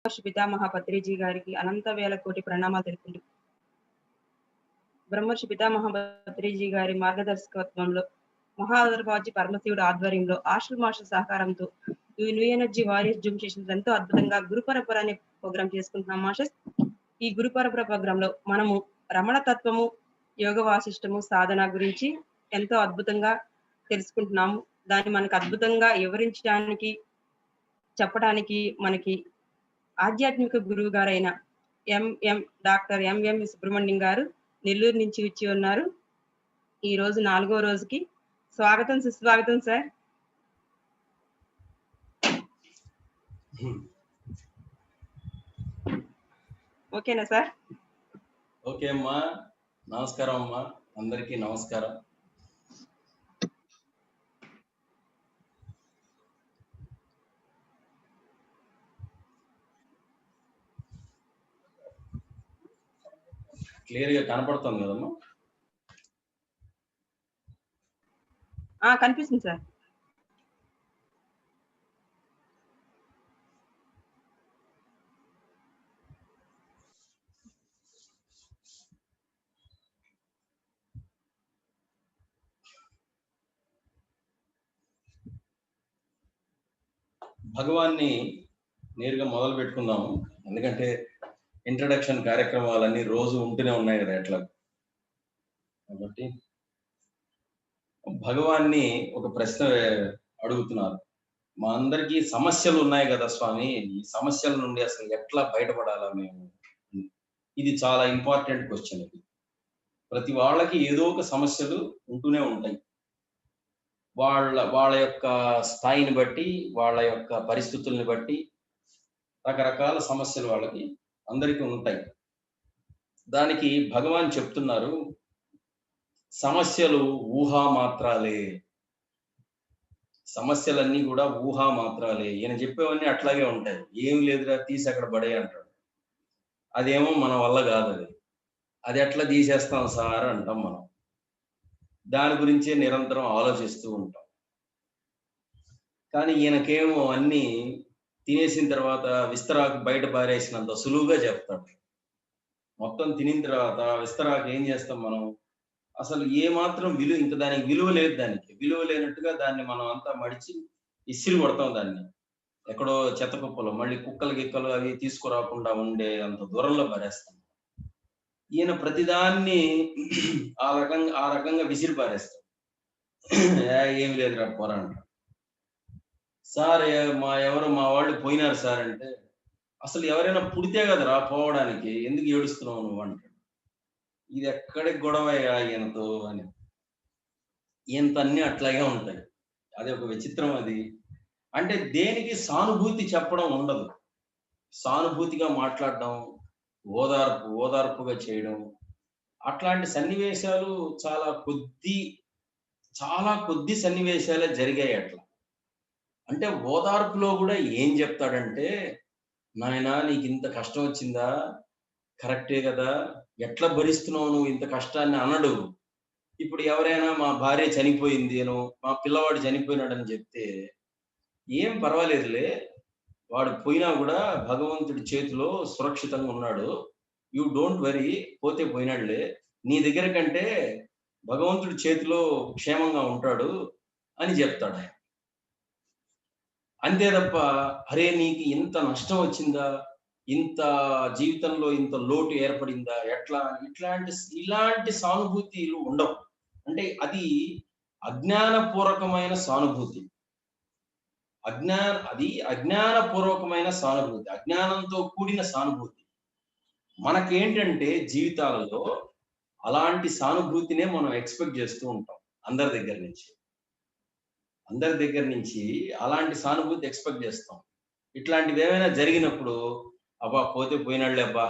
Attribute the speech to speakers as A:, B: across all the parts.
A: బ్రహ్మర్షి పితామహ పత్రిజీ గారికి అనంత వేల కోటి ప్రణామాలు తెలుపుకుంటూ బ్రహ్మర్షి పితామహ పత్రిజీ గారి మార్గదర్శకత్వంలో మహాదర్బాజీ పరమశివుడు ఆధ్వర్యంలో ఆషుల్ మాస్టర్ సహకారంతో ఈ new energy warriors Zoom sessions ఎంతో అద్భుతంగా గురు పరపర అనే ప్రోగ్రామ్ చేసుకుంటున్నాం మాస్టర్స్. ఈ గురు పరపర ప్రోగ్రామ్ లో మనము రమణ తత్వము, యోగ వాసిష్టము, సాధన గురించి ఎంతో అద్భుతంగా తెలుసుకుంటున్నాము. దాన్ని మనకు అద్భుతంగా వివరించడానికి చెప్పడానికి మనకి ఆధ్యాత్మిక గురువు గారైన డాక్టర్ ఎంఎం సుబ్రహ్మణ్యం గారు నెల్లూరు నుంచి వచ్చి ఉన్నారు. ఈ రోజు 4వ రోజుకి స్వాగతం, సుస్వాగతం సార్. ఓకేనా సార్?
B: ఓకే అమ్మా, నమస్కారం అమ్మా, అందరికీ నమస్కారం. క్లియర్ గా కనపడుతుంది కదమ్మా?
A: కనిపిస్తుంది సార్.
B: భగవాన్ని నేరుగా మొదలు పెట్టుకుందాము, ఎందుకంటే ఇంట్రడక్షన్ కార్యక్రమాలన్నీ రోజు ఉంటూనే ఉన్నాయి కదా ఎట్లా. కాబట్టి భగవాన్ని ఒక ప్రశ్న అడుగుతున్నారు. మా అందరికీ సమస్యలు ఉన్నాయి కదా స్వామి, ఈ సమస్యల నుండి అసలు ఎట్లా బయటపడాలా మేము? ఇది చాలా ఇంపార్టెంట్ క్వశ్చన్. ఇది ప్రతి వాళ్ళకి ఏదో ఒక సమస్యలు ఉంటూనే ఉంటాయి. వాళ్ళ యొక్క స్థాయిని బట్టి, వాళ్ళ యొక్క పరిస్థితుల్ని బట్టి రకరకాల సమస్యలు వాళ్ళకి అందరికీ ఉంటాయి. దానికి భగవాన్ చెప్తున్నారు, సమస్యలు ఊహా మాత్రాలే. సమస్యలన్నీ కూడా ఊహా మాత్రాలే. ఈయన చెప్పేవన్నీ అట్లాగే ఉంటాయి. ఏం లేదురా తీసి అక్కడ పడే అంటాడు. అదేమో మన వల్ల కాదు. అది ఎట్లా తీసేస్తాం సార్ అంటాం మనం. దాని గురించే నిరంతరం ఆలోచిస్తూ ఉంటాం. కానీ ఈయనకేమో అన్ని తినేసిన తర్వాత విస్తరాకు బయట పారేసినంత సులువుగా చెప్తాడు. మొత్తం తినిన తర్వాత విస్తరాకు ఏం చేస్తాం మనం? అసలు ఏ మాత్రం ఇంకా దానికి విలువ లేదు. దానికి విలువ లేనట్టుగా దాన్ని మనం అంతా మడిచి ఇసిరి కొడతాం. దాన్ని ఎక్కడో చెత్త కుప్పలో, మళ్ళీ కుక్కలు గిక్కలు అవి తీసుకురాకుండా ఉండే అంత దూరంలో పారేస్తాం. ఈయన ప్రతిదాన్ని ఆ రకంగా విసిరి పారేస్తాం. ఏమి లేదురా పోరా అంటారు. సార్ మా వాళ్ళు పోయినారు సార్ అంటే, అసలు ఎవరైనా పుడితే కదరా పోవడానికి, ఎందుకు ఏడుస్తున్నావు నువ్వు అంటాడు. ఇది ఎక్కడికి గొడవయ్యా ఈయనతో అని. ఈయనతో అన్ని అట్లాగే ఉంటాయి. అది ఒక విచిత్రం. అది అంటే దేనికి సానుభూతి చెప్పడం ఉండదు. సానుభూతిగా మాట్లాడడం, ఓదార్పుగా చేయడం, అట్లాంటి సన్నివేశాలు చాలా కొద్ది సన్నివేశాలే జరిగాయి అట్లా. అంటే ఓదార్పులో కూడా ఏం చెప్తాడంటే, నాయనా నీకు ఇంత కష్టం వచ్చిందా, కరెక్టే కదా, ఎట్లా భరిస్తున్నావు నువ్వు ఇంత కష్టాన్ని అనడు. ఇప్పుడు ఎవరైనా మా భార్య చనిపోయింది అనో, మా పిల్లవాడు చనిపోయినాడని చెప్తే, ఏం పర్వాలేదులే, వాడు పోయినా కూడా భగవంతుడి చేతిలో సురక్షితంగా ఉన్నాడు, యూ డోంట్ వరీ, పోతే పోయినాడులే, నీ దగ్గర కంటే భగవంతుడి చేతిలో క్షేమంగా ఉంటాడు అని చెప్తాడు ఆయన. అంతే తప్ప, అరే నీకు ఇంత నష్టం వచ్చిందా, ఇంత జీవితంలో ఇంత లోటు ఏర్పడిందా, ఎట్లా, ఇలాంటి సానుభూతిలు ఉండవు. అంటే అది అజ్ఞానపూర్వకమైన సానుభూతి. అజ్ఞానపూర్వకమైన సానుభూతి, అజ్ఞానంతో కూడిన సానుభూతి. మనకేంటంటే జీవితాలలో అలాంటి సానుభూతినే మనం ఎక్స్పెక్ట్ చేస్తూ ఉంటాం. అందరి దగ్గర నుంచి అలాంటి సానుభూతి ఎక్స్పెక్ట్ చేస్తాం. ఇట్లాంటివి ఏమైనా జరిగినప్పుడు, అబ్బా పోతే పోయినాడులే, అబ్బా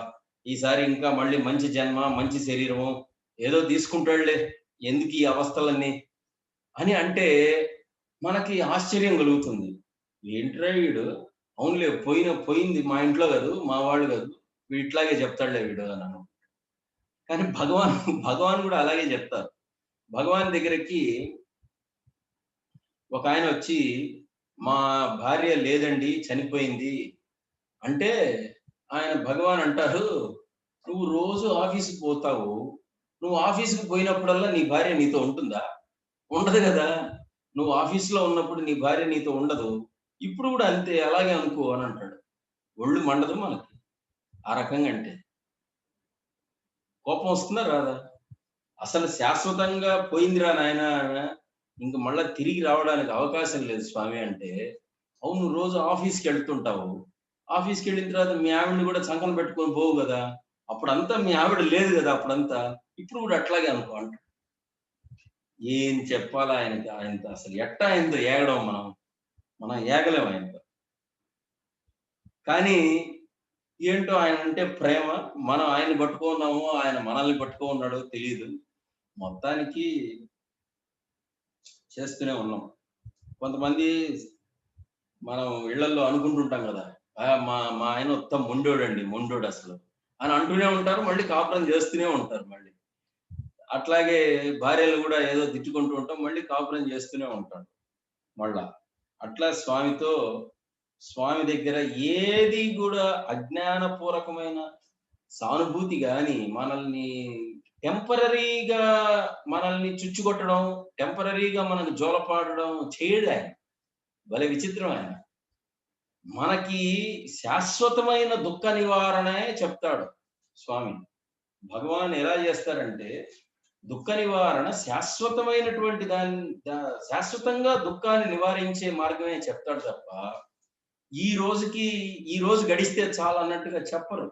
B: ఈసారి ఇంకా మళ్ళీ మంచి జన్మ, మంచి శరీరము ఏదో తీసుకుంటాడులే, ఎందుకు ఈ అవస్థలన్నీ అని అంటే మనకి ఆశ్చర్యం కలుగుతుంది. ఏంట్రా వీడు, అవునులే పోయింది మా ఇంట్లో కాదు, మా వాళ్ళు కాదు, వీడు ఇట్లాగే చెప్తాడులే వీడు అన్నాను. కానీ భగవాన్ కూడా అలాగే చెప్తారు. భగవాన్ దగ్గరికి ఒక ఆయన వచ్చి, మా భార్య లేదండి, చనిపోయింది, అంటే ఆయన భగవాన్ అంటారు, నువ్వు రోజు ఆఫీస్కి పోతావు, నువ్వు ఆఫీస్కి పోయినప్పుడల్లా నీ భార్య నీతో ఉంటుందా? ఉండదు కదా. నువ్వు ఆఫీస్లో ఉన్నప్పుడు నీ భార్య నీతో ఉండదు. ఇప్పుడు కూడా అంతే, అలాగే అనుకో అని అంటాడు. ఒళ్ళు మండదు మనకి ఆ రకంగా అంటే. కోపం వస్తుందా రాదా? అసలు శాశ్వతంగా పోయిందిరా నాయన, ఇంక మళ్ళా తిరిగి రావడానికి అవకాశం లేదు స్వామి అంటే, అవును రోజు ఆఫీస్కి వెళ్తుంటావు, ఆఫీస్కి వెళ్ళిన తర్వాత మీ ఆవిడని కూడా సంకన పెట్టుకొని పోవు కదా, అప్పుడంతా మీ ఆవిడ లేదు కదా, అప్పుడంతా ఇప్పుడు కూడా అట్లాగే అనుకో అంట. ఏం చెప్పాలా ఆయనకి? ఆయనతో అసలు ఎట్టా ఆయనతో ఏగడం, మనం ఏగలేం ఆయనతో. కానీ ఏంటో ఆయన అంటే ప్రేమ, మనం ఆయన్ని పట్టుకున్నామో ఆయన మనల్ని పట్టుకున్నాడో తెలియదు. మొత్తానికి చేస్తూనే ఉన్నాం. కొంతమంది మనం ఇళ్లల్లో అనుకుంటుంటాం కదా, మా మా ఆయన ఉత్త మొండోడండి, మొండోడు అసలు అని అంటూనే ఉంటారు, మళ్ళీ కాపురం చేస్తూనే ఉంటారు. మళ్ళీ అట్లాగే భార్యలు కూడా ఏదో తిట్టుకుంటూ ఉంటాం, మళ్ళీ కాపురం చేస్తూనే ఉంటారు మళ్ళా. అట్లా స్వామి దగ్గర ఏది కూడా అజ్ఞానపూర్వకమైన సానుభూతి గాని, మనల్ని టెంపరరీగా మనల్ని చుచ్చుకొట్టడం, టెంపరరీగా మనకు జోలపాడడం చేయడు ఆయన. భలే విచిత్రం ఆయన. మనకి శాశ్వతమైన దుఃఖ నివారణే చెప్తాడు స్వామి. భగవాన్ ఎలా చేస్తారంటే, దుఃఖ నివారణ శాశ్వతమైనటువంటి శాశ్వతంగా దుఃఖాన్ని నివారించే మార్గమే చెప్తాడు తప్ప, ఈ రోజు గడిస్తే చాలు అన్నట్టుగా చెప్పరు.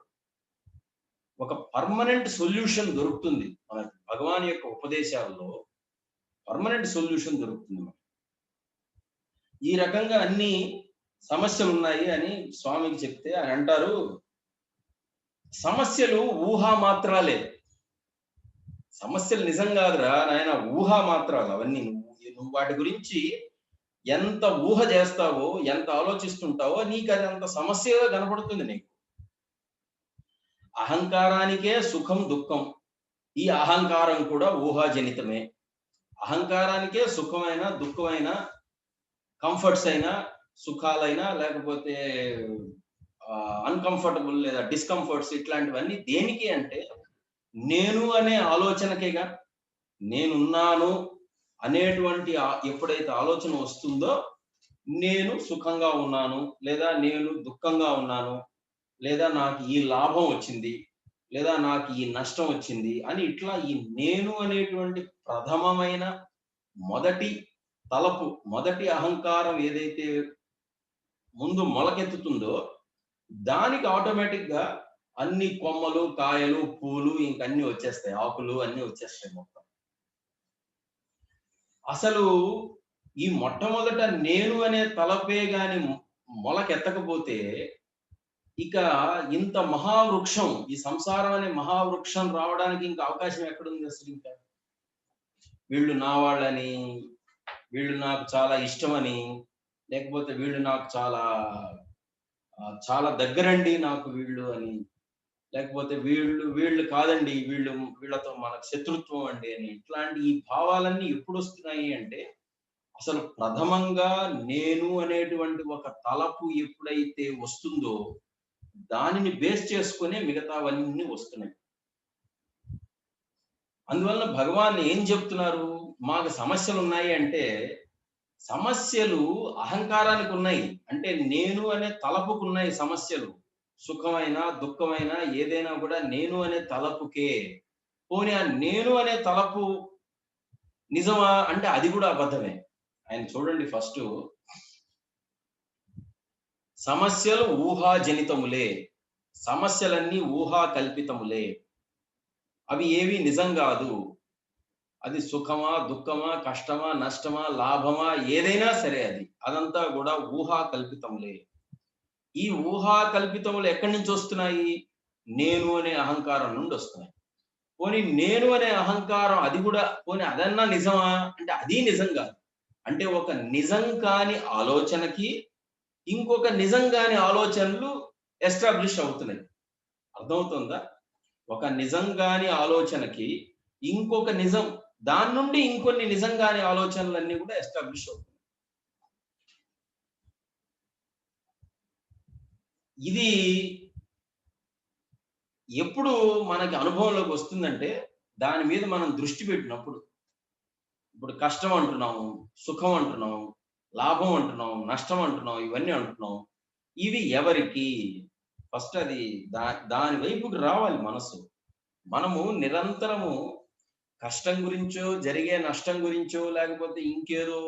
B: ఒక పర్మనెంట్ సొల్యూషన్ దొరుకుతుంది మనకి. భగవాన్ యొక్క ఉపదేశాల్లో పర్మనెంట్ సొల్యూషన్ దొరుకుతుంది మనకి. ఈ రకంగా అన్ని సమస్యలు ఉన్నాయి అని స్వామికి చెప్తే ఆయన అంటారు, సమస్యలు ఊహా మాత్రాలే. సమస్యలు నిజం కాదురా నాయన, ఊహా మాత్రాలు అవన్నీ. నువ్వు వాటి గురించి ఎంత ఊహ చేస్తావో, ఎంత ఆలోచిస్తుంటావో, నీకు అది అంత సమస్యగా కనపడుతుంది నీకు. అహంకారానికే సుఖం దుఃఖం, ఈ అహంకారం కూడా ఊహాజనితమే. అహంకారానికే సుఖమైన దుఃఖమైన, కంఫర్ట్స్ అయినా సుఖాలైనా, లేకపోతే అన్కంఫర్టబుల్ లేదా డిస్కంఫర్ట్స్, ఇట్లాంటివన్నీ దేనికి అంటే నేను అనే ఆలోచనకేగా. నేనున్నాను అనేటువంటి ఎప్పుడైతే ఆలోచన వస్తుందో, నేను సుఖంగా ఉన్నాను, లేదా నేను దుఃఖంగా ఉన్నాను, లేదా నాకు ఈ లాభం వచ్చింది, లేదా నాకు ఈ నష్టం వచ్చింది అని, ఇట్లా ఈ నేను అనేటువంటి ప్రథమమైన మొదటి తలపు, మొదటి అహంకారం ఏదైతే ముందు మొలకెత్తుతుందో, దానికి ఆటోమేటిక్ గా అన్ని కొమ్మలు, కాయలు, పూలు ఇంకన్నీ వచ్చేస్తాయి, ఆకులు అన్ని వచ్చేస్తాయి మొత్తం. అసలు ఈ మొట్టమొదట నేను అనే తలపే గాని మొలకెత్తకపోతే, ఇక ఇంత మహావృక్షం, ఈ సంసారం అనే మహావృక్షం రావడానికి ఇంకా అవకాశం ఎక్కడుంది అసలు? ఇంకా వీళ్ళు నా వాళ్ళని, వీళ్ళు నాకు చాలా ఇష్టమని, లేకపోతే వీళ్ళు నాకు చాలా చాలా దగ్గరండి నాకు వీళ్ళు అని, లేకపోతే వీళ్ళు కాదండి, వీళ్ళతో మనకు శత్రుత్వం అండి అని, ఇట్లాంటి ఈ భావాలన్నీ ఎప్పుడు వస్తున్నాయి అంటే, అసలు ప్రథమంగా నేను అనేటువంటి ఒక తలపు ఎప్పుడైతే వస్తుందో, దానిని బేస్ చేసుకునే మిగతావన్నీ వస్తున్నాయి. అందువల్ల భగవాన్ ఏం చెప్తున్నారు, మాకు సమస్యలు ఉన్నాయి అంటే, సమస్యలు అహంకారానికి ఉన్నాయి, అంటే నేను అనే తలపుకు ఉన్నాయి సమస్యలు. సుఖమైనా దుఃఖమైనా ఏదైనా కూడా నేను అనే తలపుకే. పోనీ ఆ నేను అనే తలపు నిజమా అంటే అది కూడా అబద్ధమే. ఆయన చూడండి, ఫస్ట్ సమస్యలు ఊహాజనితములే, సమస్యలన్నీ ఊహా కల్పితములే, అవి ఏవి నిజం కాదు. అది సుఖమా దుఃఖమా కష్టమా నష్టమా లాభమా ఏదైనా సరే, అదంతా కూడా ఊహా కల్పితములే. ఈ ఊహా కల్పితములు ఎక్కడి నుంచి వస్తున్నాయి? నేను అనే అహంకారం నుండి వస్తున్నాయి. పోనీ నేను అనే అహంకారం అది కూడా, పోనీ అదన్నా నిజమా అంటే అది నిజం కాదు. అంటే ఒక నిజం కాని ఆలోచనకి ఇంకొక నిజం కాని ఆలోచనలు ఎస్టాబ్లిష్ అవుతున్నాయి. అర్థమవుతుందా? ఒక నిజం కాని ఆలోచనకి ఇంకొక నిజం, దాని నుండి ఇంకొన్ని నిజం కాని ఆలోచనలన్నీ కూడా ఎస్టాబ్లిష్ అవుతున్నాయి. ఇది ఎప్పుడు మనకి అనుభవంలోకి వస్తుందంటే దాని మీద మనం దృష్టి పెట్టినప్పుడు. ఇప్పుడు కష్టం అంటున్నాము, సుఖం అంటున్నాము, లాభం అంటున్నాం, నష్టం అంటున్నాం, ఇవన్నీ అంటున్నాం. ఇవి ఎవరికి? ఫస్ట్ అది దాని వైపుకి రావాలి మనసు. మనము నిరంతరము కష్టం గురించో, జరిగే నష్టం గురించో, లేకపోతే ఇంకేదో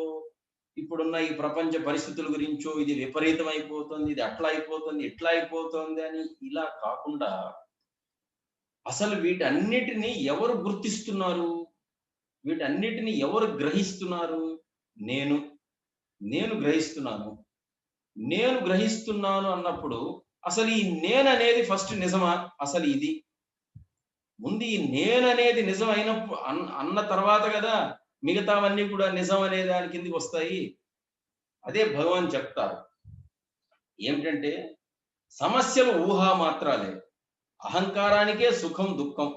B: ఇప్పుడున్న ఈ ప్రపంచ పరిస్థితుల గురించో, ఇది విపరీతం అయిపోతుంది, ఇది అట్లా అయిపోతుంది, ఇట్లా అయిపోతుంది అని ఇలా కాకుండా అసలు వీటన్నిటిని ఎవరు గుర్తిస్తున్నారు? వీటన్నిటిని ఎవరు గ్రహిస్తున్నారు? నేను. నేను గ్రహిస్తున్నాను. నేను గ్రహిస్తున్నాను అన్నప్పుడు అసలు ఈ నేననేది ఫస్ట్ నిజమా? అసలు ఇది. ముందు ఈ నేననేది నిజం అన్న తర్వాత కదా మిగతావన్నీ కూడా నిజం అనే దాని కిందకి వస్తాయి. అదే భగవాన్ చెప్తారు. ఏమిటంటే సమస్యలు ఊహా మాత్రాలే. అహంకారానికే సుఖం, దుఃఖం.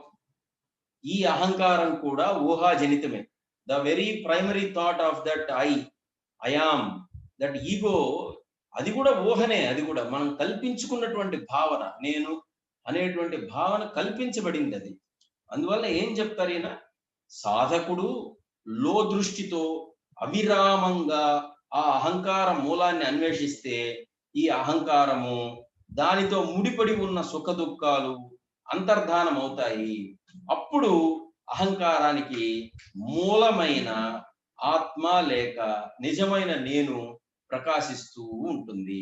B: ఈ అహంకారం కూడా ఊహాజనితమే. The very primary thought of that I am, that ego, అది కూడా ఊహనే. అది కూడా మనం కల్పించుకున్నటువంటి భావన. నేను అనేటువంటి భావన కల్పించబడింది అది. అందువల్ల ఏం చెప్తారు ఈయన? సాధకుడు లో దృష్టితో అవిరామంగా ఆ అహంకార మూలాన్ని అన్వేషిస్తే ఈ అహంకారము, దానితో ముడిపడి ఉన్న సుఖ దుఃఖాలు అంతర్ధానం అవుతాయి. అప్పుడు అహంకారానికి మూలమైన ఆత్మ లేక నిజమైన నేను ప్రకాశిస్తూ ఉంటుంది.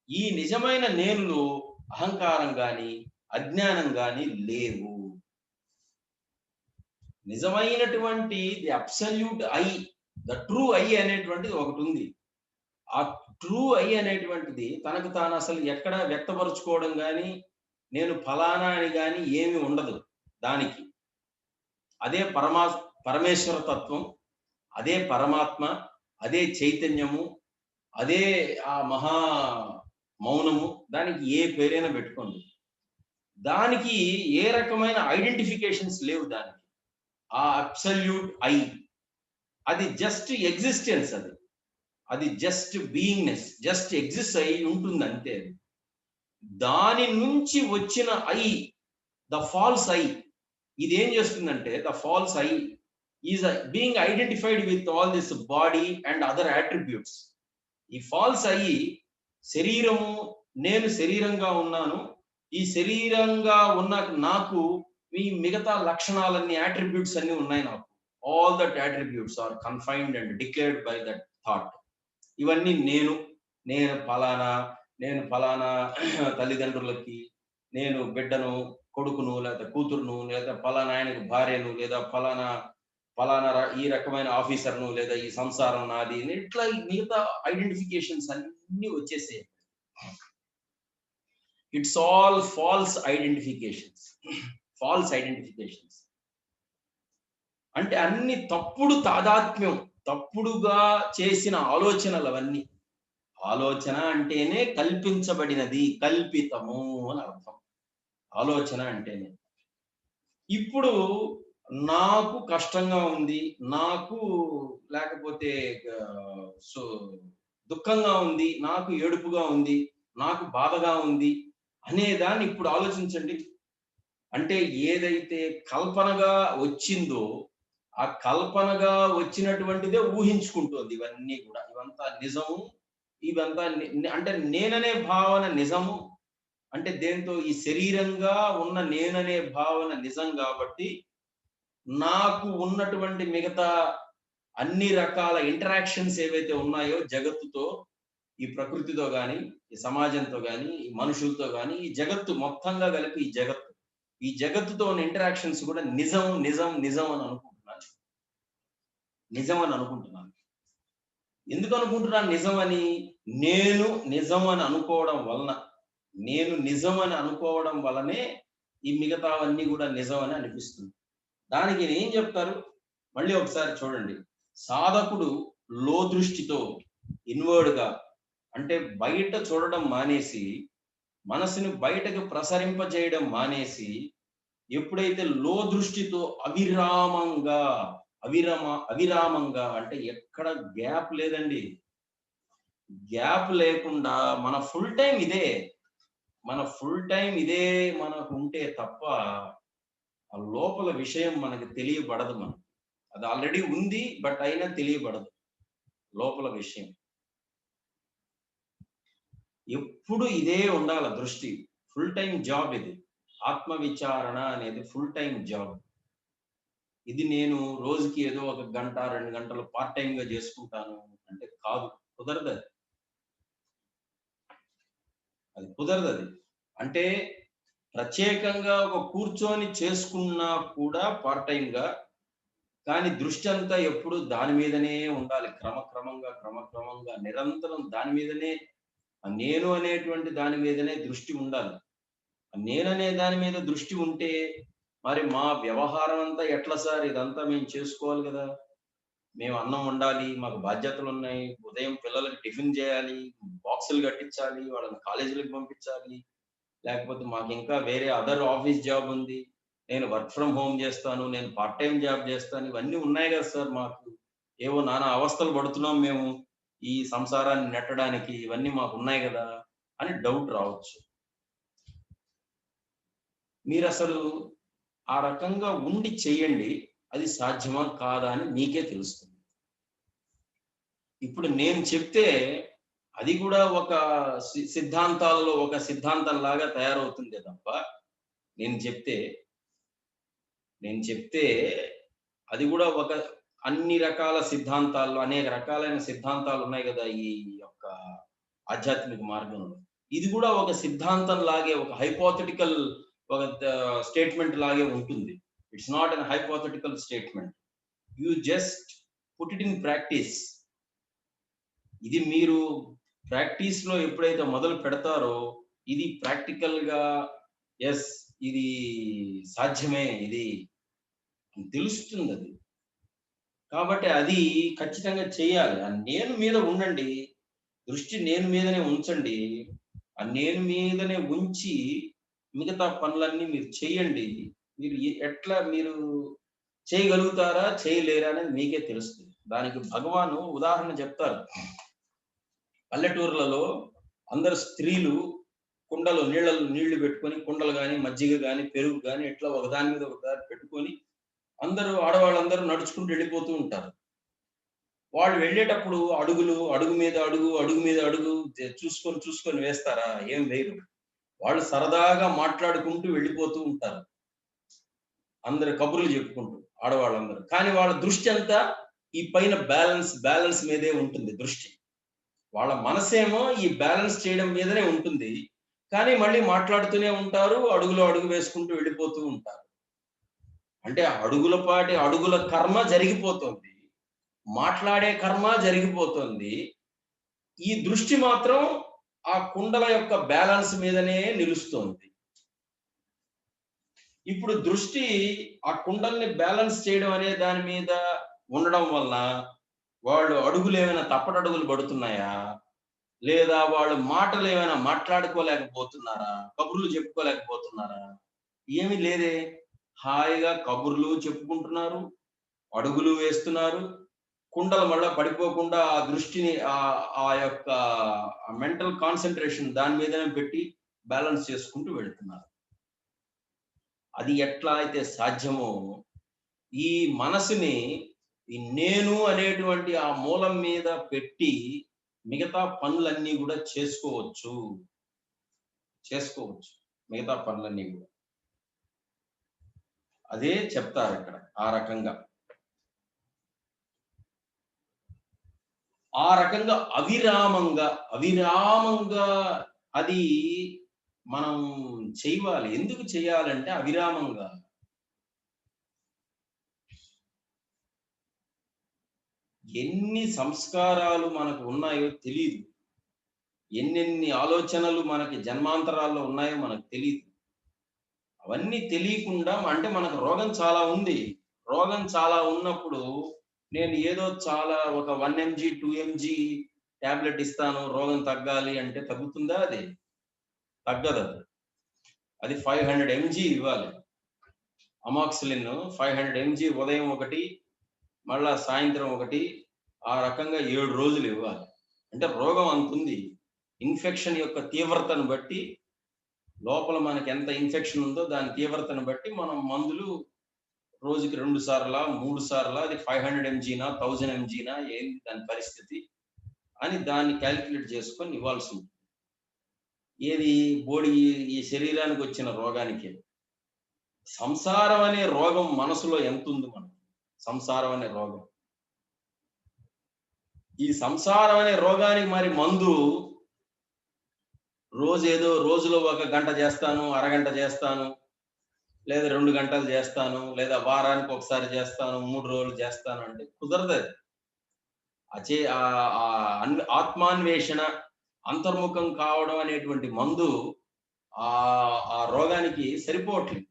B: ఈ నిజమైన నేనులో అహంకారం గాని అజ్ఞానం గాని లేవు. నిజమైనటువంటి the absolute I, the true I అనేటువంటిది ఒకటి ఉంది. ఆ ట్రూ ఐ అనేటువంటిది తనకు తాను అసలు ఎక్కడ వ్యక్తపరుచుకోవడం గాని, నేను ఫలానా అని గాని ఏమి ఉండదు దానికి. అదే పరమేశ్వర తత్వం, అదే పరమాత్మ, అదే చైతన్యము, అదే ఆ మహా మౌనము. దానికి ఏ పేరైనా పెట్టుకోండి. దానికి ఏ రకమైన ఐడెంటిఫికేషన్స్ లేవు దానికి. ఆ అబ్సల్యూట్ ఐ, అది జస్ట్ ఎగ్జిస్టెన్స్. అది జస్ట్ బీయింగ్నెస్, జస్ట్ ఎగ్జిస్ట్ అయి ఉంటుంది అంతే. దాని నుంచి వచ్చిన ఐ, ద ఫాల్స్ ఐ, ఇది ఏం చేస్తుందంటే the false I is being identified with all this body and other attributes. ఈ ఫాల్స్ ఐ శరీరము, నేను శరీరంగా ఉన్నాను, ఈ శరీరంగా ఉన్న నాకు ఈ మిగతా లక్షణాలన్నీ, అట్రిబ్యూట్స్ అన్ని ఉన్నాయి నాకు. All that attributes are confined and declared by that thought. ఇవన్నీ నేను, నేను ఫలానా తల్లిదండ్రులకి నేను బిడ్డను, కొడుకును, లేదా కూతురును, లేదా ఫలానా ఆయనకు భార్యను, లేదా ఫలానా ఈ రకమైన ఆఫీసర్ను, లేదా ఈ సంసారం నాది, ఇట్లా మిగతా ఐడెంటిఫికేషన్స్ అన్ని వచ్చేసాయి. It's all false identifications. False identifications అంటే అన్ని తప్పుడు తాదాత్మ్యం, తప్పుడుగా చేసిన ఆలోచనలు అవన్నీ. ఆలోచన అంటేనే కల్పించబడినది, కల్పితము అని అర్థం. ఆలోచన అంటేనే. ఇప్పుడు నాకు కష్టంగా ఉంది, నాకు లేకపోతే దుఃఖంగా ఉంది, నాకు ఏడుపుగా ఉంది, నాకు బాధగా ఉంది అనేదాన్ని ఇప్పుడు ఆలోచించండి. అంటే ఏదైతే కల్పనగా వచ్చిందో ఆ కల్పనగా వచ్చినటువంటిదే ఊహించుకుంటుంది ఇవన్నీ కూడా. ఇవంతా నిజము, ఇవంతా అంటే నేననే భావన నిజము. అంటే దేంతో? ఈ శరీరంగా ఉన్న నేననే భావన నిజం కాబట్టి నాకు ఉన్నటువంటి మిగతా అన్ని రకాల ఇంటరాక్షన్స్ ఏవైతే ఉన్నాయో జగత్తుతో, ఈ ప్రకృతితో గాని, ఈ సమాజంతో గాని, ఈ మనుషులతో గాని, ఈ జగత్తు మొత్తంగా కలిపి ఈ జగత్తుతో ఉన్న ఇంటరాక్షన్స్ కూడా నిజం నిజం నిజం అని అనుకుంటున్నాను. నిజం అని అనుకుంటున్నాను. ఎందుకు అనుకుంటున్నాను నిజం అని? నేను నిజం అని అనుకోవడం వలన, నేను నిజం అని అనుకోవడం వలనే ఈ మిగతావన్నీ కూడా నిజం అని అనిపిస్తుంది. దానికి ఏం చెప్తారు మళ్ళీ ఒకసారి చూడండి. సాధకుడు లో దృష్టితో, ఇన్వర్డ్ గా, అంటే బయట చూడడం మానేసి, మనసుని బయటకు ప్రసరింపజేయడం మానేసి, ఎప్పుడైతే లో దృష్టితో అవిరామంగా అంటే ఎక్కడ గ్యాప్ లేదండి. గ్యాప్ లేకుండా మన ఫుల్ టైం ఇదే. మన ఫుల్ టైం ఇదే మనకు ఉంటే తప్ప ఆ లోపల విషయం మనకి తెలియబడదు. మనకు అది ఆల్రెడీ ఉంది, బట్ అయినా తెలియబడదు లోపల విషయం. ఎప్పుడు ఇదే ఉండాల దృష్టి. ఫుల్ టైం జాబ్ ఇది. ఆత్మ విచారణ అనేది ఫుల్ టైం జాబ్. ఇది నేను రోజుకి ఏదో ఒక గంట 2 గంటలు పార్ట్ టైమ్ గా చేసుకుంటాను అంటే కాదు. కుదరదు అది. అది కుదరదు అది. అంటే ప్రత్యేకంగా ఒక కూర్చొని చేసుకున్నా కూడా పార్ట్ టైమ్‌గా, కానీ దృష్టి అంతా ఎప్పుడు దాని మీదనే ఉండాలి. క్రమక్రమంగా నిరంతరం దాని మీదనే, నేను అనేటువంటి దాని మీదనే దృష్టి ఉండాలి. నేననే దాని మీద దృష్టి ఉంటే మరి మా వ్యవహారం అంతా ఎట్లా సార్? ఇదంతా మేము చేసుకోవాలి గదా! మేము అన్నం వండాలి, మాకు బాధ్యతలున్నాయి. ఉదయం పిల్లలకి టిఫిన్ జేయాలి, బాక్సులు కట్టించాలి, వాళ్ళని కాలేజీలకి పంపించాలి. లేకపోతే మాకింకా వేరే అదర్ ఆఫీస్ జాబ్ ఉంది. నేను వర్క్ ఫ్రమ్ హోమ్ జేస్తాను. నేను పార్ట్ టైమ్ జాబ్ జేస్తాను. ఇవన్నీ ఉన్నాయి గదా సార్ మాకు. ఏవో నానా అవస్థలు పడుతున్నాం మేము. ఈ సంసారాన్ని నెట్టడానికి ఇవన్నీ మాకున్నాయి గదా! అని డౌట్ రావచ్చు. మీరసలు ఆ రకంగా ఉండి చెయ్యండి. అది సాధ్యమా? కాదా? అని మీకే తెలుస్తుంది. ఇప్పుడు నేను చెప్తే అది గూడా ఒక సిద్ధాంతాల్లో ఒక సిద్ధాంతంలాగా తయారవుతుందే తప్ప, నేను చెప్తే నేను చెప్తే అది గూడా ఒక అన్ని రకాల సిద్ధాంతాల్లో అనేక రకాలైన సిద్ధాంతాలున్నాయి గదా! ఈ యొక్క ఆధ్యాత్మిక మార్గంలో. ఇది గూడా ఒక సిద్ధాంతం లాగే ఒక హైపోథెటికల్ ఒక స్టేట్‌మెంట్ లాగే ఉంటుంది. It's not an hypothetical statement. You just put it in practice. ఇది మీరు ప్రాక్టీస్‌లో ఎప్పుడైతే మొదలు పెడతారో, ఇది ప్రాక్టికల్‌గా యెస్, ఇది సాధ్యమే ఇది అని తెలుస్తుందది. కాబట్టి అది ఖచ్చితంగా చేయాలి. ఆ నేను మీద ఉండండి. దృష్టి నేను మీదనే ఉంచండి. ఆ నేను మీదనే ఉంచి మిగతా పనులన్నీ మీరు చేయండి. మీరు ఎట్లా మీరు చేయగలుగుతారా? చేయలేరా? అనేది మీకే తెలుస్తుంది. దానికి భగవాను ఉదాహరణ చెప్తారు. పల్లెటూర్లలో అందరు స్త్రీలు కుండలో నీళ్లు పెట్టుకొని కుండలు గాని, మజ్జిగ గాని, పెరుగు గాని ఇట్లా ఒకదాని మీద ఒకదాని పెట్టుకొని అందరూ ఆడవాళ్ళందరూ నడుచుకుంటూ వెళ్ళిపోతూ ఉంటారు. వాళ్ళు వెళ్ళేటప్పుడు అడుగు మీద అడుగు, అడుగు మీద అడుగు చూసుకొని వేస్తారా? ఏం వేయరు. వాళ్ళు సరదాగా మాట్లాడుకుంటూ వెళ్ళిపోతూ ఉంటారు. అందరు కబుర్లు చెప్పుకుంటూ ఆడవాళ్ళందరూ. కానీ వాళ్ళ దృష్టి అంతా ఈ పైన బ్యాలెన్స్ మీదే ఉంటుంది దృష్టి. వాళ్ళ మనసేమో ఈ బ్యాలెన్స్ చేయడం మీదనే ఉంటుంది. కానీ మళ్ళీ మాట్లాడుతూనే ఉంటారు. అడుగు వేసుకుంటూ వెళ్ళిపోతూ ఉంటారు. అంటే అడుగుల కర్మ జరిగిపోతుంది. మాట్లాడే కర్మ జరిగిపోతుంది. ఈ దృష్టి మాత్రం ఆ కుండల యొక్క బ్యాలెన్స్ మీదనే నిలుస్తోంది. ఇప్పుడు దృష్టి ఆ కుండల్ని బ్యాలెన్స్ చేయడం అనే దాని మీద ఉండడం వల్ల వాళ్ళు అడుగులేమైనా తప్పటడుగులు పడుతున్నాయా? లేదా వాళ్ళు మాటలేమైనా మాట్లాడుకోలేకపోతున్నారా? కబుర్లు చెప్పుకోలేకపోతున్నారా? ఏమీ లేదే. హాయిగా కబుర్లు చెప్పుకుంటున్నారు. అడుగులు వేస్తున్నారు. కుండలు మళ్ళా పడిపోకుండా ఆ దృష్టిని ఆ యొక్క మెంటల్ కాన్సంట్రేషన్ దాని మీదనే పెట్టి బ్యాలెన్స్ చేసుకుంటూ వెళ్తున్నారు. అది ఎట్లా అయితే సాధ్యమో ఈ మనసుని ఈ నేను అనేటువంటి ఆ మూలం మీద పెట్టి మిగతా పనులన్నీ కూడా చేసుకోవచ్చు. మిగతా పనులన్నీ కూడా. అదే చెప్తారిక్కడ ఆ రకంగా. ఆ రకంగా అవిరామంగా అది మనం చెయ్యాలి. ఎందుకు చేయాలంటే అవిరామంగా. ఎన్ని సంస్కారాలు మనకు ఉన్నాయో తెలీదు. ఎన్నెన్ని ఆలోచనలు మనకి జన్మాంతరాల్లో ఉన్నాయో మనకు తెలీదు. అవన్నీ తెలియకుండా అంటే మనకు రోగం చాలా ఉంది. రోగం చాలా ఉన్నప్పుడు నేను ఏదో చాలా ఒక 1 ఎంజీ, 2 ఎంజీ టాబ్లెట్ ఇస్తాను రోగం తగ్గాలి అంటే తగ్గుతుందా అది? తగ్గదది. అది 500 ఎంజీ ఇవ్వాలి. అమాక్సిలిన్ 500 ఎంజీ ఉదయం ఒకటి, మళ్ళా సాయంత్రం ఒకటి, ఆ రకంగా 7 రోజులు ఇవ్వాలి. అంటే రోగం అంతుంది. ఇన్ఫెక్షన్ యొక్క తీవ్రతను బట్టి లోపల మనకి ఎంత ఇన్ఫెక్షన్ ఉందో దాని తీవ్రతను బట్టి మనం మందులు రోజుకి 2 సార్లా 3 సార్లా, అది 500 ఎంజీనా 1000 ఎంజీనా, ఏంది దాని పరిస్థితి అని దాన్ని క్యాలిక్యులేట్ చేసుకొని ఇవ్వాల్సి ఉంటుంది. ఏది బోడి ఈ శరీరానికి వచ్చిన రోగానికి. సంసారం అనే రోగం మనసులో ఎంత ఉంది మనకు? సంసారం అనే రోగం. ఈ సంసారం అనే రోగానికి మరి మందు రోజులో 1 గంట చేస్తాను, అరగంట చేస్తాను, లేదా 2 గంటలు చేస్తాను, లేదా వారానికి ఒకసారి చేస్తాను, 3 రోజులు చేస్తాను అంటే కుదరదు. ఆత్మాన్వేషణ, అంతర్ముఖం కావడం అనేటువంటి మందు ఆ రోగానికి సరిపోవట్లేదు.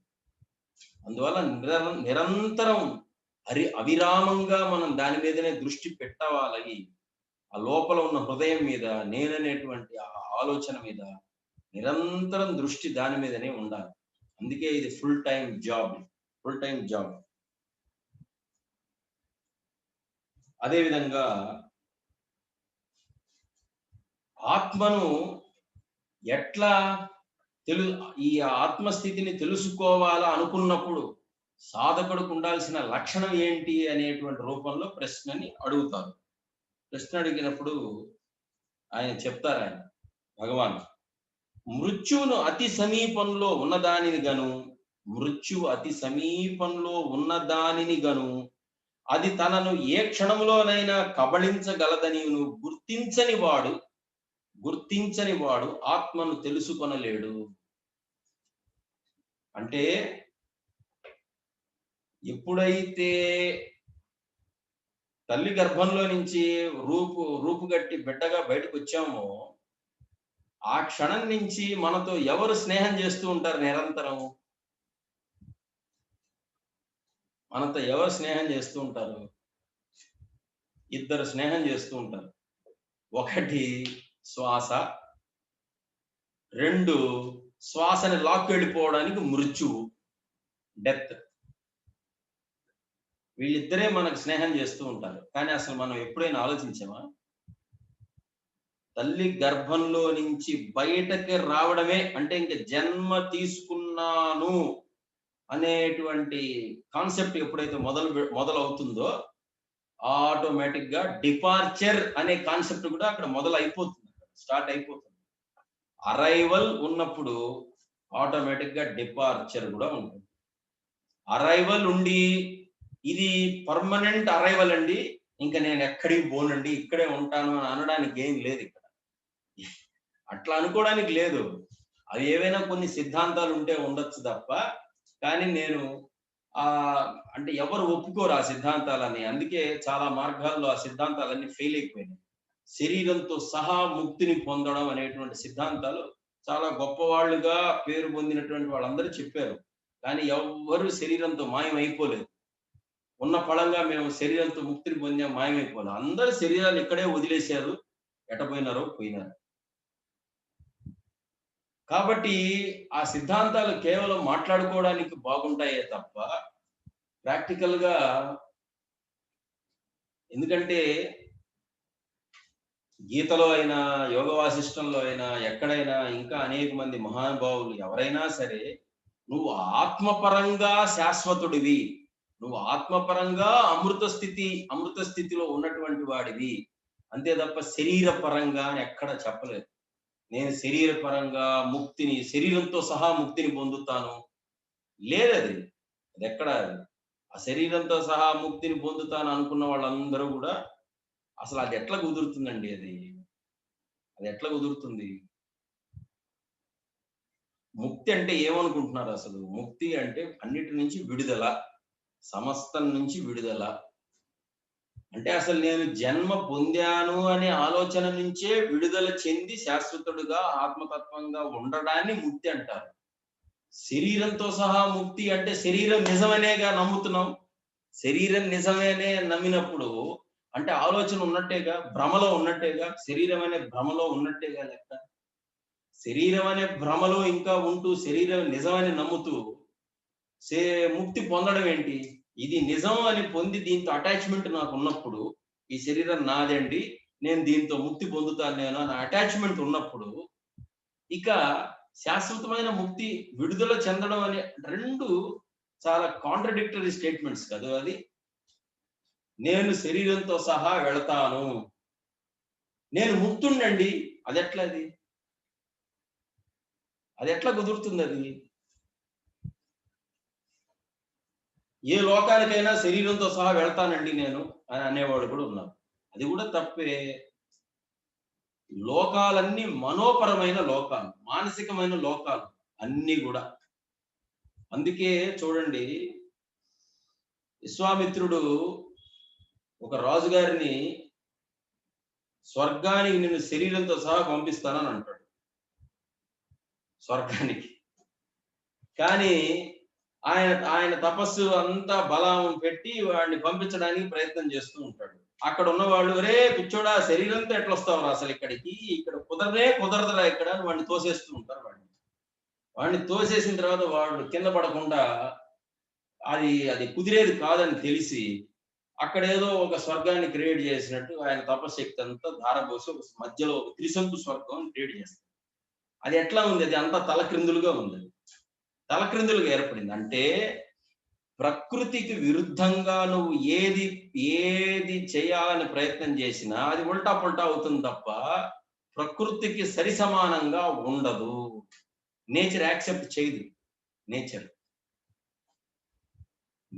B: అందువల్ల నిరంతరం అవిరామంగా మనం దాని మీదనే దృష్టి పెట్టవాలి. ఆ లోపల ఉన్న హృదయం మీద, నేననేటువంటి ఆ ఆలోచన మీద నిరంతరం దృష్టి దాని మీదనే ఉండాలి. అందుకే ఇది ఫుల్ టైం జాబ్. అదేవిధంగా ఆత్మను ఎట్లా ఈ ఆత్మస్థితిని తెలుసుకోవాలా అనుకున్నప్పుడు సాధకుడికి ఉండాల్సిన లక్షణం ఏంటి అనేటువంటి రూపంలో ప్రశ్నని అడుగుతారు. ప్రశ్న అడిగినప్పుడు ఆయన చెప్తారు, ఆయన భగవాన్, మృత్యువును అతి సమీపంలో ఉన్నదానిని గను అది తనను ఏ క్షణంలోనైనా కబళించగలదని గుర్తించని వాడు ఆత్మను తెలుసుకొనలేడు. అంటే ఎప్పుడైతే తల్లి గర్భంలో నుంచి రూపుగట్టి బిడ్డగా బయటకు వచ్చామో ఆ క్షణం నుంచి మనతో ఎవరు స్నేహం చేస్తూ ఉంటారు? నిరంతరం మనతో ఎవరు స్నేహం చేస్తూ ఉంటారు? ఇద్దరు స్నేహం చేస్తూ ఉంటారు. ఒకటి శ్వాస, 2 శ్వాసని లాక్కెళ్ళిపోవడానికి మృత్యువు, డెత్. వీళ్ళిద్దరే మనకు స్నేహం చేస్తూ ఉంటారు. కానీ అసలు మనం ఎప్పుడైనా ఆలోచించామా? తల్లి గర్భంలో నుంచి బయటకి రావడమే అంటే ఇంక జన్మ తీసుకున్నాను అనేటువంటి కాన్సెప్ట్ ఎప్పుడైతే మొదలవుతుందో ఆటోమేటిక్ గా డిపార్చర్ అనే కాన్సెప్ట్ కూడా అక్కడ స్టార్ట్ అయిపోతుంది. అరైవల్ ఉన్నప్పుడు ఆటోమేటిక్ గా డిపార్చర్ కూడా ఉంటుంది. అరైవల్ ఉండి ఇది పర్మనెంట్ అరైవల్ అండి, ఇంకా నేను ఎక్కడికి పోనండి, ఇక్కడే ఉంటాను అని అనడానికి ఏం లేదు ఇక్కడ. అట్లా అనుకోవడానికి లేదు. అవి ఏవైనా కొన్ని సిద్ధాంతాలు ఉంటే ఉండొచ్చు తప్ప, కానీ నేను అంటే ఎవరు ఒప్పుకోరు ఆ సిద్ధాంతాలని. అందుకే చాలా మార్గాల్లో ఆ సిద్ధాంతాలన్నీ ఫెయిల్ అయిపోయినాయి. శరీరంతో సహా ముక్తిని పొందడం అనేటువంటి సిద్ధాంతాలు చాలా గొప్పవాళ్ళుగా పేరు పొందినటువంటి వాళ్ళందరూ చెప్పారు. కానీ ఎవ్వరు శరీరంతో మాయమైపోలేదు. ఉన్న ఫలంగా మేము శరీరంతో ముక్తిని పొందాం, మాయమైపోలేదు. అందరు శరీరాలు ఇక్కడే వదిలేశారు, పోయినారు. కాబట్టి ఆ సిద్ధాంతాలు కేవలం మాట్లాడుకోవడానికి బాగుంటాయే తప్ప ప్రాక్టికల్ గా, ఎందుకంటే గీతలో అయినా, యోగ వాసిష్టంలో అయినా, ఎక్కడైనా ఇంకా అనేక మంది మహానుభావులు ఎవరైనా సరే, నువ్వు ఆత్మపరంగా శాశ్వతుడివి, నువ్వు ఆత్మపరంగా అమృత స్థితిలో ఉన్నటువంటి వాడివి, అంతే తప్ప శరీర పరంగా ఎక్కడ చెప్పలేదు. నేను శరీర పరంగా శరీరంతో సహా ముక్తిని పొందుతాను లేదది. అది ఎక్కడ? ఆ శరీరంతో సహా ముక్తిని పొందుతాను అనుకున్న వాళ్ళందరూ కూడా అసలు అది ఎట్లా కుదురుతుందండి? అది ఎట్లా కుదురుతుంది? ముక్తి అంటే ఏమనుకుంటున్నారు అసలు? ముక్తి అంటే అన్నిటి నుంచి విడుదల, సమస్తం నుంచి విడుదల. అంటే అసలు నేను జన్మ పొందాను అనే ఆలోచన నుంచే విడుదల చెంది శాశ్వతుడుగా ఆత్మతత్వంగా ఉండడాన్ని ముక్తి అంటారు. శరీరంతో సహా ముక్తి అంటే శరీరం నిజమనేగా నమ్ముతున్నాం. శరీరం నిజమేనే నమ్మినప్పుడు అంటే ఆలోచన ఉన్నట్టేగా, భ్రమలో ఉన్నట్టేగా, శరీరం అనే భ్రమలో ఉన్నట్టేగా లెక్క. శరీరం అనే భ్రమలో ఇంకా ఉంటూ శరీరం నిజమని నమ్ముతూ ముక్తి పొందడం ఏంటి? ఇది నిజం అని పొంది దీంతో అటాచ్మెంట్ నాకు ఉన్నప్పుడు, ఈ శరీరం నాదండి, నేను దీంతో ముక్తి పొందుతాను నేను అని అటాచ్మెంట్ ఉన్నప్పుడు, ఇక శాశ్వతమైన ముక్తి విడుదల చెందడం అనే రెండు చాలా కాంట్రడిక్టరీ స్టేట్మెంట్స్ కదా అది. నేను శరీరంతో సహా వెళతాను, నేను ముక్తుండండి, అది ఎట్లా అది ఎట్లా కుదురుతుంది అది? ఏ లోకానికైనా శరీరంతో సహా వెళ్తానండి నేను అని అనేవాడు కూడా ఉన్నారు. అది కూడా తప్పే. లోకాలన్నీ మనోపరమైన లోకాలు, మానసికమైన లోకాలు అన్ని కూడా. అందుకే చూడండి, విశ్వామిత్రుడు ఒక రాజుగారిని స్వర్గానికి నిన్ను శరీరంతో సహా పంపిస్తానని అంటాడు, స్వర్గానికి. కానీ ఆయన ఆయన తపస్సు అంతా బలం పెట్టి వాడిని పంపించడానికి ప్రయత్నం చేస్తూ ఉంటాడు. అక్కడ ఉన్న వాళ్ళు, రే పిచ్చోడా, శరీరంతో ఎట్లా వస్తావురా అసలు ఇక్కడికి, ఇక్కడ కుదరదురా ఇక్కడ, వాడిని తోసేస్తూ ఉంటారు. వాడిని తోసేసిన తర్వాత వాడు కింద పడకుండా అది కుదిరేది కాదని తెలిసి అక్కడ ఏదో ఒక స్వర్గాన్ని క్రియేట్ చేసినట్టు ఆయన తపశక్తి అంతా ధారపోసి ఒక మధ్యలో ఒక త్రిశంకు స్వర్గం క్రియేట్ చేస్తారు. అది ఎట్లా ఉంది? అది అంతా తలక్రిందులుగా ఉంది, తలక్రిందులుగా ఏర్పడింది. అంటే ప్రకృతికి విరుద్ధంగా నువ్వు ఏది చేయాలని ప్రయత్నం చేసినా అది ఉల్టా పుల్టా అవుతుంది తప్ప ప్రకృతికి సరి సమానంగా ఉండదు. నేచర్ యాక్సెప్ట్ చేయదు.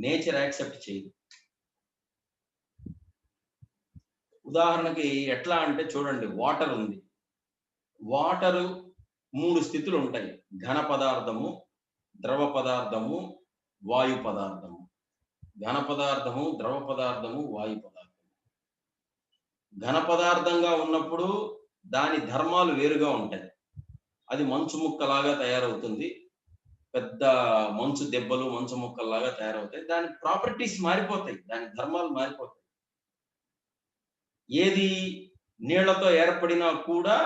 B: నేచర్ యాక్సెప్ట్ చేయదు. ఉదాహరణకి ఎట్లా అంటే చూడండి, వాటర్ ఉంది. వాటరు 3 స్థితులు ఉంటాయి: ఘన పదార్థము, ద్రవ పదార్థము, వాయు పదార్థము. ఘన పదార్థము, ద్రవ పదార్థము, వాయు పదార్థము. ఘన పదార్థంగా ఉన్నప్పుడు దాని ధర్మాలు వేరుగా ఉంటాయి. అది మంచు ముక్కలాగా తయారవుతుంది, పెద్ద మంచు దెబ్బలు మంచు ముక్కల్లాగా తయారవుతాయి. దాని ప్రాపర్టీస్ మారిపోతాయి, దాని ధర్మాలు మారిపోతాయి. ఏది నీళ్లతో ఏర్పడినా కూడా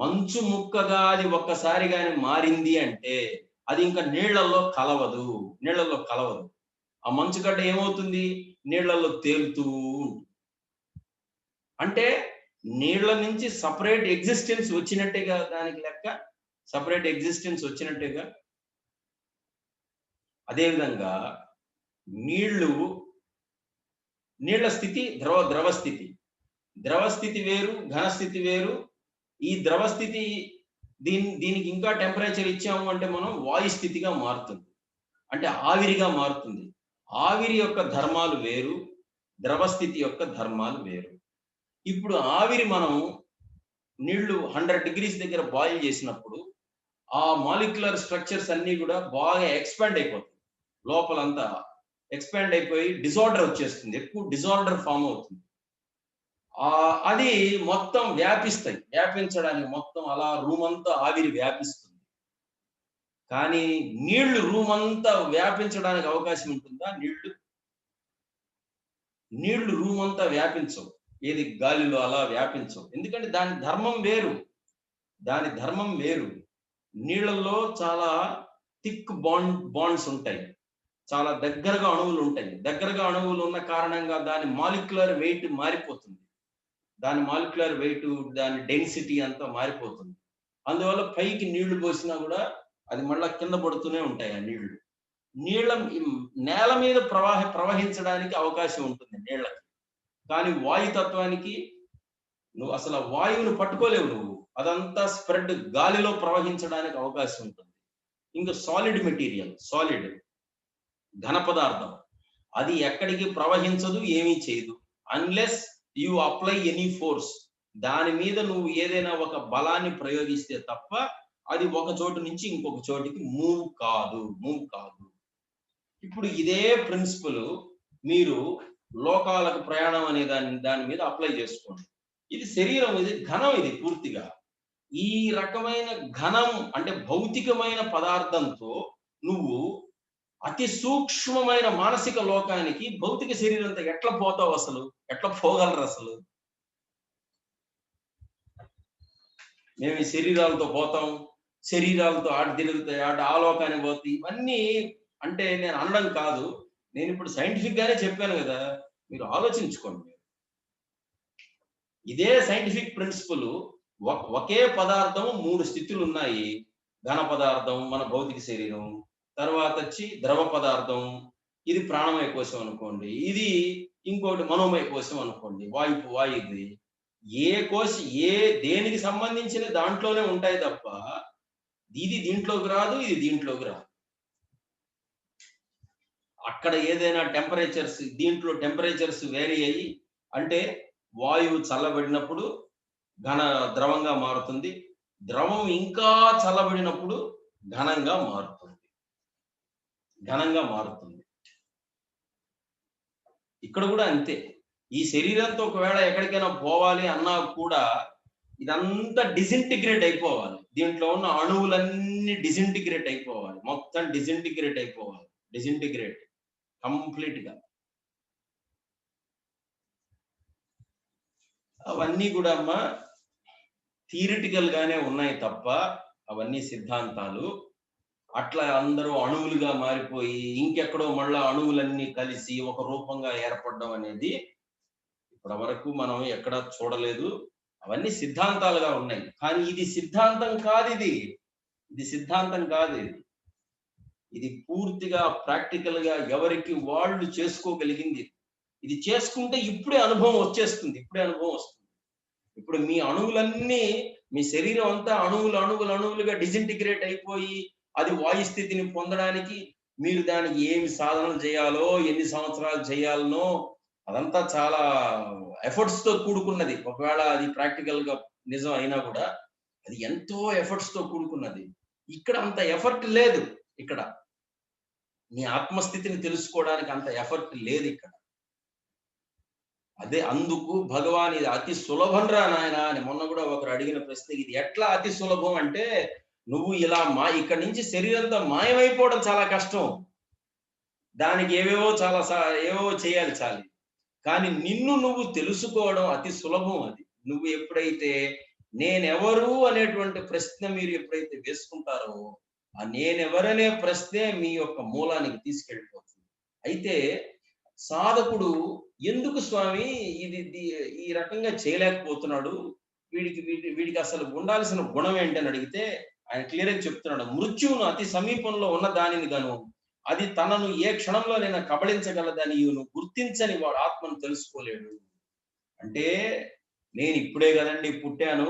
B: మంచు ముక్కగా అది ఒక్కసారి కానీ మారింది అంటే అది ఇంకా నీళ్లలో కలవదు. ఆ మంచుగడ్డ ఏమవుతుంది? నీళ్లలో తేలుతూ ఉంటుంది. అంటే నీళ్ల నుంచి సపరేట్ ఎగ్జిస్టెన్స్ వచ్చినట్టేగా దానికి లెక్క, సపరేట్ ఎగ్జిస్టెన్స్ వచ్చినట్టేగా. అదేవిధంగా నీళ్ల స్థితి ద్రవ స్థితి. ద్రవ స్థితి వేరు, ఘన స్థితి వేరు. ఈ ద్రవ స్థితి దీనికి ఇంకా టెంపరేచర్ ఇచ్చాము అంటే మనం వాయు స్థితిగా మారుతుంది, అంటే ఆవిరిగా మారుతుంది. ఆవిరి యొక్క ధర్మాలు వేరు, ద్రవ స్థితి యొక్క ధర్మాలు వేరు. ఇప్పుడు ఆవిరి మనం నీళ్లు 100 degrees దగ్గర బాయిల్ చేసినప్పుడు ఆ మాలిక్యులర్ స్ట్రక్చర్స్ అన్ని కూడా బాగా ఎక్స్పాండ్ అయిపోతాయి, లోపలంతా ఎక్స్పాండ్ అయిపోయి డిజార్డర్ వచ్చేస్తుంది, ఎక్కువ డిజార్డర్ ఫామ్ అవుతుంది. అది మొత్తం వ్యాపించడానికి మొత్తం అలా రూమ్ అంతా ఆవిరి వ్యాపిస్తుంది. కానీ నీళ్లు రూమ్ అంతా వ్యాపించడానికి అవకాశం ఉంటుందా? నీళ్లు రూమ్ అంతా వ్యాపించవు, ఏది గాలిలో అలా వ్యాపించవు. ఎందుకంటే దాని ధర్మం వేరు. నీళ్లలో చాలా థిక్ బాండ్స్ ఉంటాయి, చాలా దగ్గరగా అణువులు ఉంటాయి. దగ్గరగా అణువులు ఉన్న కారణంగా దాని మాలిక్యులర్ వెయిట్ మారిపోతుంది, దాని డెన్సిటీ అంతా మారిపోతుంది. అందువల్ల పైకి నీళ్లు పోసినా కూడా అది మళ్ళా కింద పడుతూనే ఉంటాయి. ఆ నేల మీద ప్రవహించడానికి అవకాశం ఉంటుంది నీళ్ళకి. కానీ వాయుతత్వానికి నువ్వు అసలు వాయువును పట్టుకోలేవు, నువ్వు అదంతా స్ప్రెడ్ గాలిలో ప్రవహించడానికి అవకాశం ఉంటుంది. ఇంకా సాలిడ్ మెటీరియల్, ఘన పదార్థం, అది ఎక్కడికి ప్రవహించదు, ఏమీ చేయదు unless you apply any force. దాని మీద నువ్వు ఏదైనా ఒక బలాన్ని ప్రయోగిస్తే తప్ప అది ఒక చోటు నుంచి ఇంకొక చోటికి మూవ్ కాదు. ఇప్పుడు ఇదే ప్రిన్సిపల్ మీరు లోకాలకు ప్రయాణం అనే దాని మీద అప్లై చేసుకోండి. ఇది శరీరం, ఇది ఘనం, ఇది పూర్తిగా ఈ రకమైన ఘనం అంటే భౌతికమైన పదార్థంతో నువ్వు అతి సూక్ష్మమైన మానసిక లోకానికి భౌతిక శరీరంతో ఎట్లా పోతావు? అసలు ఎట్లా పోగలరు? అసలు మేము ఈ శరీరాలతో పోతాం, శరీరాలతో ఆట తిరుగుతాయి, ఆ లోకానికి పోతాయి, ఇవన్నీ అంటే నేను అనడం కాదు, నేను ఇప్పుడు సైంటిఫిక్ గానే చెప్పాను కదా, మీరు ఆలోచించుకోండి. ఇదే సైంటిఫిక్ ప్రిన్సిపల్, ఒకే పదార్థం 3 స్థితులు ఉన్నాయి. ఘన పదార్థం మన భౌతిక శరీరం, తర్వాత వచ్చి ద్రవ పదార్థం, ఇది ప్రాణమయ కోశం అనుకోండి, ఇది ఇంకోటి మనోమయ కోశం అనుకోండి, వాయుది. ఏ కోశ ఏ దేనికి సంబంధించిన దాంట్లోనే ఉంటాయి తప్ప ఇది దీంట్లోకి రాదు, ఇది దీంట్లోకి రాదు. అక్కడ ఏదైనా టెంపరేచర్స్, దీంట్లో టెంపరేచర్స్ వేరీ అయ్యి, అంటే వాయువు చల్లబడినప్పుడు ద్రవంగా మారుతుంది, ద్రవం ఇంకా చల్లబడినప్పుడు ఘనంగా మారుతుంది. ఇక్కడ కూడా అంతే. ఈ శరీరంతో ఒకవేళ ఎక్కడికైనా పోవాలి అన్నా కూడా ఇదంతా డిసింటిగ్రేట్ అయిపోవాలి. దీంట్లో ఉన్న అణువులన్నీ డిసింటిగ్రేట్ అయిపోవాలి, మొత్తం డిసింటిగ్రేట్ కంప్లీట్ గా. అవన్నీ కూడా అమ్మా థియరిటికల్ గానే ఉన్నాయి తప్ప అవన్నీ సిద్ధాంతాలు. అట్లా అందరూ అణువులుగా మారిపోయి ఇంకెక్కడో మళ్ళా అణువులన్నీ కలిసి ఒక రూపంగా ఏర్పడడం అనేది ఇప్పటి వరకు మనం ఎక్కడ చూడలేదు. అవన్నీ సిద్ధాంతాలుగా ఉన్నాయి, కానీ ఇది సిద్ధాంతం కాదు. ఇది పూర్తిగా ప్రాక్టికల్ గా ఎవరికి వాళ్ళు చేసుకోగలిగింది. ఇది చేసుకుంటే ఇప్పుడే అనుభవం వస్తుంది. ఇప్పుడు మీ అణువులన్నీ, మీ శరీరం అంతా అణువులుగా డిసింటిగ్రేట్ అయిపోయి అది వాయు స్థితిని పొందడానికి మీరు దానికి ఏమి సాధనలు చేయాలో, ఎన్ని సంవత్సరాలు చేయాలనో, అదంతా చాలా ఎఫర్ట్స్ తో కూడుకున్నది. ఒకవేళ అది ప్రాక్టికల్ గా నిజం అయినా కూడా అది ఎంతో ఎఫర్ట్స్ తో కూడుకున్నది. ఇక్కడ అంత ఎఫర్ట్ లేదు. ఇక్కడ నీ ఆత్మస్థితిని తెలుసుకోవడానికి అంత ఎఫర్ట్ లేదు ఇక్కడ. అదే అందుకు భగవాన్ ఇది అతి సులభం రా నాయన అని మొన్న కూడా ఒకరు అడిగిన ప్రశ్న, ఇది ఎట్లా అతి సులభం అంటే, నువ్వు ఇలా ఇక్కడి నుంచి శరీరంతో మాయమైపోవడం చాలా కష్టం, దానికి ఏవేవో చేయాలి చాలి, కానీ నిన్ను నువ్వు తెలుసుకోవడం అతి సులభం. అది నువ్వు ఎప్పుడైతే నేనెవరు అనేటువంటి ప్రశ్న మీరు ఎప్పుడైతే వేసుకుంటారో, ఆ నేనెవరనే ప్రశ్నే మీ యొక్క మూలానికి తీసుకెళ్ళిపోతుంది. అయితే సాధకుడు ఎందుకు స్వామి ఈ రకంగా చేయలేకపోతున్నాడు, వీడికి అసలు ఉండాల్సిన గుణం ఏంటని అడిగితే ఆయన క్లియర్ గా చెప్తున్నాడు, మృత్యువును అతి సమీపంలో ఉన్న దానిని గాను అది తనను ఏ క్షణంలోనైనా కబళించగలదని గుర్తించని వాడు ఆత్మను తెలుసుకోలేడు. అంటే నేను ఇప్పుడే కదండి పుట్టాను,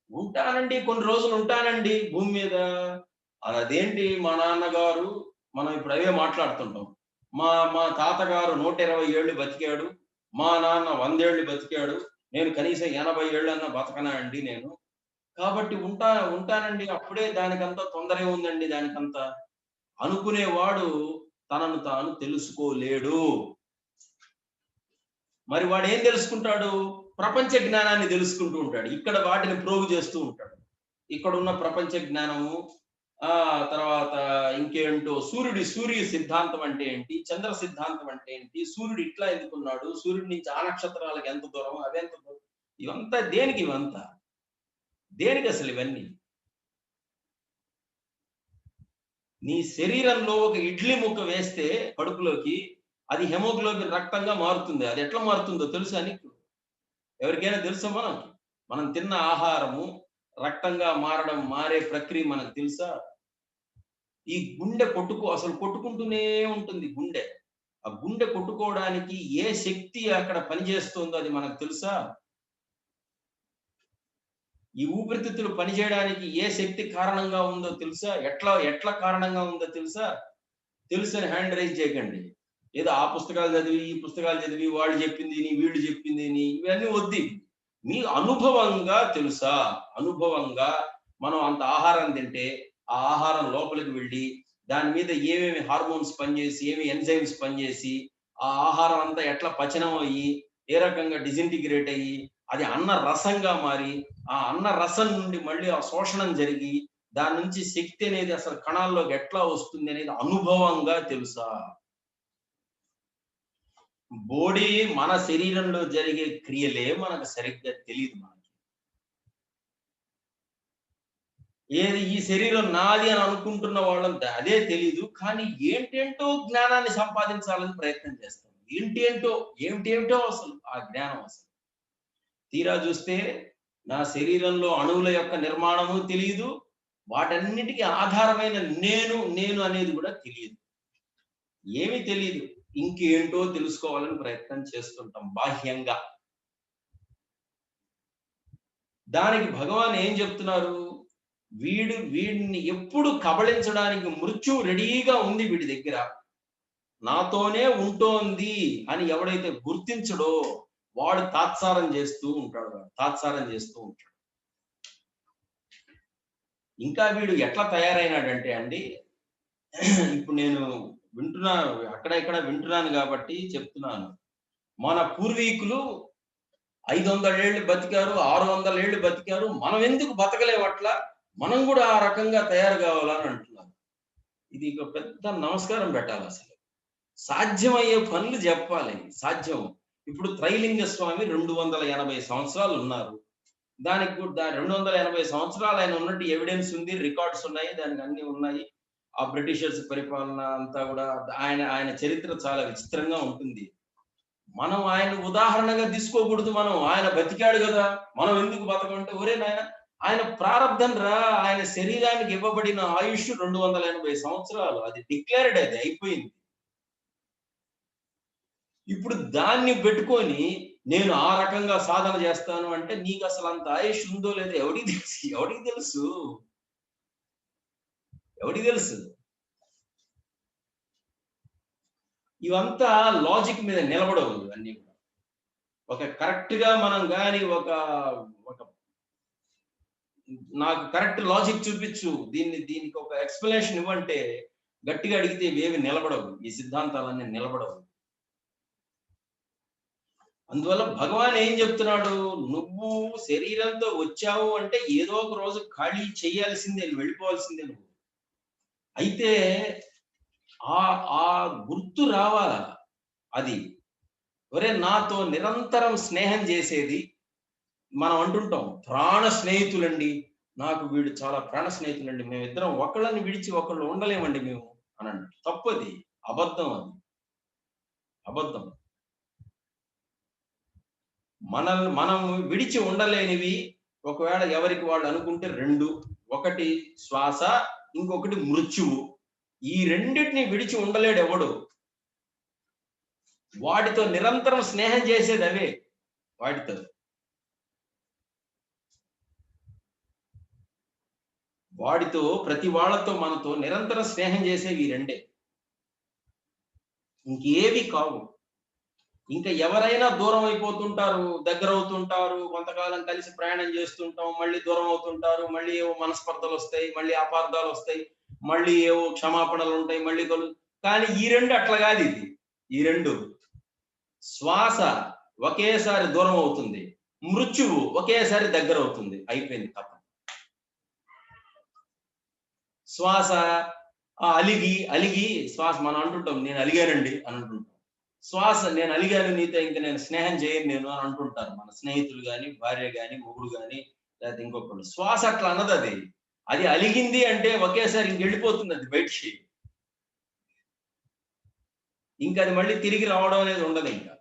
B: ఉంటానండి, కొన్ని రోజులు ఉంటానండి భూమి మీద. అదేంటి మా నాన్నగారు, మనం ఇప్పుడు అవే మాట్లాడుతుంటాం, మా తాతగారు 120 ఏళ్ళు బతికాడు, మా నాన్న 100 ఏళ్ళు బతికాడు, నేను కనీసం 80 ఏళ్ళన్నా బతకనా అండి నేను, కాబట్టి ఉంటానండి, అప్పుడే దానికంతా తొందర ఉందండి దానికంతా అనుకునేవాడు తనను తాను తెలుసుకోలేడు. మరి వాడు ఏం తెలుసుకుంటాడు? ప్రపంచ జ్ఞానాన్ని తెలుసుకుంటూ ఉంటాడు. ఇక్కడ వాటిని ప్రోగు చేస్తూ ఉంటాడు. ఇక్కడ ఉన్న ప్రపంచ జ్ఞానము, తర్వాత ఇంకేంటో సూర్య సిద్ధాంతం అంటే ఏంటి, చంద్ర సిద్ధాంతం అంటే ఏంటి, సూర్యుడు ఇట్లా ఎందుకున్నాడు, సూర్యుడి నుంచి ఆ నక్షత్రాలకు ఎంత దూరం, అవెంత దూరం, ఇవంతా దేనికి? దేనికి అసలు ఇవన్నీ? నీ శరీరంలో ఒక ఇడ్లీ ముక్క వేస్తే కడుపులోకి, అది హెమోగ్లోబిన్ రక్తంగా మారుతుంది. అది ఎట్లా మారుతుందో తెలుసా నీకు? ఎవరికైనా తెలుసా? మనం తిన్న ఆహారము రక్తంగా మారే ప్రక్రియ మనకు తెలుసా? ఈ గుండె అసలు కొట్టుకుంటూనే ఉంటుంది గుండె. ఆ గుండె కొట్టుకోవడానికి ఏ శక్తి అక్కడ పనిచేస్తుందో అది మనకు తెలుసా? ఈ ఊపిరితిత్తులు పనిచేయడానికి ఏ శక్తి కారణంగా ఉందో తెలుసా? ఎట్లా కారణంగా ఉందో తెలుసని హ్యాండ్ రైజ్ చేయకండి. ఏదో ఆ పుస్తకాలు చదివి, ఈ పుస్తకాలు చదివి, వాళ్ళు చెప్పింది వీళ్ళు చెప్పింది ఇవన్నీ వద్దు. మీ అనుభవంగా తెలుసా? అనుభవంగా మనం అంత ఆహారం తింటే ఆ ఆహారం లోపలికి వెళ్ళి దాని మీద ఏమేమి హార్మోన్స్ పనిచేసి, ఏమి ఎంజైమ్స్ పనిచేసి, ఆ ఆహారం అంతా ఎట్లా పచనం అయ్యి, ఏ రకంగా డిసింటిగ్రేట్ అయ్యి, అది అన్న రసంగా మారి, ఆ అన్న రసం నుండి మళ్ళీ ఆ శోషణం జరిగి దాని నుంచి శక్తి అనేది అసలు కణాల్లోకి ఎట్లా వస్తుంది అనేది అనుభవంగా తెలుసా? బాడీ, మన శరీరంలో జరిగే క్రియలే మనకు సరిగ్గా తెలియదు. మనకి ఏది ఈ శరీరం నాది అని అనుకుంటున్న వాళ్ళంతా అదే తెలీదు, కానీ ఏంటేంటో జ్ఞానాన్ని సంపాదించాలని ప్రయత్నం చేస్తాం. ఏమిటేంటో అసలు ఆ జ్ఞానం అసలు తీరా చూస్తే నా శరీరంలో అణువుల యొక్క నిర్మాణము తెలియదు, వాటన్నిటికీ ఆధారమైన నేను అనేది కూడా తెలియదు. ఏమీ తెలియదు. ఇంకేంటో తెలుసుకోవాలని ప్రయత్నం చేస్తుంటాం బాహ్యంగా. దానికి భగవాన్ ఏం చెప్తున్నారు? వీడిని ఎప్పుడు కబళించడానికి మృత్యువు రెడీగా ఉంది వీడి దగ్గర. నాతోనే ఉంటోంది అని ఎవడైతే గుర్తించడో వాడు తాత్సారం చేస్తూ ఉంటాడు. ఇంకా వీడు ఎట్లా తయారైనాడంటే అండి, ఇప్పుడు నేను వింటున్నాను, అక్కడ ఇక్కడ వింటున్నాను కాబట్టి చెప్తున్నాను. మన పూర్వీకులు 500 ఏళ్ళు బతికారు, 600 ఏళ్ళు బతికారు, మనం ఎందుకు బతకలేం అట్లా? మనం కూడా ఆ రకంగా తయారు కావాలని అంటున్నారు. ఇది ఇక పెద్ద నమస్కారం పెట్టాలి. అసలు సాధ్యమయ్యే పనులు చెప్పాలి. సాధ్యం. ఇప్పుడు త్రైలింగ స్వామి 280 సంవత్సరాలు ఉన్నారు. దానికి 280 సంవత్సరాలు ఆయన ఉన్నట్టు ఎవిడెన్స్ ఉంది, రికార్డ్స్ ఉన్నాయి, దానికి అన్ని ఉన్నాయి. ఆ బ్రిటిషర్స్ పరిపాలన అంతా కూడా ఆయన చరిత్ర చాలా విచిత్రంగా ఉంటుంది. మనం ఆయన ఉదాహరణగా తీసుకోకూడదు. ఆయన బతికాడు కదా, మనం ఎందుకు బతకంటే, ఒరే నాయన ఆయన ప్రారంధం రా, ఆయన శరీరానికి ఇవ్వబడిన ఆయుష్ 280 సంవత్సరాలు. అది డిక్లేర్డ్, అది అయిపోయింది. ఇప్పుడు దాన్ని పెట్టుకొని నేను ఆ రకంగా సాధన చేస్తాను అంటే నీకు అసలు అంత ఆయుష్ ఉందో లేదో ఎవడికి తెలుసు? ఇవంతా లాజిక్ మీద నిలబడవు. అన్ని ఒక కరెక్ట్ గా మనం గాని ఒక నాకు కరెక్ట్ లాజిక్ చూపించు, దీనికి ఒక ఎక్స్ప్లెనేషన్ ఇవ్వంటే గట్టిగా అడిగితే ఇవేవి నిలబడవు. ఈ సిద్ధాంతాలన్నీ నిలబడవు. అందువల్ల భగవాన్ ఏం చెప్తున్నాడు? నువ్వు శరీరంతో వచ్చావు అంటే ఏదో ఒక రోజు ఖాళీ చేయాల్సిందే, వెళ్ళిపోవాల్సిందే నువ్వు. అయితే ఆ గుర్తు రావాలా. అది ఒరే నాతో నిరంతరం స్నేహం చేసేది, మనం అంటుంటాం ప్రాణ స్నేహితులండి, నాకు వీడు చాలా ప్రాణ స్నేహితులండి, మేమిద్దరం ఒకళ్ళని విడిచి ఒకళ్ళు ఉండలేమండి మేము అని అంట. తప్పది, అబద్ధం. అది అబద్ధం. మనం విడిచి ఉండలేనివి ఒకవేళ ఎవరికి వాళ్ళు అనుకుంటే 2. ఒకటి శ్వాస, ఇంకొకటి మృత్యువు. ఈ రెండింటిని విడిచి ఉండలేడు ఎవడు. వాటితో నిరంతరం స్నేహం చేసేది అవే. వాడితో ప్రతి వాళ్ళతో మనతో నిరంతరం స్నేహం చేసేవి ఈ 2. ఇంకేవి కావు. ఇంకా ఎవరైనా దూరం అయిపోతుంటారు, దగ్గర అవుతుంటారు, కొంతకాలం కలిసి ప్రయాణం చేస్తుంటాం, మళ్ళీ దూరం అవుతుంటారు, మళ్ళీ ఏవో మనస్పర్ధలు వస్తాయి, మళ్ళీ అపార్థాలు వస్తాయి, మళ్ళీ ఏవో క్షమాపణలు ఉంటాయి, మళ్ళీ కానీ ఈ 2 అట్లా కాదు. ఈ 2 శ్వాస ఒకేసారి దూరం అవుతుంది, మృత్యువు ఒకేసారి దగ్గర అవుతుంది. అయిపోయింది కథ. శ్వాస అలిగి శ్వాస మనం అంటుంటాం, నేను అలిగానండి అని అంటుంటాం. శ్వాస నేను అలిగాను నీతో, ఇంకా నేను స్నేహం చేయను నేను అని అంటుంటారు మన స్నేహితులు గాని, భార్య గాని, మొగుడు గాని, లేకపోతే ఇంకొకళ్ళు. శ్వాస అట్లా అన్నది. అది అలిగింది అంటే ఒకేసారి ఇంక వెళ్ళిపోతుంది అది బయటికి. ఇంకా అది మళ్ళీ తిరిగి రావడం అనేది ఉండదు. ఇంకా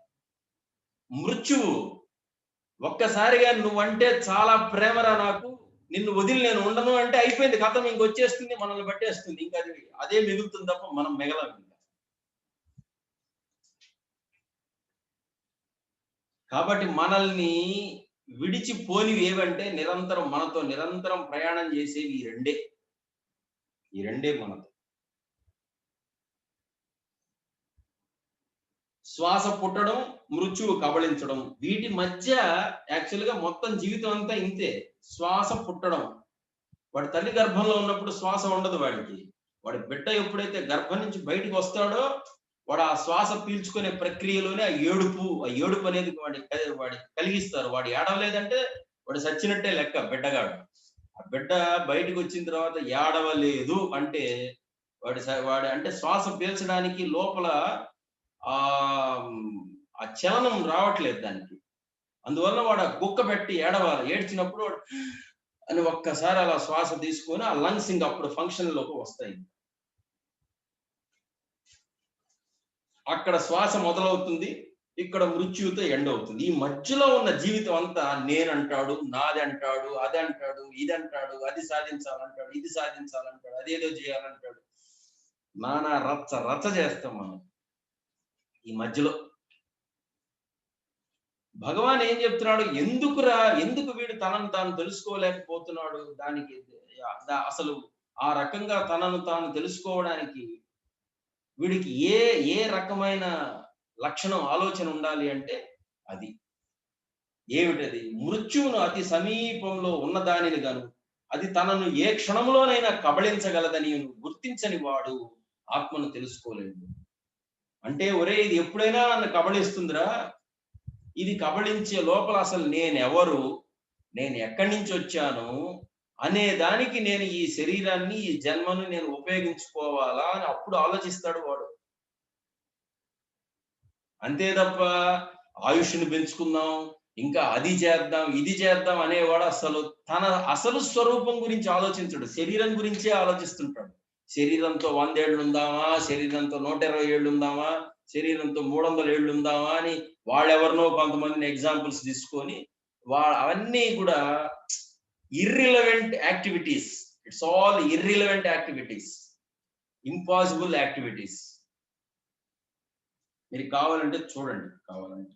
B: మృత్యువు ఒక్కసారిగా నువ్వంటే చాలా ప్రేమరా నాకు, నిన్ను వదిలి నేను ఉండను అంటే అయిపోయింది కథం. ఇంకొచ్చేస్తుంది, మనల్ని పట్టేస్తుంది. ఇంకా అదే మిగులుతుంది తప్ప మనం మిగలం. కాబట్టి మనల్ని విడిచిపోనివి ఏవంటే మనతో నిరంతరం ప్రయాణం చేసేవి ఈ రెండే మనతో. శ్వాస పుట్టడం, మృత్యువు కబళించడం, వీటి మధ్య యాక్చువల్ గా మొత్తం జీవితం అంతా ఇంతే. శ్వాస పుట్టడం, వాడి తల్లి గర్భంలో ఉన్నప్పుడు శ్వాస ఉండదు వాడికి. వాడి బిడ్డ ఎప్పుడైతే గర్భం నుంచి బయటకు వస్తాడో వాడు ఆ శ్వాస పీల్చుకునే ప్రక్రియలోనే ఆ ఏడుపు అనేది వాడి కలిగిస్తారు. వాడు ఏడవలేదంటే వాడు చచ్చినట్టే లెక్క. బిడ్డగాడు ఆ బిడ్డ బయటకు వచ్చిన తర్వాత ఏడవలేదు అంటే వాడి అంటే శ్వాస పీల్చడానికి లోపల ఆ చలనం రావట్లేదు దానికి. అందువల్ల వాడు ఆ గుక్క పెట్టి ఏడవాలి. ఏడ్చినప్పుడు వాడు అని ఒక్కసారి అలా శ్వాస తీసుకొని ఆ లంగ్స్ ఇంకా అప్పుడు ఫంక్షన్ లోకి వస్తాయి. అక్కడ శ్వాస మొదలవుతుంది. ఇక్కడ మృత్యువుతో ఎండ్ అవుతుంది. ఈ మధ్యలో ఉన్న జీవితం అంతా నేనంటాడు, నాది అంటాడు, అది అంటాడు, ఇది అంటాడు, అది సాధించాలంటాడు, ఇది సాధించాలంటాడు, అదేదో చేయాలంటాడు. నానా రచ్చ రచ్చ చేస్తాం మనం ఈ మధ్యలో. భగవాన్ ఏం చెప్తున్నాడు? ఎందుకు వీడు తనను తాను తెలుసుకోలేకపోతున్నాడు? దానికి అసలు ఆ రకంగా తనను తాను తెలుసుకోవడానికి వీడికి ఏ రకమైన లక్షణం, ఆలోచన ఉండాలి అంటే అది ఏమిటది? మృత్యువును అతి సమీపంలో ఉన్న దానిని గాను అది తనను ఏ క్షణంలోనైనా కబళించగలదని గుర్తించని వాడు ఆత్మను తెలుసుకోలేడు. అంటే ఒరే, ఇది ఎప్పుడైనా నన్ను కబళిస్తుందిరా, ఇది కబళించే లోపల అసలు నేనెవరు, నేను ఎక్కడి నుంచి వచ్చాను అనే దానికి నేను ఈ శరీరాన్ని, ఈ జన్మను నేను ఉపయోగించుకోవాలా అని అప్పుడు ఆలోచిస్తాడు వాడు. అంతే తప్ప ఆయుష్ని పెంచుకుందాం, ఇంకా అది చేద్దాం, ఇది చేద్దాం అనేవాడు అసలు తన అసలు స్వరూపం గురించి ఆలోచించడు, శరీరం గురించే ఆలోచిస్తుంటాడు. శరీరంతో 100 ఏళ్ళు ఉందామా, శరీరంతో 120 ఏళ్ళు ఉందామా, శరీరంతో 300 ఏళ్ళు ఉందామా అని వాళ్ళెవరినో కొంతమందిని ఎగ్జాంపుల్స్ తీసుకొని అవన్నీ కూడా irrelevant activities. It's all irrelevant activities, impossible activities. మీరు కావాలంటే చూడండి, కావాలంటే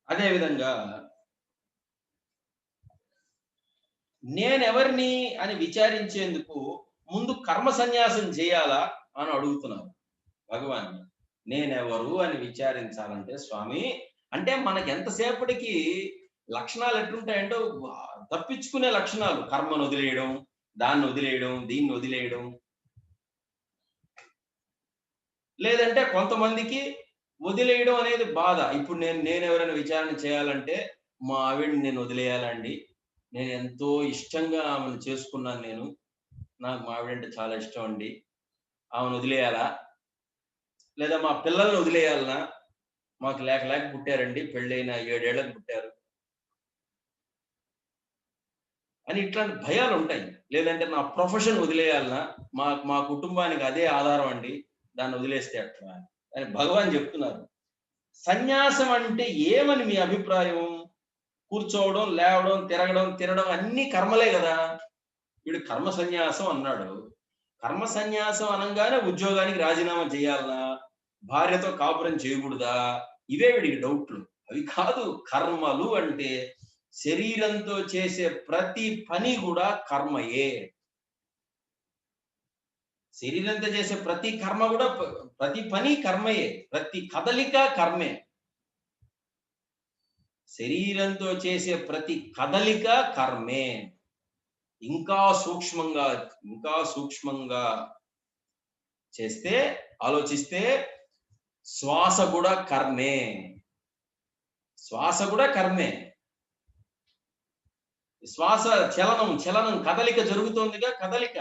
B: అదే విధంగా నేనెవరిని అని విచారించేందుకు ముందు కర్మ సన్యాసం చేయాలా అని అడుగుతున్నారు భగవాన్. నేనెవరు అని విచారించాలంటే స్వామి, అంటే మనకి ఎంతసేపటికి లక్షణాలు ఎట్లుంటాయంటే తప్పించుకునే లక్షణాలు. కర్మను వదిలేయడం, దాన్ని వదిలేయడం, దీన్ని వదిలేయడం. లేదంటే కొంతమందికి వదిలేయడం అనేది బాధ. ఇప్పుడు నేనెవరైనా విచారణ చేయాలంటే మా ఆవిడని నేను వదిలేయాలండి, నేను ఎంతో ఇష్టంగా ఆమెను చేసుకున్నాను, నాకు మా ఆవిడంటే చాలా ఇష్టం అండి, ఆమెను వదిలేయాలా? లేదా మా పిల్లల్ని వదిలేయాలనా? మాకు లేక పుట్టారండి, పెళ్ళైన 7 ఏళ్ళకి పుట్టారు అని ఇట్లాంటి భయాలు ఉంటాయి. లేదంటే నా ప్రొఫెషన్ వదిలేయాలనా? మా కుటుంబానికి అదే ఆధారం అండి, దాన్ని వదిలేస్తే అట్లా అని భగవాన్ చెప్తున్నారు. సన్యాసం అంటే ఏమని మీ అభిప్రాయం? కూర్చోవడం, లేవడం, తినడం అన్ని కర్మలే కదా. వీడు కర్మ సన్యాసం అన్నాడు. కర్మ సన్యాసం అనగానే ఉద్యోగానికి రాజీనామా చేయాలనా, భార్యతో కాపురం చేయకూడదా, ఇవే వీడికి డౌట్లు. అవి కాదు. కర్మలు అంటే శరీరంతో చేసే ప్రతి పని కూడా కర్మయే. శరీరంతో చేసే ప్రతి కర్మ కూడా, ప్రతి పని కర్మయే, ప్రతి కదలిక కర్మే. శరీరంతో చేసే ప్రతి కదలిక కర్మే. ఇంకా సూక్ష్మంగా చేస్తే, ఆలోచిస్తే శ్వాస కూడా కర్మే. శ్వాస కూడా కర్మే. శ్వాస చలనం కదలిక జరుగుతోందిగా, కదలిక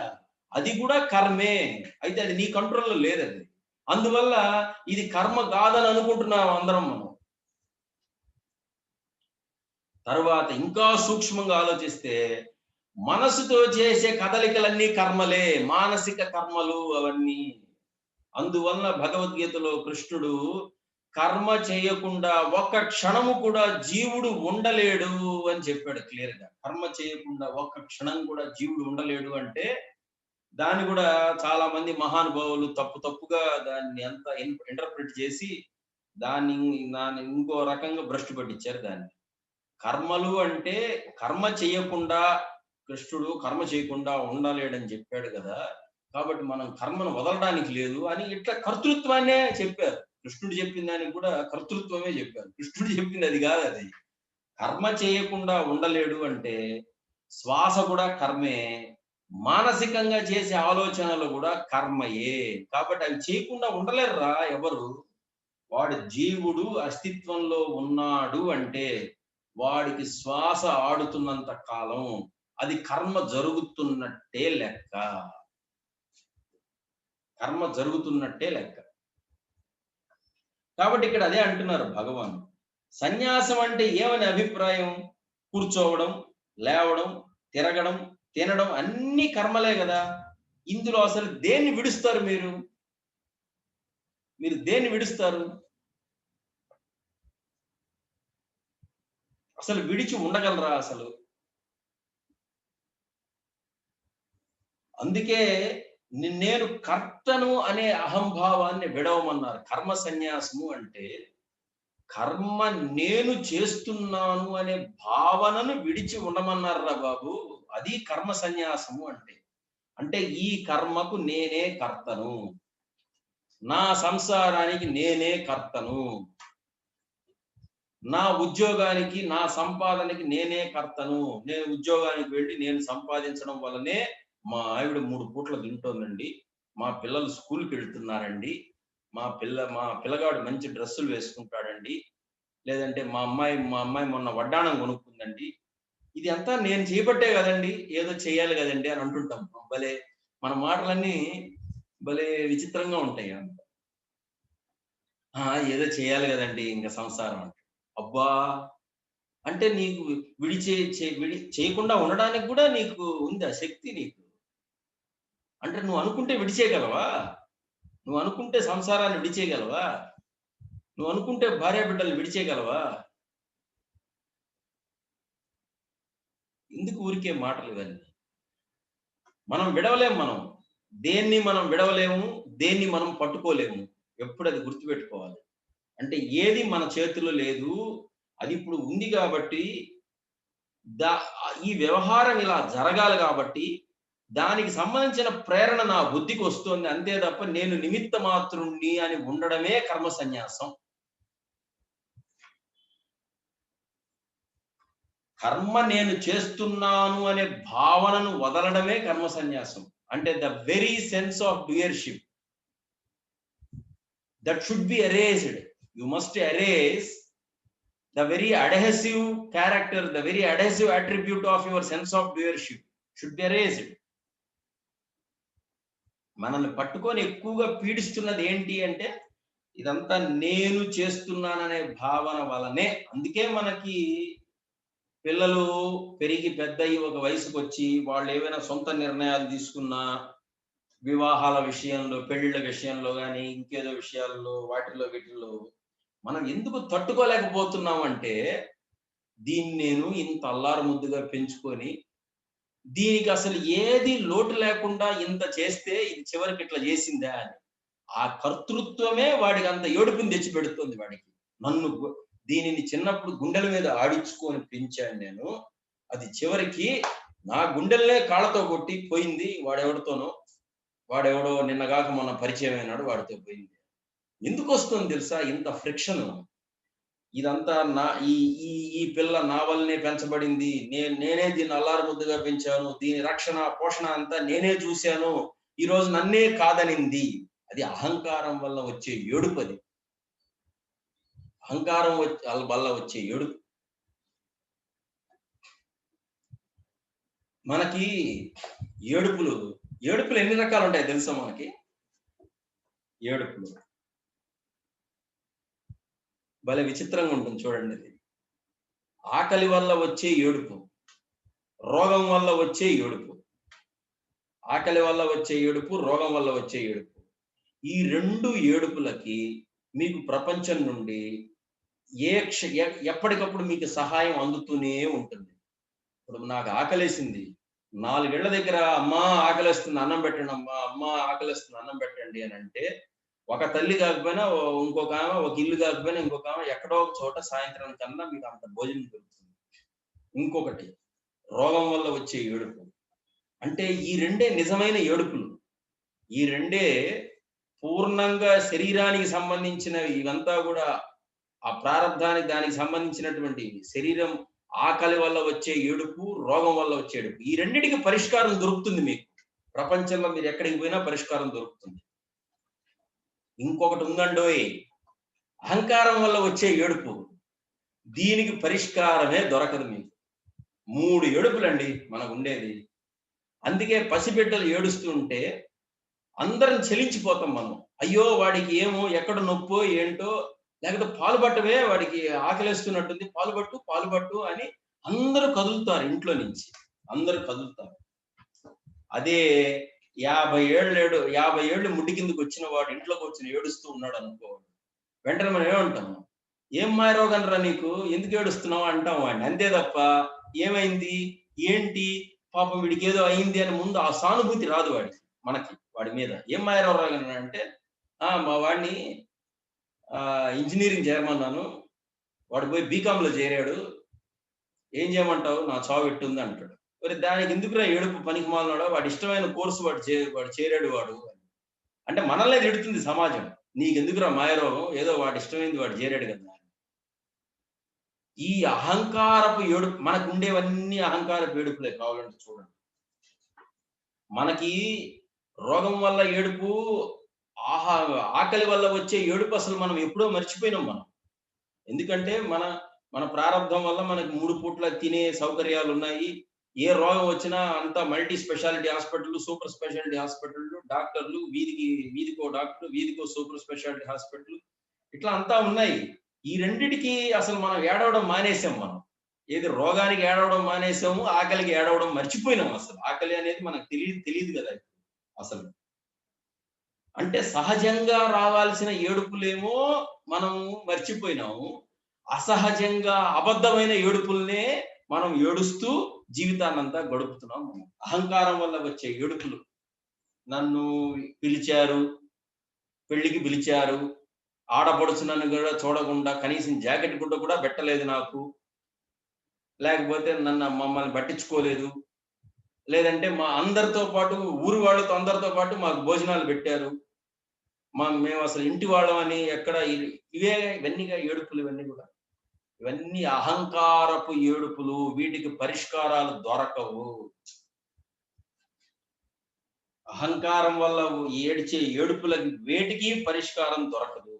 B: అది కూడా కర్మే. అయితే అది నీ కంట్రోల్లో లేదది. అందువల్ల ఇది కర్మ కాదని అనుకుంటున్నాం అందరం మనం. తర్వాత ఇంకా సూక్ష్మంగా ఆలోచిస్తే మనసుతో చేసే కదలికలన్నీ కర్మలే, మానసిక కర్మలు అవన్నీ. అందువలన భగవద్గీతలో కృష్ణుడు కర్మ చేయకుండా ఒక్క క్షణము కూడా జీవుడు ఉండలేడు అని చెప్పాడు క్లియర్ గా. కర్మ చేయకుండా ఒక్క క్షణం కూడా జీవుడు ఉండలేడు అంటే దాన్ని కూడా చాలా మంది మహానుభావులు తప్పుగా దాన్ని అంతా ఇంటర్ప్రిట్ చేసి దాన్ని ఇంకో రకంగా భ్రష్టు పట్టించారు దాన్ని. కర్మలు అంటే కర్మ చేయకుండా, కృష్ణుడు కర్మ చేయకుండా ఉండలేడని చెప్పాడు కదా, కాబట్టి మనం కర్మను వదలడానికి లేదు అని ఇట్లా కర్తృత్వాన్నే చెప్పారు. కృష్ణుడు చెప్పిన దానికి కూడా కర్తృత్వమే చెప్పారు. కృష్ణుడు చెప్పింది అది కాదు. అది కర్మ చేయకుండా ఉండలేడు అంటే శ్వాస కూడా కర్మే, మానసికంగా చేసే ఆలోచనలు కూడా కర్మయే. కాబట్టి అవి చేయకుండా ఉండలేరురా ఎవరు. వాడు జీవుడు అస్తిత్వంలో ఉన్నాడు అంటే వాడికి శ్వాస ఆడుతున్నంత కాలం అది కర్మ జరుగుతున్నట్టే లెక్క. కర్మ జరుగుతున్నట్టే లెక్క. కాబట్టి ఇక్కడ అదే అంటున్నారు భగవాన్. సన్యాసం అంటే ఏమని అభిప్రాయం? కూర్చోవడం, లేవడం, తిరగడం, తినడం అన్ని కర్మలే కదా. ఇందులో అసలు దేన్ని విడుస్తారు మీరు? మీరు దేన్ని విడుస్తారు? అసలు విడిచి ఉండగలరా అసలు? అందుకే నేను కర్తను అనే అహంభావాన్ని విడవమన్నారు. కర్మ సన్యాసము అంటే కర్మ నేను చేస్తున్నాను అనే భావనను విడిచి ఉండమన్నారా బాబు. అది కర్మ సన్యాసము అంటే. అంటే ఈ కర్మకు నేనే కర్తను, నా సంసారానికి నేనే కర్తను, నా ఉద్యోగానికి నా సంపాదనకి నేనే కర్తను. నేను ఉద్యోగానికి వెళ్ళి నేను సంపాదించడం వల్లనే మా ఆవిడ 3 పూట్ల తింటోందండి, మా పిల్లలు స్కూల్కి వెళ్తున్నారండి, మా పిల్లగాడు మంచి డ్రెస్సులు వేసుకుంటాడండి, లేదంటే మా అమ్మాయి మొన్న వడ్డాణం కొనుక్కుందండి. ఇది అంతా నేను చేయబట్టే కదండి, ఏదో చేయాలి కదండి అని అంటుంటాం. భలే మన మాటలన్నీ భలే విచిత్రంగా ఉంటాయి అంత. ఏదో చేయాలి కదండి ఇంకా సంసారం అంటే. అబ్బా! అంటే నీకు విడి చేయకుండా ఉండడానికి కూడా నీకు ఉందా శక్తి నీకు? అంటే నువ్వు అనుకుంటే విడిచేయగలవా? నువ్వు అనుకుంటే సంసారాన్ని విడిచేయగలవా? నువ్వు అనుకుంటే భార్యాబిడ్డలు విడిచేయగలవా? ఎందుకు ఊరికే మాటలు ఇవన్నీ? మనం విడవలేము. దేన్ని మనం విడవలేము, దేన్ని మనం పట్టుకోలేము. ఎప్పుడు అది గుర్తుపెట్టుకోవాలి. అంటే ఏది మన చేతిలో లేదు. అది ఇప్పుడు ఉంది కాబట్టి ఈ వ్యవహారం ఇలా జరగాలి కాబట్టి దానికి సంబంధించిన ప్రేరణ నా బుద్ధికి వస్తుంది అంతే తప్ప నేను నిమిత్త మాత్రుణ్ణి అని ఉండడమే కర్మ సన్యాసం. కర్మ నేను చేస్తున్నాను అనే భావనను వదలడమే కర్మ సన్యాసం. అంటే the very sense of doership that should be erased. You must erase the very adhesive character, the very adhesive attribute of your sense of doership should be erased. మనల్ని పట్టుకొని ఎక్కువగా పీడిస్తున్నది ఏంటి అంటే ఇదంతా నేను చేస్తున్నాననే భావన వలనే. అందుకే మనకి పిల్లలు పెరిగి పెద్దయి ఒక వయసుకు వచ్చి వాళ్ళు ఏవైనా సొంత నిర్ణయాలు తీసుకున్నా, వివాహాల విషయంలో, పెళ్లిళ్ళ విషయంలో కానీ ఇంకేదో విషయాల్లో వీటిల్లో మనం ఎందుకు తట్టుకోలేకపోతున్నాం అంటే దీన్ని నేను ఇంత అల్లారు ముద్దుగా పెంచుకొని దీనికి అసలు ఏది లోటు లేకుండా ఇంత చేస్తే ఇది చివరికి ఇట్లా చేసిందా అని ఆ కర్తృత్వమే వాడికి అంత ఏడుపుని తెచ్చి పెడుతుంది. వాడికి దీనిని చిన్నప్పుడు గుండెల మీద ఆడించుకొని పెంచాను నేను, అది చివరికి నా గుండెలనే కాళ్ళతో కొట్టి పోయింది. వాడెవడో నిన్నగాక మొన్న పరిచయం అయినాడు, వాడితో పోయింది. ఎందుకు వస్తుంది తెలుసా ఇంత ఫ్రిక్షన్? ఇదంతా ఈ పిల్ల నా వల్లనే పెంచబడింది, నేనే దీన్ని అల్లారు ముద్దుగా పెంచాను, దీని రక్షణ పోషణ అంతా నేనే చూశాను, ఈ రోజు నన్నే కాదనింది. అది అహంకారం వల్ల వచ్చే ఏడుపు. అది అహంకారం వల్ల వచ్చే ఏడుపు. మనకి ఏడుపులు ఎన్ని రకాలు ఉంటాయి తెలుసా? మనకి ఏడుపులు భలే విచిత్రంగా ఉంటుంది చూడండి. అది ఆకలి వల్ల వచ్చే ఏడుపు, రోగం వల్ల వచ్చే ఏడుపు. ఆకలి వల్ల వచ్చే ఏడుపు, రోగం వల్ల వచ్చే ఏడుపు. ఈ 2 ఏడుపులకి మీకు ప్రపంచం నుండి ఎప్పటికప్పుడు మీకు సహాయం అందుతూనే ఉంటుంది. ఇప్పుడు నాకు ఆకలేసింది, 4 ఏళ్ల దగ్గర అమ్మా ఆకలేస్తుంది అన్నం పెట్టండి, అమ్మా ఆకలేస్తుంది అన్నం పెట్టండి అని అంటే ఒక తల్లి కాకపోయినా ఇంకొక ఆమె, ఒక ఇల్లు కాకపోయినా ఇంకొక ఆమె ఎక్కడో ఒక చోట సాయంత్రం కన్నా మీకు అంత భోజనం దొరుకుతుంది. ఇంకొకటి రోగం వల్ల వచ్చే ఏడుపు. అంటే ఈ 2 నిజమైన ఏడుపులు. ఈ 2 పూర్ణంగా శరీరానికి సంబంధించిన ఇవంతా కూడా ఆ ప్రారంధానికి దానికి సంబంధించినటువంటి శరీరం ఆకలి వల్ల వచ్చే ఏడుపు, రోగం వల్ల వచ్చే ఏడుపు. ఈ 2టికి పరిష్కారం దొరుకుతుంది మీకు. ప్రపంచంలో మీరు ఎక్కడికి పోయినా పరిష్కారం దొరుకుతుంది. ఇంకొకటి ఉందండోయ్, అహంకారం వల్ల వచ్చే ఏడుపు. దీనికి పరిష్కారమే దొరకదు మీకు. 3 ఏడుపులండి మనకు ఉండేది. అందుకే పసిబిడ్డలు ఏడుస్తూ ఉంటే అందరం చెలించిపోతాం మనం. అయ్యో వాడికి ఏమో ఎక్కడ నొప్పో ఏంటో, లేకపోతే పాలు పట్టవే, వాడికి ఆకలిస్తున్నట్టుంది, పాలు పట్టు అని అందరూ కదులుతారు, ఇంట్లో నుంచి అందరూ కదులుతారు. అదే 50 ఏళ్ళు ముడ్డి కిందకి వచ్చిన వాడు ఇంట్లోకి వచ్చి ఏడుస్తూ ఉన్నాడు అనుకో, వెంటనే మనం ఏమంటాము? ఏం మాయరోగం రా నీకు, ఎందుకు ఏడుస్తున్నావు అంటాం వాడిని. అంతే తప్ప ఏమైంది, ఏంటి, పాపం వీడికి ఏదో అయింది అని ముందు ఆ సానుభూతి రాదు వాడికి, మనకి వాడి మీద. ఏం మాయరోగం అంటే, మా వాడిని ఇంజనీరింగ్ చేయమన్నాను, వాడు పోయి బీకామ్ లో చేరాడు, ఏం చేయమంటావు, నా చావు ఎట్టుంది అంటాడు. మరి దానికి ఎందుకురా ఏడుపు, పనికి మాలనాడో, వాడి ఇష్టమైన కోర్సు వాడు చేరాడు వాడు అంటే మనల్నే తిడుతుంది సమాజం. నీకెందుకురా మాయరోగం, ఏదో వాడి ఇష్టమైంది వాడు చేరాడు కదా. ఈ అహంకారపు ఏడుపు, మనకు ఉండేవన్నీ అహంకారపు ఏడుపులే. కావాలంటే చూడండి, మనకి రోగం వల్ల ఏడుపు, ఆకలి వల్ల వచ్చే ఏడుపు అసలు మనం ఎప్పుడో మర్చిపోయినాం మనం. ఎందుకంటే మన ప్రారంభం వల్ల మనకి 3 పూట్ల తినే సౌకర్యాలు ఉన్నాయి. ఏ రోగం వచ్చినా అంతా multi speciality hospital, super speciality hospital, డాక్టర్లు, వీధికో డాక్టర్, వీధికో సూపర్ స్పెషాలిటీ హాస్పిటల్, ఇట్లా అంతా ఉన్నాయి. ఈ రెండిటికి అసలు మనం ఏడవడం మానేసాం. మనం ఏది రోగానికి ఏడవడం మానేసాము, ఆకలికి ఏడవడం మర్చిపోయినాం. అసలు ఆకలి అనేది మనకు తెలియదు కదా అసలు. అంటే సహజంగా రావాల్సిన ఏడుపులేమో మనము మర్చిపోయినాము, అసహజంగా అబద్ధమైన ఏడుపుల్నే మనం ఏడుస్తూ జీవితాన్నంతా గడుపుతున్నాం. అహంకారం వల్ల వచ్చే ఏడుపులు, నన్ను పిలిచారు, పెళ్లికి పిలిచారు, ఆడపడుచు నన్ను కూడా చూడకుండా కనీసం జాకెట్ గుడ్డ కూడా పెట్టలేదు నాకు, లేకపోతే మమ్మల్ని పట్టించుకోలేదు, లేదంటే మా అందరితో పాటు, ఊరు వాళ్ళతో అందరితో పాటు మాకు భోజనాలు పెట్టారు, మేము అసలు ఇంటి వాళ్ళమని ఎక్కడ, ఇవన్నీగా ఏడుపులు. ఇవన్నీ అహంకారపు ఏడుపులు. వీటికి పరిష్కారాలు దొరకవు. అహంకారం వల్ల ఏడ్చే ఏడుపులకి వేటికి పరిష్కారం దొరకదు.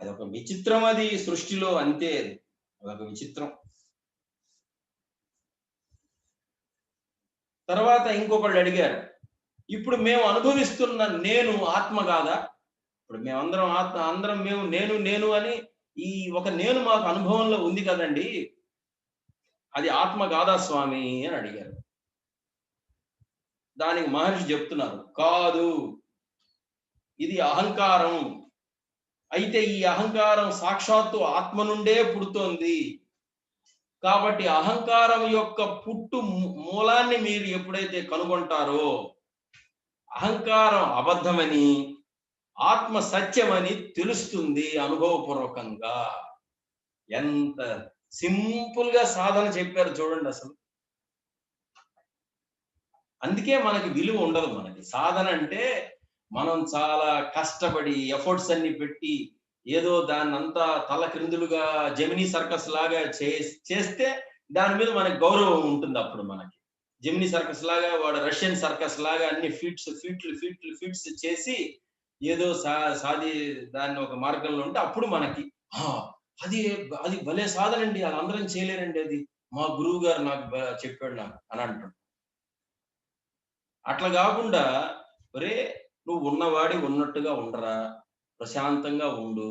B: అదొక విచిత్రం, అది సృష్టిలో అంతే, అదొక విచిత్రం. తర్వాత ఇంకొకళ్ళు అడిగారు, ఇప్పుడు మేము అనుభవిస్తున్న నేను ఆత్మ కాదా? ఇప్పుడు మేమందరం మేము నేను అని ఈ ఒక నేను మాకు అనుభవంలో ఉంది కదండి, అది ఆత్మ కాదా స్వామి అని అడిగారు. దానికి మహర్షి చెప్తున్నారు, కాదు, ఇది అహంకారం. అయితే ఈ అహంకారం సాక్షాత్తు ఆత్మ నుండే పుడుతోంది. కాబట్టి అహంకారం యొక్క పుట్టు మూలాన్ని మీరు ఎప్పుడైతే కనుగొంటారో, అహంకారం అబద్ధమని, ఆత్మ సత్యమని తెలుస్తుంది అనుభవపూర్వకంగా. ఎంత సింపుల్ గా సాధన చెప్పారు చూడండి అసలు. అందుకే మనకి విలువ ఉండదు. మనకి సాధన అంటే మనం చాలా కష్టపడి ఎఫర్ట్స్ అన్ని పెట్టి ఏదో దాన్నంతా తల క్రిందులుగా జెమినీ సర్కస్ లాగా చేస్తే దాని మీద మనకి గౌరవం ఉంటుంది. అప్పుడు మనకి జెమినీ సర్కస్ లాగా, వాడు రష్యన్ సర్కస్ లాగా అన్ని ఫీట్స్ చేసి ఏదో సాది దాన్ని ఒక మార్గంలో ఉంటే అప్పుడు మనకి అది భలే సాధన అండి, అది అందరం చేయలేరండి, అది మా గురువు గారు నాకు చెప్పాడు నాకు అని అంటాడు. అట్లా కాకుండా, ఒరే నువ్వు ఉన్నవాడి ఉన్నట్టుగా ఉండరా, ప్రశాంతంగా ఉండు,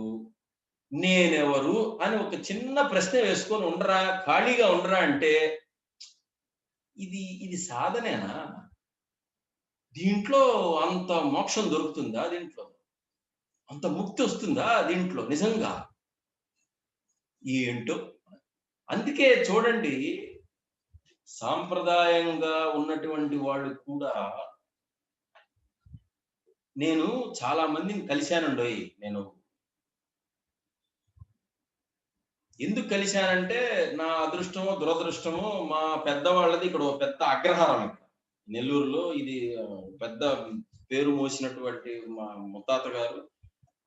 B: నేనెవరు అని ఒక చిన్న ప్రశ్న వేసుకొని ఉండరా, ఖాళీగా ఉండరా అంటే ఇది సాధనేనా? దీంట్లో అంత మోక్షం దొరుకుతుందా? దీంట్లో అంత ముక్తి వస్తుందా? దీంట్లో నిజంగా ఏంటో. అందుకే చూడండి, సాంప్రదాయంగా ఉన్నటువంటి వాళ్ళు కూడా, నేను చాలా మందిని కలిశానండి. నేను ఎందుకు కలిశానంటే, నా అదృష్టమో దురదృష్టమో, మా పెద్దవాళ్ళది ఇక్కడ ఒక పెద్ద అగ్రహారం ఇక్కడ నెల్లూరులో. ఇది పెద్ద పేరు మోసినటువంటి మా ముత్తాత గారు,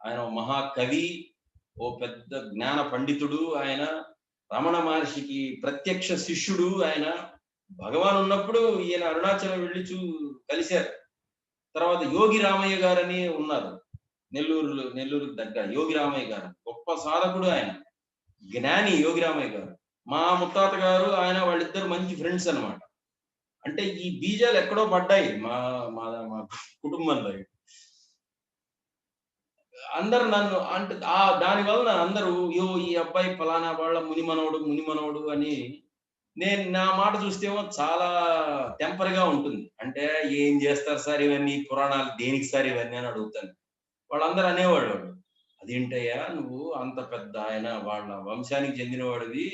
B: ఆయన మహాకవి, ఓ పెద్ద జ్ఞాన పండితుడు. ఆయన రమణ మహర్షికి ప్రత్యక్ష శిష్యుడు. ఆయన భగవాన్ ఉన్నప్పుడు ఈయన అరుణాచలం వెళ్ళి కలిశారు. తర్వాత యోగి రామయ్య గారని ఉన్నారు నెల్లూరు దగ్గర. యోగి రామయ్య గారు గొప్ప సాధకుడు, ఆయన జ్ఞాని యోగి రామయ్య గారు. మా ముత్తాత గారు ఆయన, వాళ్ళిద్దరు మంచి ఫ్రెండ్స్ అన్నమాట. అంటే ఈ బీజాలు ఎక్కడో పడ్డాయి మా కుటుంబంలో. అందరు నన్ను అంటే దాని వలన అందరూ ఈ అబ్బాయి ఫలానా వాళ్ళ మునిమనోడు అని నేను నా మాట చూస్తేమో చాలా టెంపర్‌గా ఉంటుంది. అంటే ఏం చేస్తారు సార్ ఇవన్నీ పురాణాలు దేనికి సార్ ఇవన్నీ అని అడుగుతాను. వాళ్ళందరూ అనేవాళ్ళు. అదేంటయ్యా నువ్వు అంత పెద్ద ఆయన వాళ్ళ వంశానికి చెందినవాడివి.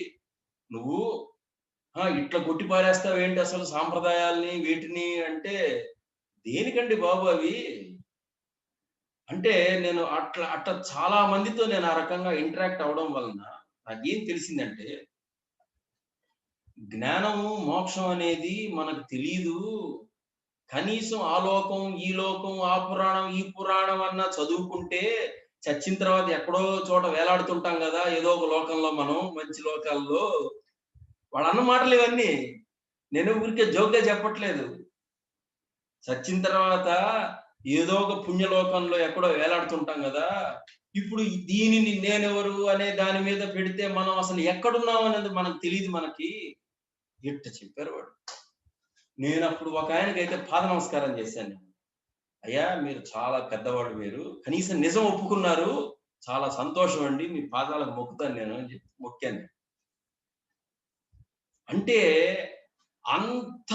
B: నువ్వు ఇట్లా కొట్టి పారేస్తావేంటి అసలు సాంప్రదాయాల్ని వీటిని అంటే, దేనికండి బాబు అవి? అంటే నేను అట్లా చాలా మందితో నేను ఆ రకంగా ఇంటరాక్ట్ అవ్వడం వలన నాకేం తెలిసిందంటే, జ్ఞానము, మోక్షం అనేది మనకు తెలీదు. కనీసం ఆ లోకం, ఈ లోకం, ఆ పురాణం, ఈ పురాణం అన్నా చదువుకుంటే చచ్చిన తర్వాత ఎక్కడో చోట వేలాడుతుంటాం గదా! ఏదో ఒక లోకంలో మనం మంచి లోకాల్లో. వాళ్ళన్న మాటలు ఇవన్నీ. నేను ఊరికే జోక్‌గా చెప్పట్లేదు. చచ్చిన తర్వాత ఏదో ఒక పుణ్యలోకంలో ఎక్కడో వేలాడుతుంటాం గదా! ఇప్పుడు దీనిని నేనెవరు అనే దాని మీద పెడితే మనం అసలు ఎక్కడున్నాం అనేది మనకు తెలీదు మనకి. ఇట్ట చెప్పారు వాడు. నేనప్పుడు ఒకాయనకైతే పాద నమస్కారం చేశాను నేను. అయ్యా! మీరు చాలా పెద్దవాడు మీరు. కనీసం నిజం ఒప్పుకున్నారు. చాలా సంతోషం అండి. మీ పాదాలకు మొక్కుతాను నేను అని చెప్పి మొక్కాను. అంటే అంత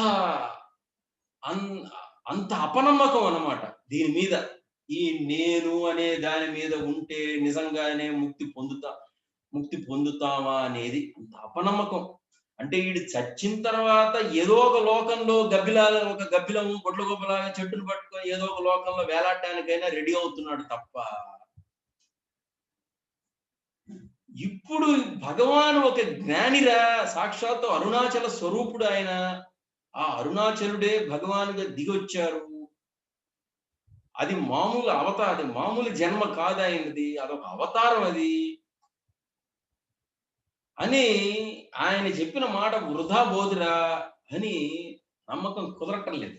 B: అన్ అంత అపనమ్మకం అన్నమాట దీని మీద. ఈ నేను అనే దాని మీద ఉంటే నిజంగానే ముక్తి పొందుతామా అనేది అంత అపనమ్మకం. అంటే ఈడు చచ్చిన తర్వాత ఏదో ఒక లోకంలో ఒక గబ్బిలము గొడ్లగోపలాగా చెట్టును పట్టుకొని ఏదో ఒక లోకంలో వేలాడడానికైనా రెడీ అవుతున్నాడు తప్ప, ఇప్పుడు భగవాన్ ఒక జ్ఞానిరా, సాక్షాత్తు అరుణాచల స్వరూపుడు ఆయన. ఆ అరుణాచలుడే భగవానుగా దిగొచ్చారు. అది మామూలు జన్మ కాదు ఆయనది. అదొక అవతారం అది. అని ఆయన చెప్పిన మాట వృధా బోదురా అని నమ్మకం కుదరటం లేదు.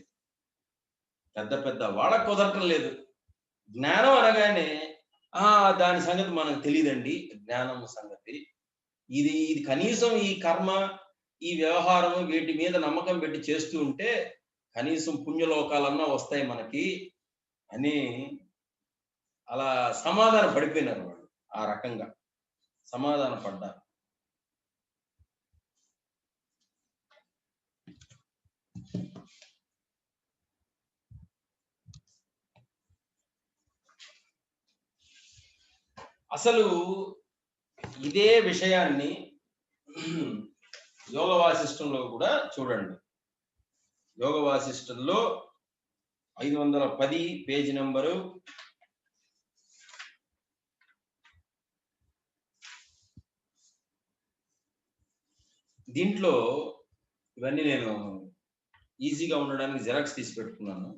B: పెద్ద వాళ్ళకి కుదరటం లేదు. జ్ఞానం అనగానే దాని సంగతి మనకు తెలీదండి. జ్ఞానం సంగతి. ఇది కనీసం ఈ కర్మ, ఈ వ్యవహారం వీటి మీద నమ్మకం పెట్టి చేస్తూ ఉంటే కనీసం పుణ్యలోకాలన్నా వస్తాయి మనకి అని అలా సమాధాన పడిపోయినారు వాళ్ళు. ఆ రకంగా సమాధాన పడ్డారు. అసలు ఇదే విషయాన్ని యోగ వాసిష్టంలో కూడా చూడండి. యోగ వాసిష్టంలో 510 పేజీ నంబరు. దీంట్లో ఇవన్నీ నేను ఈజీగా ఉండడానికి జెరాక్స్ తీసి పెట్టుకున్నాను.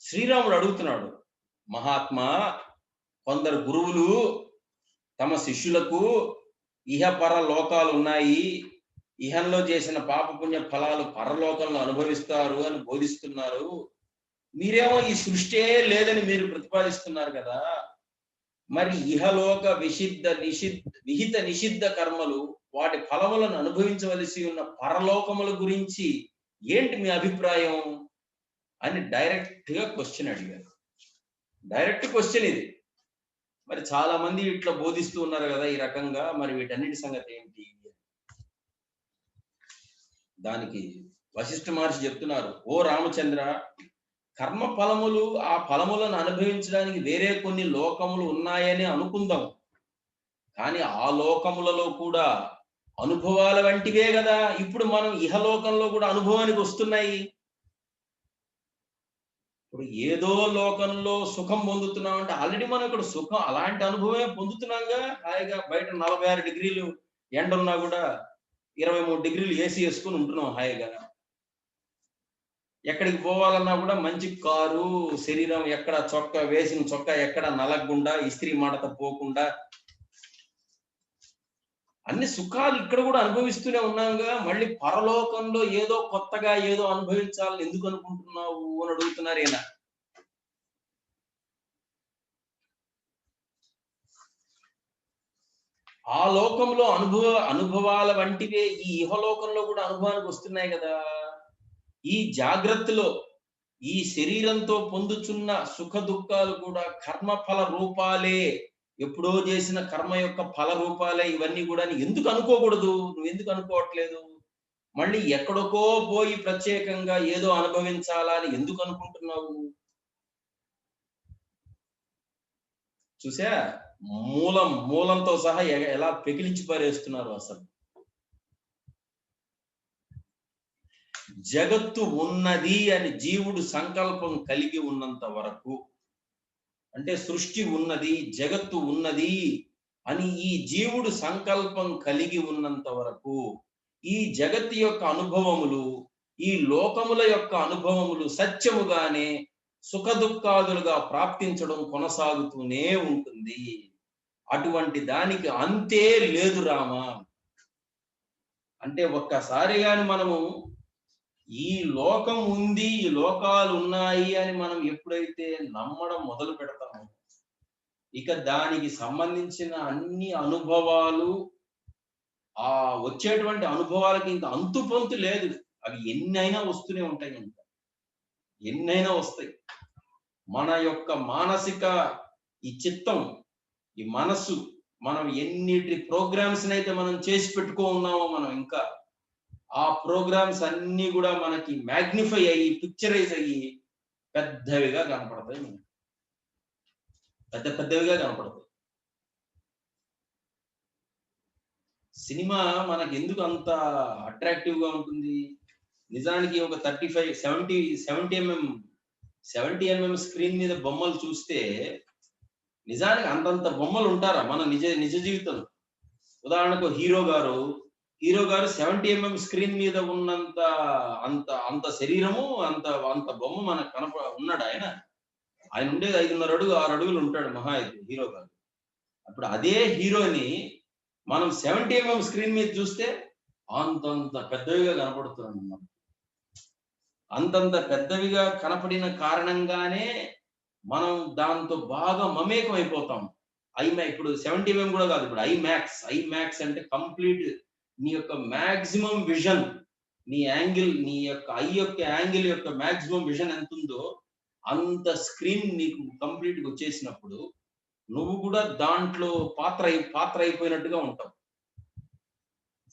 B: శ్రీరాముడు అడుగుతున్నాడు, మహాత్మా, కొందరు గురువులు తమ శిష్యులకు ఇహపర లోకాలు ఉన్నాయి, ఇహంలో చేసిన పాపపుణ్య ఫలాలు పరలోకంలో అనుభవిస్తారు అని బోధిస్తున్నారు. మీరేమో ఈ సృష్టి లేదని మీరు ప్రతిపాదిస్తున్నారు కదా, మరి ఇహలోక విహిత నిషిద్ధ కర్మలు వాటి ఫలములను అనుభవించవలసి ఉన్న పరలోకముల గురించి ఏంటి మీ అభిప్రాయం అని డైరెక్ట్ గా క్వశ్చన్ అడిగారు. డైరెక్ట్ క్వశ్చన్ ఇది. మరి చాలా మంది ఇట్లా బోధిస్తూ ఉన్నారు కదా ఈ రకంగా, మరి వీటన్నిటి సంగతి ఏంటి? దానికి వశిష్ఠ మహర్షి చెప్తున్నారు, ఓ రామచంద్ర, కర్మ ఫలములు ఆ ఫలములను అనుభవించడానికి వేరే కొన్ని లోకములు ఉన్నాయని అనుకుందాం. కానీ ఆ లోకములలో కూడా అనుభవాల వంటివే కదా ఇప్పుడు మనం ఇహలోకంలో కూడా అనుభవానికి వస్తున్నాయి. ఇప్పుడు ఏదో లోకంలో సుఖం పొందుతున్నాం అంటే ఆల్రెడీ మనం ఇక్కడ సుఖం అలాంటి అనుభవమే పొందుతున్నాంగా. హాయిగా బయట 46 డిగ్రీలు ఎండ ఉన్నా కూడా 23 డిగ్రీలు ఏసీ వేసుకుని ఉంటున్నాం హాయిగా. ఎక్కడికి పోవాలన్నా కూడా మంచి కారు, శరీరం ఎక్కడ వేసిన చొక్కా ఎక్కడ నలగకుండా, ఇస్త్రీ మాటతో పోకుండా అన్ని సుఖాలు ఇక్కడ కూడా అనుభవిస్తూనే ఉన్నాంగా. మళ్ళీ పరలోకంలో ఏదో కొత్తగా ఏదో అనుభవించాలని ఎందుకు అనుకుంటున్నావు అని అడుగుతున్నారు ఈయన. ఆ లోకంలో అనుభవాల వంటివే ఈ ఇహలోకంలో కూడా అనుభవానికి వస్తున్నాయి కదా. ఈ జాగ్రత్తలో ఈ శరీరంతో పొందుచున్న సుఖ దుఃఖాలు కూడా కర్మఫల రూపాలే, ఎప్పుడో చేసిన కర్మ యొక్క ఫల రూపాలే ఇవన్నీ కూడా ఎందుకు అనుకోకూడదు? నువ్వు ఎందుకు అనుకోవట్లేదు? మళ్ళీ ఎక్కడికో పోయి ప్రత్యేకంగా ఏదో అనుభవించాలా అని ఎందుకు అనుకుంటున్నావు? చూసా, మూలంతో సహా ఎలా పెకిలించి పారేస్తున్నారు అసలు. జగత్తు ఉన్నది అని జీవుడు సంకల్పం కలిగి ఉన్నంత వరకు, అంటే సృష్టి ఉన్నది, జగత్తు ఉన్నది అని ఈ జీవుడు సంకల్పం కలిగి ఉన్నంత వరకు ఈ జగత్తు యొక్క అనుభవములు, ఈ లోకముల యొక్క అనుభవములు సత్యముగానే సుఖ దుఃఖాదులుగా ప్రాప్తించడం కొనసాగుతూనే ఉంటుంది. అటువంటి దానికి అంతే లేదు రామా. అంటే ఒక్కసారి గాని మనము ఈ లోకం ఉంది, ఈ లోకాలు ఉన్నాయి అని మనం ఎప్పుడైతే నమ్మడం మొదలు పెడతామో, ఇక దానికి సంబంధించిన అన్ని అనుభవాలు, ఆ వచ్చేటువంటి అనుభవాలకి ఇంకా అంతు పొంతు లేదు. అవి ఎన్నైనా వస్తూనే ఉంటాయి, ఇంకా ఎన్నైనా వస్తాయి. మన యొక్క మానసిక ఈ చిత్తం, ఈ మనస్సు, మనం ఎన్నిటి ప్రోగ్రామ్స్ అయితే మనం చేసి పెట్టుకో ఉన్నామో, మనం ఇంకా ఆ ప్రోగ్రామ్స్ అన్ని కూడా మనకి మ్యాగ్నిఫై అయ్యి, పిక్చరైజ్ అయ్యి పెద్దవిగా కనపడతాయి, పెద్దవిగా కనపడతాయి. సినిమా మనకి ఎందుకు అంత అట్రాక్టివ్ గా ఉంటుంది? నిజానికి ఒక 70 mm స్క్రీన్ మీద బొమ్మలు చూస్తే నిజానికి అంతంత బొమ్మలు ఉంటారా మన నిజ జీవితంలో? ఉదాహరణకు హీరో గారు 70 mm స్క్రీన్ మీద ఉన్నంత అంత శరీరము, అంత బొమ్మ మనకు ఉన్నాడు. ఆయన ఉండేది 5.5 అడుగు 6 అడుగులు ఉంటాడు మహా అయితే హీరో గారు. అప్పుడు అదే హీరోని మనం 70 mm స్క్రీన్ మీద చూస్తే అంతంత పెద్దవిగా కనపడుతున్నాడు. అంతంత పెద్దవిగా కనపడిన కారణంగానే మనం దాంతో బాగా మమేకం అయిపోతాం. ఇప్పుడు 70 mm కూడా కాదు, ఇప్పుడు ఐమాక్స్ అంటే కంప్లీట్ నీ యొక్క మాక్సిమం విజన్, నీ యాంగిల్, నీ యొక్క ఐ యొక్క యాంగిల్ యొక్క మాక్సిమం విజన్ ఎంత ఉందో అంత స్క్రీన్ నీకు కంప్లీట్ గా వచ్చేసినప్పుడు నువ్వు కూడా దాంట్లో పాత్ర అయిపోయినట్టుగా ఉంటావు.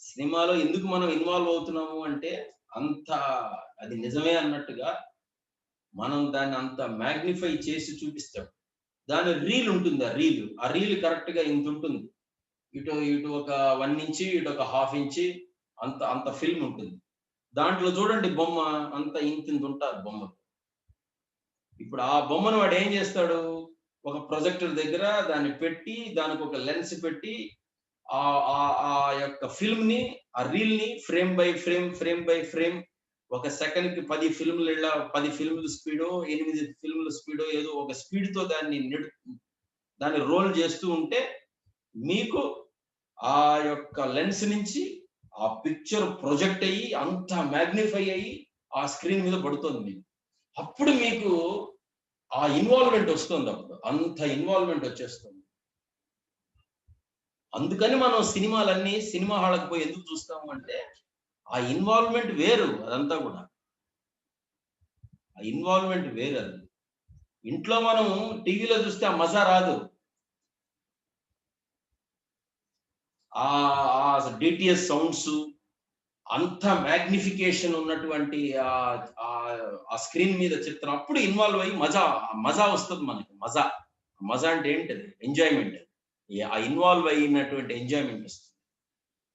B: సినిమాలో ఎందుకు మనం ఇన్వాల్వ్ అవుతున్నాము అంటే అది నిజమే అన్నట్టుగా మనం దాన్ని అంత మ్యాగ్నిఫై చేసి చూపిస్తాం. దాని రీల్ ఉంటుంది, ఆ రీల్ కరెక్ట్ గా ఇంత ఉంటుంది, ఇటు ఒక 1 ఇంచ్, ఇటు ఒక 1/2 ఇంచ్, అంత ఫిల్మ్ ఉంటుంది. దాంట్లో చూడండి బొమ్మ అంత ఇంత ఉంటుంది బొమ్మ. ఇప్పుడు ఆ బొమ్మను వాడు ఏం చేస్తాడు? ఒక ప్రొజెక్టర్ దగ్గర దాన్ని పెట్టి, దానికి ఒక లెన్స్ పెట్టి, ఆ యొక్క ఫిల్మ్ ని, ఆ రీల్ ని ఫ్రేమ్ బై ఫ్రేమ్ ఒక సెకండ్ కి 10 ఫిల్ముల స్పీడో 8 ఫిల్ముల స్పీడో ఏదో ఒక స్పీడ్ తో దాన్ని రోల్ చేస్తూ ఉంటే మీకు ఆ యొక్క లెన్స్ నుంచి ఆ పిక్చర్ ప్రొజెక్ట్ అయ్యి అంత మ్యాగ్నిఫై అయ్యి ఆ స్క్రీన్ మీద పడుతుంది మీకు. అప్పుడు మీకు ఆ ఇన్వాల్వ్మెంట్ వస్తుంది, అప్పుడు అంత ఇన్వాల్వ్మెంట్ వచ్చేస్తుంది. అందుకని మనం సినిమా హాళ్ళకి పోయి ఎందుకు చూస్తాము అంటే ఆ ఇన్వాల్వ్మెంట్ వేరు. అదంతా కూడా ఆ ఇన్వాల్వ్మెంట్ వేరు. అది ఇంట్లో మనం టీవీలో చూస్తే ఆ మజా రాదు. ఆ డిటిఎస్ సౌండ్స్, అంత మ్యాగ్నిఫికేషన్ ఉన్నటువంటి ఆ స్క్రీన్ మీద చిత్రం అప్పుడు ఇన్వాల్వ్ అయ్యి మజా వస్తుంది మనకి. మజా అంటే ఏంటది? ఎంజాయ్మెంట్. ఆ ఇన్వాల్వ్ అయినటువంటి ఎంజాయ్మెంట్ వస్తుంది.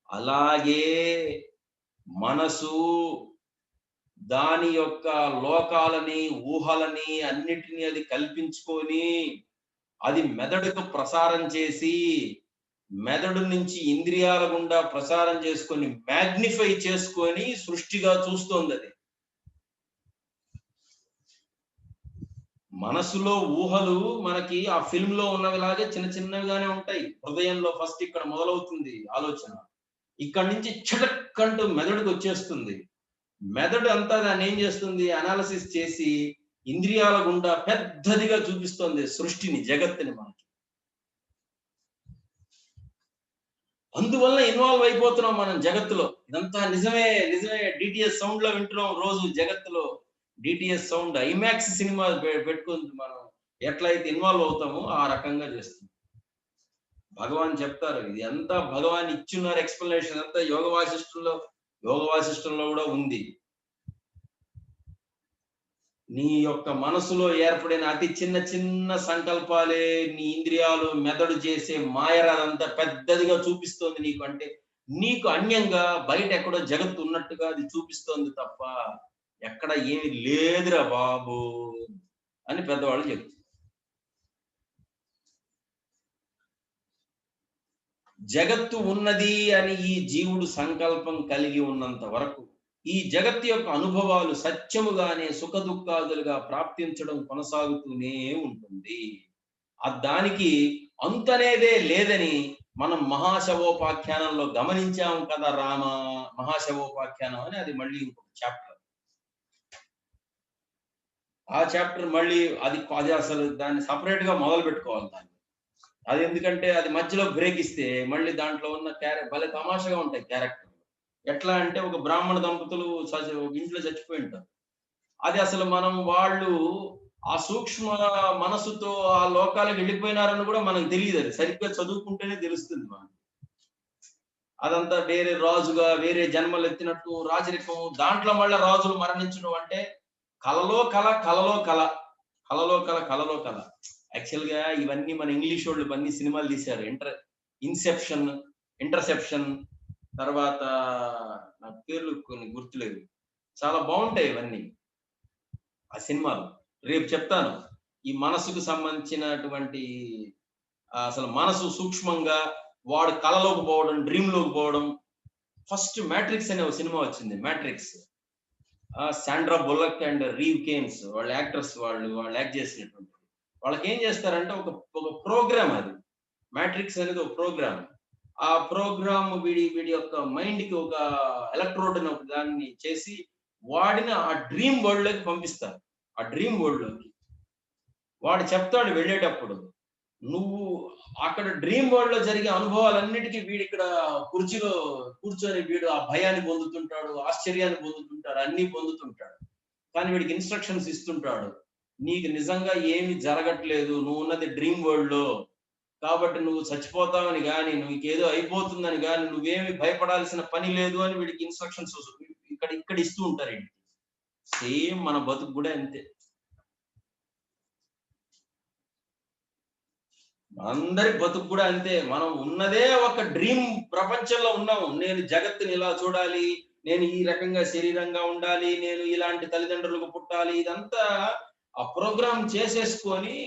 B: అలాగే మనసు దాని యొక్క లోకాలని, ఊహలని అన్నిటినీ అది కల్పించుకొని అది మెదడుకు ప్రసారం చేసి, మెదడు నుంచి ఇంద్రియాల గుండా ప్రసారం చేసుకొని మ్యాగ్నిఫై చేసుకొని సృష్టిగా చూస్తోంది. అది మనసులో ఊహలు మనకి ఆ ఫిల్మ్ లో ఉన్నవిలాగే చిన్నవిగానే ఉంటాయి. హృదయంలో ఫస్ట్ ఇక్కడ మొదలవుతుంది ఆలోచన, ఇక్కడి నుంచి చటక్కంటూ మెదడుకు వచ్చేస్తుంది. మెదడు అంతా దాన్ని ఏం చేస్తుంది? అనాలిసిస్ చేసి ఇంద్రియాల గుండా పెద్దదిగా చూపిస్తుంది సృష్టిని, జగత్తుని మనకి. అందువల్ల ఇన్వాల్వ్ అయిపోతున్నాం మనం జగత్తులో. ఇదంతా నిజమే. డిటిఎస్ సౌండ్ లో వింటున్నాం రోజు జగత్తులో. డిటిఎస్ సౌండ్ ఐమాక్స్ సినిమా పెట్టుకుని మనం ఎట్లయితే ఇన్వాల్వ్ అవుతామో ఆ రకంగా చేస్తుంది. భగవాన్ చెప్తారు, ఇది ఎంత భగవాన్ ఇచ్చున్నారు ఎక్స్ప్లెనేషన్ అంతా యోగ వాసిష్టంలో కూడా ఉంది. నీ యొక్క మనసులో ఏర్పడిన అతి చిన్న చిన్న సంకల్పాలే నీ ఇంద్రియాలు మెదడు చేసే మాయరాదంతా పెద్దదిగా చూపిస్తోంది నీకు. అంటే నీకు అన్యంగా బయట ఎక్కడో జగత్తు ఉన్నట్టుగా అది చూపిస్తోంది తప్ప ఎక్కడ ఏమి లేదురా బాబు అని పెద్దవాళ్ళు చెప్తారు. జగత్తు ఉన్నది అని ఈ జీవుడు సంకల్పం కలిగి ఉన్నంత వరకు ఈ జగత్తు యొక్క అనుభవాలు సత్యముగానే సుఖ దుఃఖాదులుగా ప్రాప్తించడం కొనసాగుతూనే ఉంటుంది. దానికి అంతనేదే లేదని మనం మహాశవోపాఖ్యానంలో గమనించాము కదా రామ. మహాశవోపాఖ్యానం అని అది మళ్ళీ ఇంకొక చాప్టర్. ఆ చాప్టర్ మళ్ళీ అది అసలు దాన్ని సపరేట్ గా మొదలు పెట్టుకోవాలి దాన్ని. అది ఎందుకంటే అది మధ్యలో బ్రేక్ ఇస్తే మళ్ళీ దాంట్లో ఉన్న భలే తమాషగా ఉంటాయి క్యారెక్టర్. ఎట్లా అంటే ఒక బ్రాహ్మణ దంపతులు ఇంట్లో చచ్చిపోయి ఉంటారు. అది అసలు వాళ్ళు ఆ సూక్ష్మ మనసుతో ఆ లోకాలకు వెళ్ళిపోయినారని కూడా మనకు తెలియదు. అది సరిగ్గా చదువుకుంటేనే తెలుస్తుంది మనకు. అదంతా వేరే రాజుగా వేరే జన్మలు ఎత్తినట్టు రాజరికం, దాంట్లో మళ్ళీ రాజులు మరణించడం అంటే కలలో కల కలలో కల కలలో కల కలలో కల. యాక్చువల్ గా ఇవన్నీ మన ఇంగ్లీష్ వాళ్ళు అన్ని సినిమాలు తీశారు. ఇన్సెప్షన్, ఇంటర్సెప్షన్, తర్వాత నా పేర్లు కొన్ని గుర్తులేదు, చాలా బాగుంటాయి ఇవన్నీ ఆ సినిమాలు. రేపు చెప్తాను ఈ మనసుకు సంబంధించినటువంటి అసలు మనసు సూక్ష్మంగా వాడు కలలోకి పోవడం, డ్రీమ్ లోకి పోవడం. ఫస్ట్ మ్యాట్రిక్స్ అనే ఒక సినిమా వచ్చింది. Matrix, Sandra Bullock and Reeve Kanes వాళ్ళ యాక్టర్స్, వాళ్ళు యాక్ట్ చేసినటువంటి. వాళ్ళకి ఏం చేస్తారంటే ఒక ప్రోగ్రామ్, అది మ్యాట్రిక్స్ అనేది ఒక ప్రోగ్రామ్. ఆ ప్రోగ్రామ్ వీడి యొక్క మైండ్ కి ఒక ఎలక్ట్రోడ్ అని ఒక దాన్ని చేసి వాడిని ఆ డ్రీమ్ వరల్డ్ లోకి పంపిస్తారు. ఆ డ్రీమ్ వరల్డ్ లోకి వాడు చెప్తాడు వెళ్ళేటప్పుడు, నువ్వు అక్కడ డ్రీమ్ వరల్డ్ లో జరిగే అనుభవాలన్నిటికీ వీడు ఇక్కడ కుర్చీలో కూర్చొని వీడు ఆ భయాన్ని పొందుతుంటాడు, ఆశ్చర్యాన్ని పొందుతుంటాడు, అన్ని పొందుతుంటాడు. కానీ వీడికి ఇన్స్ట్రక్షన్స్ ఇస్తుంటాడు, నీకు నిజంగా ఏమి జరగట్లేదు, నువ్వు ఉన్నది డ్రీమ్ వరల్డ్ లో, కాబట్టి నువ్వు చచ్చిపోతావని గాని నువ్వుకేదో అయిపోతుందని గాని నువ్వేమి భయపడాల్సిన పని లేదు అని వీడికి ఇన్స్ట్రక్షన్స్ ఇక్కడ ఇస్తూ ఉంటారు. వీడికి సేమ్ మన బతుకు కూడా అంతే. అందరి బతుకు కూడా అంతే. మనం ఉన్నదే ఒక డ్రీమ్ ప్రపంచంలో ఉన్నాము. నేను జగత్తుని ఇలా చూడాలి, నేను ఈ రకంగా శరీరంగా ఉండాలి, నేను ఇలాంటి తల్లిదండ్రులకు పుట్టాలి, ఇదంతా ఆ ప్రోగ్రామ్ చేసేసుకొని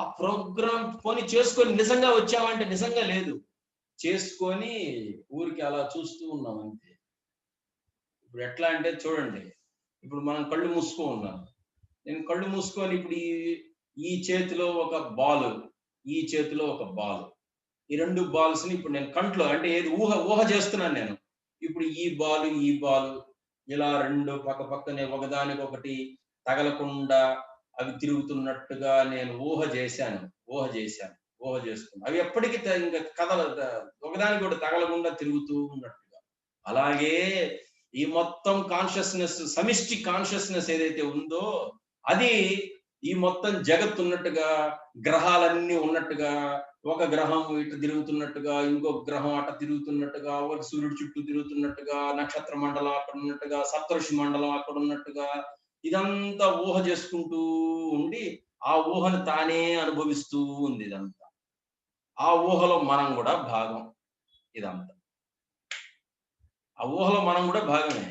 B: ఆ ప్రోగ్రామ్ చేసుకొని నిజంగా వచ్చామంటే నిజంగా లేదు, చేసుకొని ఊరికి అలా చూస్తూ ఉన్నాం అంతే. ఇప్పుడు ఎట్లా అంటే చూడండి, ఇప్పుడు మనం కళ్ళు మూసుకో ఉన్నాం. నేను కళ్ళు మూసుకొని ఇప్పుడు ఈ చేతిలో ఒక బాల్, ఈ చేతిలో ఒక బాల్, ఈ రెండు బాల్స్ ని ఇప్పుడు నేను కంట్లో అంటే ఏది ఊహ చేస్తున్నాను నేను. ఇప్పుడు ఈ బాల్ ఇలా రెండు పక్క పక్కనే ఒకదానికొకటి తగలకుండా అవి తిరుగుతున్నట్టుగా నేను ఊహ చేస్తున్నాను. అవి ఎప్పటికీ ఇంకా ఒకదానికి కూడా తగలకుండా తిరుగుతూ ఉన్నట్టుగా. అలాగే ఈ మొత్తం కాన్షియస్నెస్, సమిష్టి కాన్షియస్నెస్ ఏదైతే ఉందో అది ఈ మొత్తం జగత్తు ఉన్నట్టుగా, గ్రహాలన్నీ ఉన్నట్టుగా, ఒక గ్రహం ఇటు తిరుగుతున్నట్టుగా, ఇంకొక గ్రహం అట తిరుగుతున్నట్టుగా, ఒక సూర్యుడు చుట్టూ తిరుగుతున్నట్టుగా, నక్షత్ర మండలం అక్కడ ఉన్నట్టుగా, సప్తఋషి మండలం అక్కడ ఉన్నట్టుగా, ఇదంతా ఊహ చేసుకుంటూ ఉండి ఆ ఊహను తానే అనుభవిస్తూ ఉంది. ఇదంతా ఆ ఊహలో మనం కూడా భాగం. ఇదంతా ఆ ఊహలో మనం కూడా భాగమే.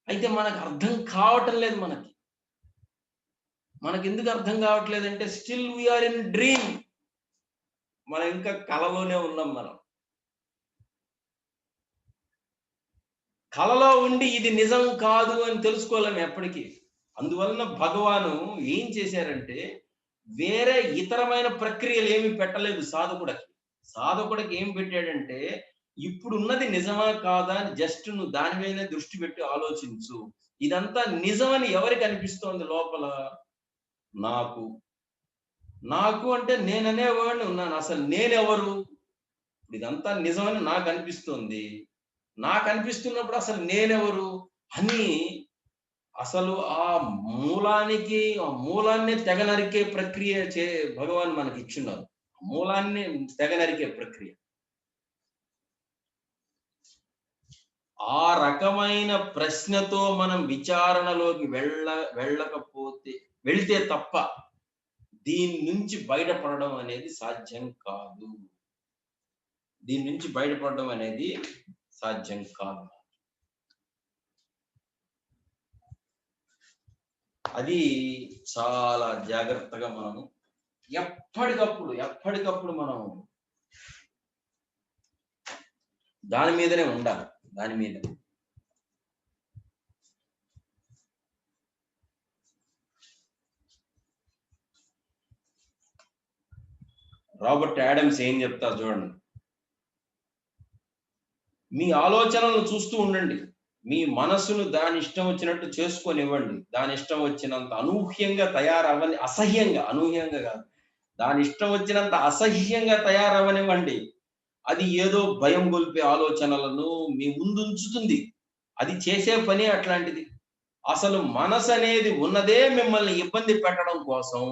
B: అయితే మనకు అర్థం కావటం లేదు. మనకి ఎందుకు అర్థం కావట్లేదంటే స్టిల్ వీఆర్ ఇన్ డ్రీమ్. మనం ఇంకా కలలోనే ఉన్నాం. మనం కలలో ఉండి ఇది నిజం కాదు అని తెలుసుకోలేము ఎప్పటికీ. అందువలన భగవాను ఏం చేశారంటే వేరే ఇతరమైన ప్రక్రియలు ఏమి పెట్టలేదు సాధకుడికి ఏం పెట్టాడంటే ఇప్పుడున్నది నిజమా కాదా అని జస్ట్ నువ్వు దాని మీదనే దృష్టి పెట్టి ఆలోచించు. ఇదంతా నిజమని ఎవరికి అనిపిస్తోంది లోపల? నాకు అంటే నేననేవాడిని ఉన్నాను. అసలు నేనెవరు? ఇదంతా నిజమని నాకు అనిపిస్తుంది. నాకు అనిపిస్తున్నప్పుడు అసలు నేనెవరు అని అసలు ఆ మూలాన్ని తెగ నరికే ప్రక్రియ భగవాన్ మనకి ఇచ్చున్నారు. మూలాన్ని తెగ నరికే ప్రక్రియ. ఆ రకమైన ప్రశ్నతో మనం విచారణలోకి వెళ్తే తప్ప దీని నుంచి బయటపడడం అనేది సాధ్యం కాదు. దీని నుంచి బయటపడడం అనేది సాధ్యం కాదు. అది చాలా జాగ్రత్తగా మనం ఎప్పటికప్పుడు మనం దాని మీదనే ఉండాలి. దాని మీద రాబర్ట్ యాడమ్స్ ఏం చెప్తారు చూడండి. మీ ఆలోచనలను చూస్తూ ఉండండి. మీ మనసును దాని ఇష్టం వచ్చినట్టు చేసుకొనివ్వండి. దాని ఇష్టం వచ్చినంత అనూహ్యంగా తయారవని, అనూహ్యంగా కాదు, దాని ఇష్టం వచ్చినంత అసహ్యంగా తయారవనివ్వండి. అది ఏదో భయం గొల్పే ఆలోచనలను మీ ముందు ఉంచుతుంది. అది చేసే పని అట్లాంటిది. అసలు మనసు అనేది ఉన్నదే మిమ్మల్ని ఇబ్బంది పెట్టడం కోసం.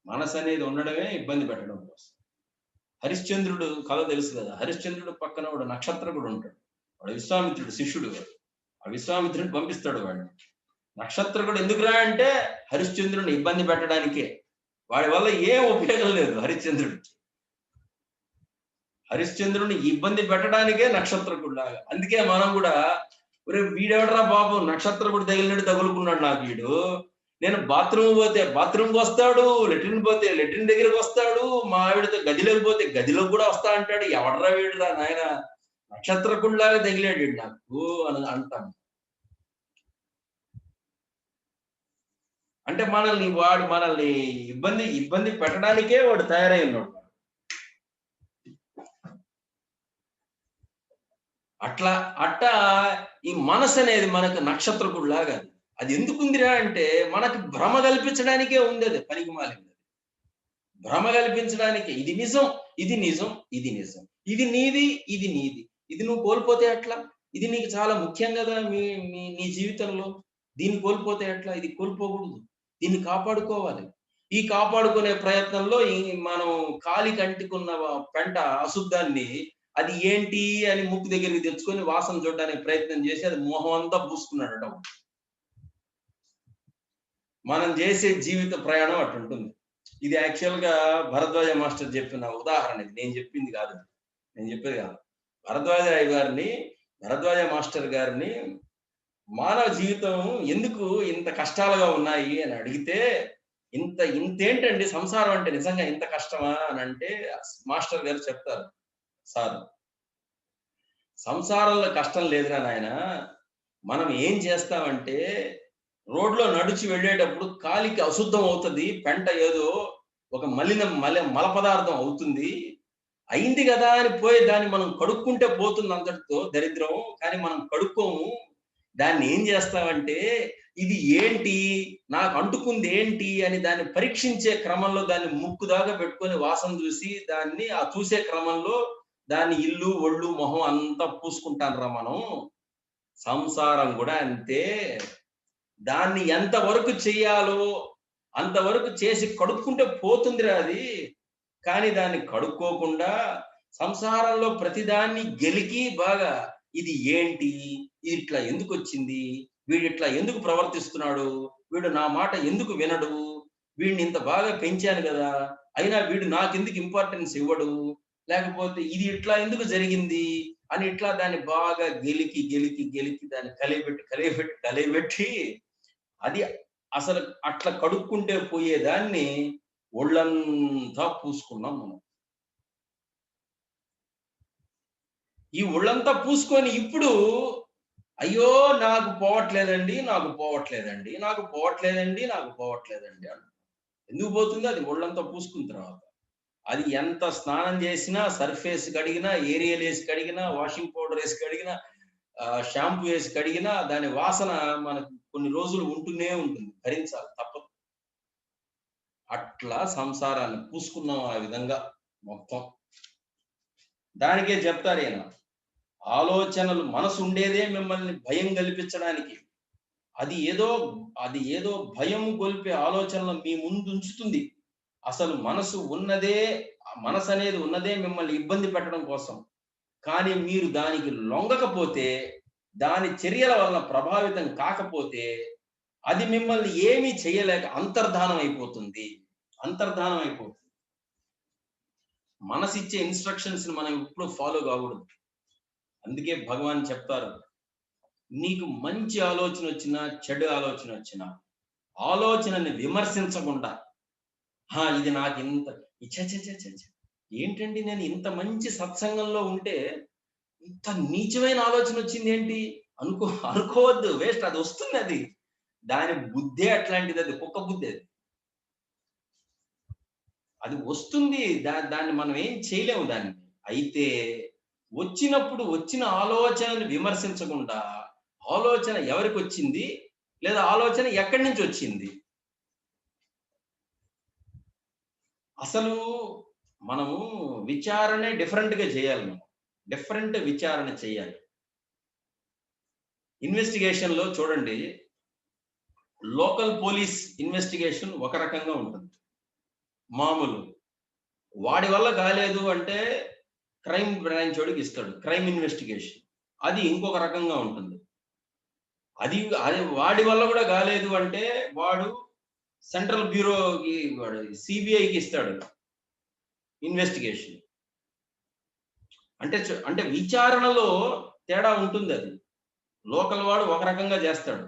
B: మనసు అనేది ఉండడమే ఇబ్బంది పెట్టడం కోసం. హరిశ్చంద్రుడు కథ తెలుసు కదా. హరిశ్చంద్రుడు పక్కన వాడు నక్షత్రకుడు ఉంటాడు. వాడు విశ్వామిత్రుడు శిష్యుడు. ఆ విశ్వామిత్రుడు పంపిస్తాడు వాడిని. నక్షత్రకుడు ఎందుకురా అంటే హరిశ్చంద్రుడిని ఇబ్బంది పెట్టడానికే. వాడి వల్ల ఏం ఉపయోగం లేదు హరిశ్చంద్రుడిని ఇబ్బంది పెట్టడానికే నక్షత్రకుడు లాగా. అందుకే మనం కూడా ఒరే వీడెవడరా బాబు నక్షత్రకుడు తగిలినట్టు తగులుకున్నాడు నాకు వీడు, నేను బాత్రూమ్ పోతే బాత్రూమ్కి వస్తాడు, లెట్రిన్ పోతే లెట్రిన్ దగ్గరికి వస్తాడు, మా ఆవిడతో గదిలోకి పోతే గదిలోకి కూడా వస్తా అంటాడు, ఎవడరా వీడురా నాయన నక్షత్రకుడిలాగా తగిలాడు వీడు నాకు అని అంటాం. అంటే వాడు మనల్ని ఇబ్బంది పెట్టడానికే వాడు తయారై ఉన్నాడు. అట్లా ఈ మనసు అనేది మనకు నక్షత్రకుడిలాగా అది ఎందుకుందిరా అంటే మనకు భ్రమ కల్పించడానికే ఉంది. అది పనికి మాలింది. భ్రమ కల్పించడానికి ఇది నిజం, ఇది నిజం, ఇది నిజం, ఇది నీది, ఇది నీది, ఇది నువ్వు కోల్పోతే ఎట్లా, ఇది నీకు చాలా ముఖ్యం కదా నీ జీవితంలో, దీన్ని కోల్పోతే ఎట్లా, ఇది కోల్పోకూడదు, దీన్ని కాపాడుకోవాలి. ఈ కాపాడుకునే ప్రయత్నంలో మనం కాలికి అంటుకున్న పెంట అశుద్ధాన్ని అది ఏంటి అని ముక్కు దగ్గరికి తెచ్చుకొని వాసన చూడడానికి ప్రయత్నం చేసి అది మొహం అంతా పూసుకున్నాడట. మనం చేసే జీవిత ప్రయాణం అటుంటుంది. ఇది యాక్చువల్ గా భరద్వాజ మాస్టర్ చెప్పిన ఉదాహరణ. ఇది నేను చెప్పింది కాదు, నేను చెప్పేది కాదు. భరద్వాజ మాస్టర్ గారిని మానవ జీవితం ఎందుకు ఇంత కష్టాలుగా ఉన్నాయి అని అడిగితే, ఇంతేంటండి సంసారం అంటే నిజంగా ఇంత కష్టమా అని అంటే మాస్టర్ గారు చెప్తారు, సార్ సంసారంలో కష్టం లేదురా నాయన, మనం ఏం చేస్తామంటే రోడ్లో నడిచి వెళ్ళేటప్పుడు కాలికి అశుద్ధం అవుతుంది, పెంట ఏదో ఒక మల పదార్థం అవుతుంది, అయింది కదా అని పోయి దాన్ని మనం కడుక్కుంటే పోతుంది అంతటితో దరిద్రం, కానీ మనం కడుక్కోము. దాన్ని ఏం చేస్తామంటే ఇది ఏంటి, నాకు అంటుకుంది ఏంటి అని దాన్ని పరీక్షించే క్రమంలో దాన్ని ముక్కు దాకా పెట్టుకొని వాసన చూసి దాన్ని ఆ చూసే క్రమంలో దాన్ని ఇల్లు ఒళ్ళు మొహం అంతా పూసుకుంటానరా మనం. సంసారం కూడా అంతే, దాన్ని ఎంతవరకు చెయ్యాలో అంతవరకు చేసి కడుక్కుంటే పోతుందిరా అది, కానీ దాన్ని కడుక్కోకుండా సంసారంలో ప్రతిదాన్ని గెలికి బాగా ఇది ఏంటి, ఇది ఇట్లా ఎందుకు వచ్చింది, వీడు ఇట్లా ఎందుకు ప్రవర్తిస్తున్నాడు, వీడు నా మాట ఎందుకు వినడు, వీడిని ఇంత బాగా పెంచాను కదా అయినా వీడు నాకెందుకు ఇంపార్టెన్స్ ఇవ్వడు, లేకపోతే ఇది ఇట్లా ఎందుకు జరిగింది అని ఇట్లా దాన్ని బాగా గెలికి దాన్ని కలియబెట్టి అది అసలు అట్లా కడుక్కుంటే పోయేదాన్ని ఒళ్ళంతా పూసుకున్నాం మనం. ఈ ఒళ్ళంతా పూసుకొని ఇప్పుడు అయ్యో నాకు పోవట్లేదండి అంట. ఎందుకు పోతుంది? అది ఒళ్ళంతా పూసుకున్న తర్వాత. అది ఎంత స్నానం చేసినా, సర్ఫేస్ కడిగినా, ఏరియల్ వేసి కడిగినా, వాషింగ్ పౌడర్ వేసి కడిగినా, షాంపూ వేసి కడిగినా దాని వాసన మనకు కొన్ని రోజులు ఉంటూనే ఉంటుంది, భరించాలి, తప్పదు. అట్లా సంసారాన్ని పూసుకున్నాం ఆ విధంగా మొత్తం. దానికే చెప్తారు ఈయన, ఆలోచనలు మనసు ఉండేదే మిమ్మల్ని భయం కల్పించడానికి. అది ఏదో భయం గొల్పే ఆలోచనలు మీ ముందు ఉంచుతుంది. అసలు మనసు అనేది ఉన్నదే మిమ్మల్ని ఇబ్బంది పెట్టడం కోసం. కానీ మీరు దానికి లొంగకపోతే, దాని చర్యల వలన ప్రభావితం కాకపోతే, అది మిమ్మల్ని ఏమీ చేయలేక అంతర్ధానం అయిపోతుంది. అంతర్ధానం అయిపోతుంది. మనసిచ్చే ఇన్‌స్ట్రక్షన్స్ ని మనం ఎప్పుడు ఫాలో కాకూడదు. అందుకే భగవాన్ చెప్తారు, నీకు మంచి ఆలోచన వచ్చినా, చెడు ఆలోచన వచ్చినా, ఆలోచనని విమర్శించకుండా, ఇది నాకింత ఛ! ఛ! ఛ! ఛ! ఛ! ఏంటండి నేను ఇంత మంచి సత్సంగంలో ఉంటే, ఇంత నీచమైన ఆలోచన వచ్చిందేంటి? అనుకోవద్దు. వేస్ట్. అది వస్తుందది. దాని బుద్ధే అట్లాంటిది. అది కుక్క బుద్ధి అది. అది వస్తుంది. దాన్ని మనం ఏం చేయలేము దాన్ని. అయితే వచ్చినప్పుడు వచ్చిన ఆలోచనను విమర్శించకుండా, ఆలోచన ఎవరికొచ్చింది? లేదా ఆలోచన ఎక్కడి నుంచి వచ్చింది? అసలు మనము విచారణే డిఫరెంట్‌గా చేయాలి మనం. డిఫరెంట్ విచారణ చేయాలి. ఇన్వెస్టిగేషన్‌లో చూడండి, లోకల్ పోలీస్ ఇన్వెస్టిగేషన్ ఒక రకంగా ఉంటుంది. మామూలు. వాడి వల్ల కాలేదు అంటే క్రైమ్ బ్రాంచ్ వాడికి ఇస్తాడు. Crime investigation. అది ఇంకొక రకంగా ఉంటుంది. అది వాడి వల్ల కూడా కాలేదు అంటే వాడు సెంట్రల్ బ్యూరోకి వాడు సిబిఐకి ఇస్తాడు ఇన్వెస్టిగేషన్. అంటే విచారణలో తేడా ఉంటుంది. అది లోకల్ వాడు ఒక రకంగా చేస్తాడు.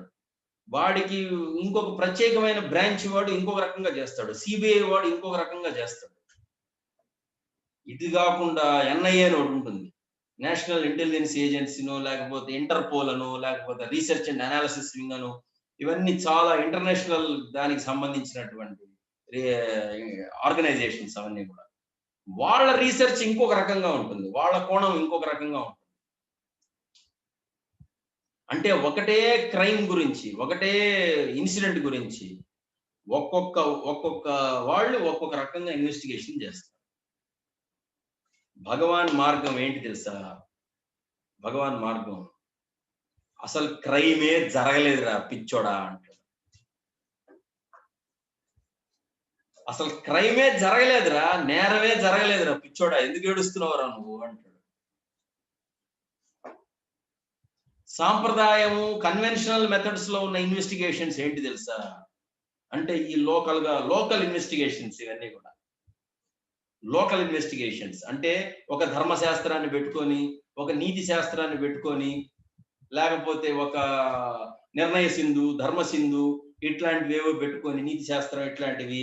B: వాడికి ఇంకొక ప్రత్యేకమైన బ్రాంచ్ వాడు ఇంకొక రకంగా చేస్తాడు. సిబిఐ వాడు ఇంకొక రకంగా చేస్తాడు. ఇది కాకుండా ఎన్ఐఏ అని ఒకటి ఉంటుంది. నేషనల్ ఇంటెలిజెన్స్ ఏజెన్సీనో, లేకపోతే ఇంటర్పోల్ అనో, లేకపోతే రీసెర్చ్ అండ్ అనాలిసిస్ వింగ్ అనో, ఇవన్నీ చాలా ఇంటర్నేషనల్ దానికి సంబంధించినటువంటి ఆర్గనైజేషన్స్ అవన్నీ కూడా. వాళ్ళ రీసెర్చ్ ఇంకొక రకంగా ఉంటుంది. వాళ్ళ కోణం ఇంకొక రకంగా ఉంటుంది. అంటే ఒకటే క్రైమ్ గురించి, ఒకటే ఇన్సిడెంట్ గురించి ఒక్కొక్క వాళ్ళు ఒక్కొక్క రకంగా ఇన్వెస్టిగేషన్ చేస్తారు. భగవాన్ మార్గం ఏంటి తెలుసా? భగవాన్ మార్గం అసలు క్రైమే జరగలేదురా పిచ్చోడా అంటాడు. అసలు క్రైమే జరగలేదురా, నేరమే జరగలేదురా పిచ్చోడా, ఎందుకు ఏడుస్తున్నావురా నువ్వు అంటాడు. సాంప్రదాయము కన్వెన్షనల్ మెథడ్స్ లో ఉన్న ఇన్వెస్టిగేషన్స్ ఏంటి తెలుసా? అంటే ఈ లోకల్ ఇన్వెస్టిగేషన్స్, ఇవన్నీ కూడా లోకల్ ఇన్వెస్టిగేషన్స్. అంటే ఒక ధర్మశాస్త్రాన్ని పెట్టుకొని, ఒక నీతి శాస్త్రాన్ని పెట్టుకొని, లేకపోతే ఒక నిర్ణయ సింధు, ధర్మ సింధు ఇట్లాంటివి ఏవో పెట్టుకొని, నీతి శాస్త్రం ఇట్లాంటివి,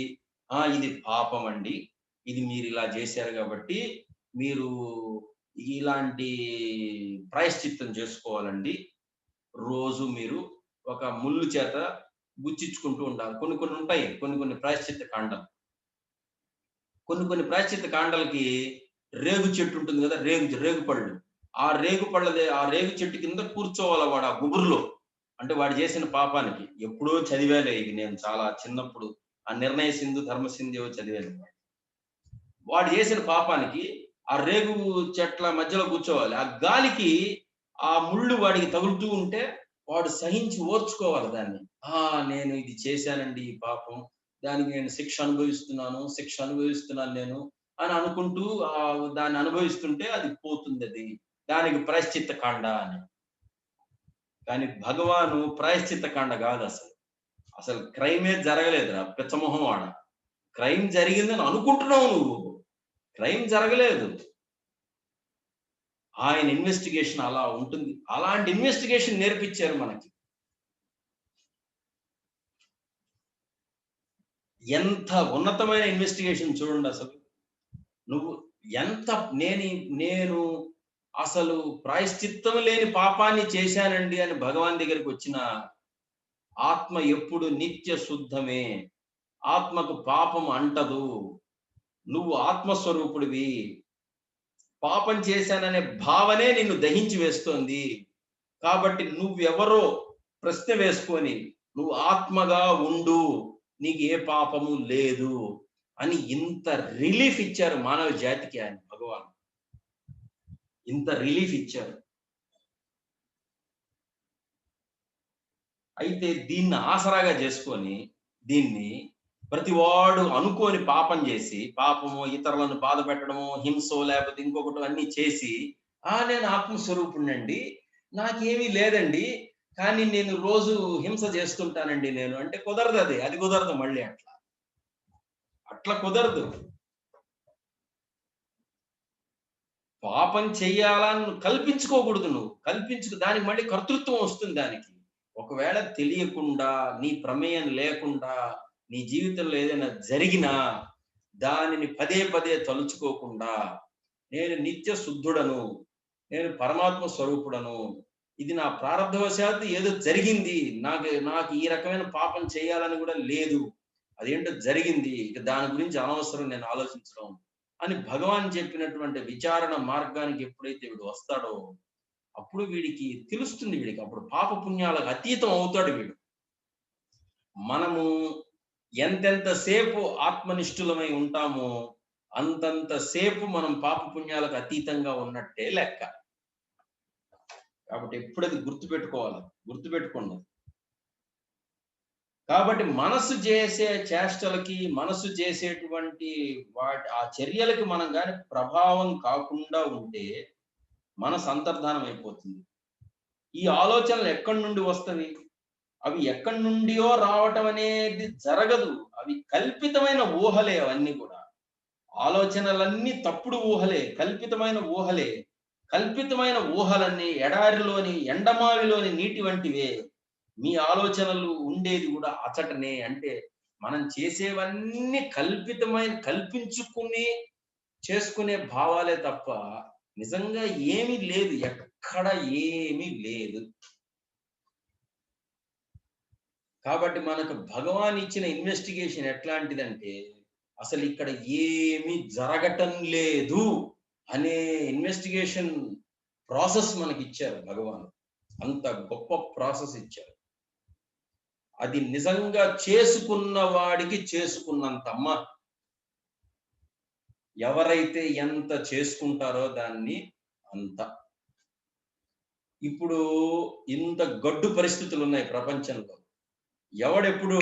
B: ఇది పాపం అండి, ఇది మీరు ఇలా చేశారు కాబట్టి మీరు ఇలాంటి ప్రాయశ్చిత్తం చేసుకోవాలండి, రోజు మీరు ఒక ముళ్ళు చేత గుచ్చించుకుంటూ ఉండాలి. కొన్ని ఉంటాయి, కొన్ని ప్రాయశ్చిత్త కాండాలు. కొన్ని ప్రాయశ్చిత్త కాండాలకి రేగు చెట్టు ఉంటుంది కదా, రేగు పళ్ళు. ఆ రేగు చెట్టు కింద కూర్చోవాలి వాడు ఆ గుబురులో. అంటే వాడు చేసిన పాపానికి. ఎప్పుడో చదివాలే ఇది, నేను చాలా చిన్నప్పుడు ఆ నిర్ణయ సింధు, ధర్మ సింధు ఏవో చదివాను. వాడు చేసిన పాపానికి ఆ రేగు చెట్ల మధ్యలో కూర్చోవాలి. ఆ గాలికి ఆ ముళ్ళు వాడికి తగులుతూ ఉంటే వాడు సహించి ఓర్చుకోవాలి దాన్ని. నేను ఇది చేశానండి, ఈ పాపం, దానికి నేను శిక్ష అనుభవిస్తున్నాను నేను అని అనుకుంటూ దాన్ని అనుభవిస్తుంటే అది పోతుంది. అది దానికి ప్రాయశ్చిత్త కాండ అని. కానీ భగవాను ప్రాయశ్చిత్త కాండ కాదు. అసలు క్రైమే జరగలేదురా పిచ్చమొహం వాడ. క్రైమ్ జరిగిందని అనుకుంటున్నావు నువ్వు, క్రైమ్ జరగలేదు. ఆయన ఇన్వెస్టిగేషన్ అలా ఉంటుంది. అలాంటి ఇన్వెస్టిగేషన్ నేర్పించారు మనకి. ఎంత ఉన్నతమైన ఇన్వెస్టిగేషన్ చూడండి. అసలు నువ్వు నేను అసలు ప్రాయశ్చిత్తం లేని పాపాన్ని చేశానండి అని భగవాన్ దగ్గరికి వచ్చిన ఆత్మ ఎప్పుడు నిత్య శుద్ధమే. ఆత్మకు పాపం అంటదు. నువ్వు ఆత్మస్వరూపుడివి. పాపం చేశాననే భావనే నిన్ను దహించి వేస్తోంది. కాబట్టి నువ్వెవరో ప్రశ్న వేసుకొని నువ్వు ఆత్మగా ఉండు, నీకు ఏ పాపము లేదు అని ఇంత రిలీఫ్ ఇచ్చారు మానవ జాతికి ఆయన భగవాన్. ఇంత రిలీఫ్ ఇచ్చారు. అయితే దీన్ని ఆసరాగా చేసుకొని దీన్ని ప్రతివాడు అనుకోని పాపం చేసి, పాపము ఇతరులను బాధ పెట్టడము, హింసో లేకపోతే ఇంకొకటి అన్ని చేసి, నేను ఆత్మస్వరూపుణ్ణండి, నాకేమీ లేదండి, కానీ నేను రోజు హింస చేస్తుంటానండి నేను అంటే కుదరదు. అది కుదరదు. మళ్ళీ అట్లా కుదరదు. పాపం చెయ్యాలని కల్పించుకోకూడదు. నువ్వు దానికి మళ్ళీ కర్తృత్వం వస్తుంది దానికి. ఒకవేళ తెలియకుండా, నీ ప్రమేయం లేకుండా నీ జీవితంలో ఏదైనా జరిగినా దానిని పదే పదే తలుచుకోకుండా, నేను నిత్య శుద్ధుడను, నేను పరమాత్మ స్వరూపుడను, ఇది నా ప్రారంధవశాత్తు ఏదో జరిగింది, నాకు ఈ రకమైన పాపం చేయాలని కూడా లేదు, అదేంటో జరిగింది, ఇక దాని గురించి అనవసరం నేను ఆలోచించడం అని భగవాన్ చెప్పినటువంటి విచారణ మార్గానికి ఎప్పుడైతే వీడు వస్తాడో అప్పుడు వీడికి తెలుస్తుంది. వీడికి అప్పుడు పాప పుణ్యాలకు అతీతం అవుతాడు వీడు. మనము ఎంతెంత సేపు ఆత్మనిష్ఠులమై ఉంటామో అంతంత సేపు మనం పాప పుణ్యాలకు అతీతంగా ఉన్నట్టే లెక్క. కాబట్టి ఎప్పుడది గుర్తుపెట్టుకోండి. కాబట్టి మనసు చేసే చేష్టలకి, మనసు చేసేటువంటి ఆ చర్యలకి మనం కానీ ప్రభావం కాకుండా ఉంటే మనసు అంతర్ధానం అయిపోతుంది. ఈ ఆలోచనలు ఎక్కడి నుండి వస్తవి? అవి ఎక్కడి నుండియో రావటం అనేది జరగదు. అవి కల్పితమైన ఊహలే. అవన్నీ కూడా ఆలోచనలన్నీ తప్పుడు ఊహలే, కల్పితమైన ఊహలే. కల్పితమైన ఊహలన్నీ ఎడారిలోని ఎండమావిలోని నీటి వంటివే. మీ ఆలోచనలు ఉండేది కూడా అచటనే. అంటే మనం చేసేవన్నీ కల్పించుకుని చేసుకునే భావాలే తప్ప నిజంగా ఏమీ లేదు. ఎక్కడ ఏమీ లేదు. కాబట్టి మనకు భగవాన్ ఇచ్చిన ఇన్వెస్టిగేషన్ ఎట్లాంటిదంటే అసలు ఇక్కడ ఏమీ జరగటం లేదు అనే ఇన్వెస్టిగేషన్ ప్రాసెస్ మనకి ఇచ్చారు భగవాన్. అంత గొప్ప ప్రాసెస్ ఇచ్చారు. అది నిజంగా చేసుకున్న వాడికి చేసుకున్నంతమ్మ. ఎవరైతే ఎంత చేసుకుంటారో దాన్ని అంత. ఇప్పుడు ఇంత గడ్డు పరిస్థితులు ఉన్నాయి ప్రపంచంలో. ఎవడెప్పుడు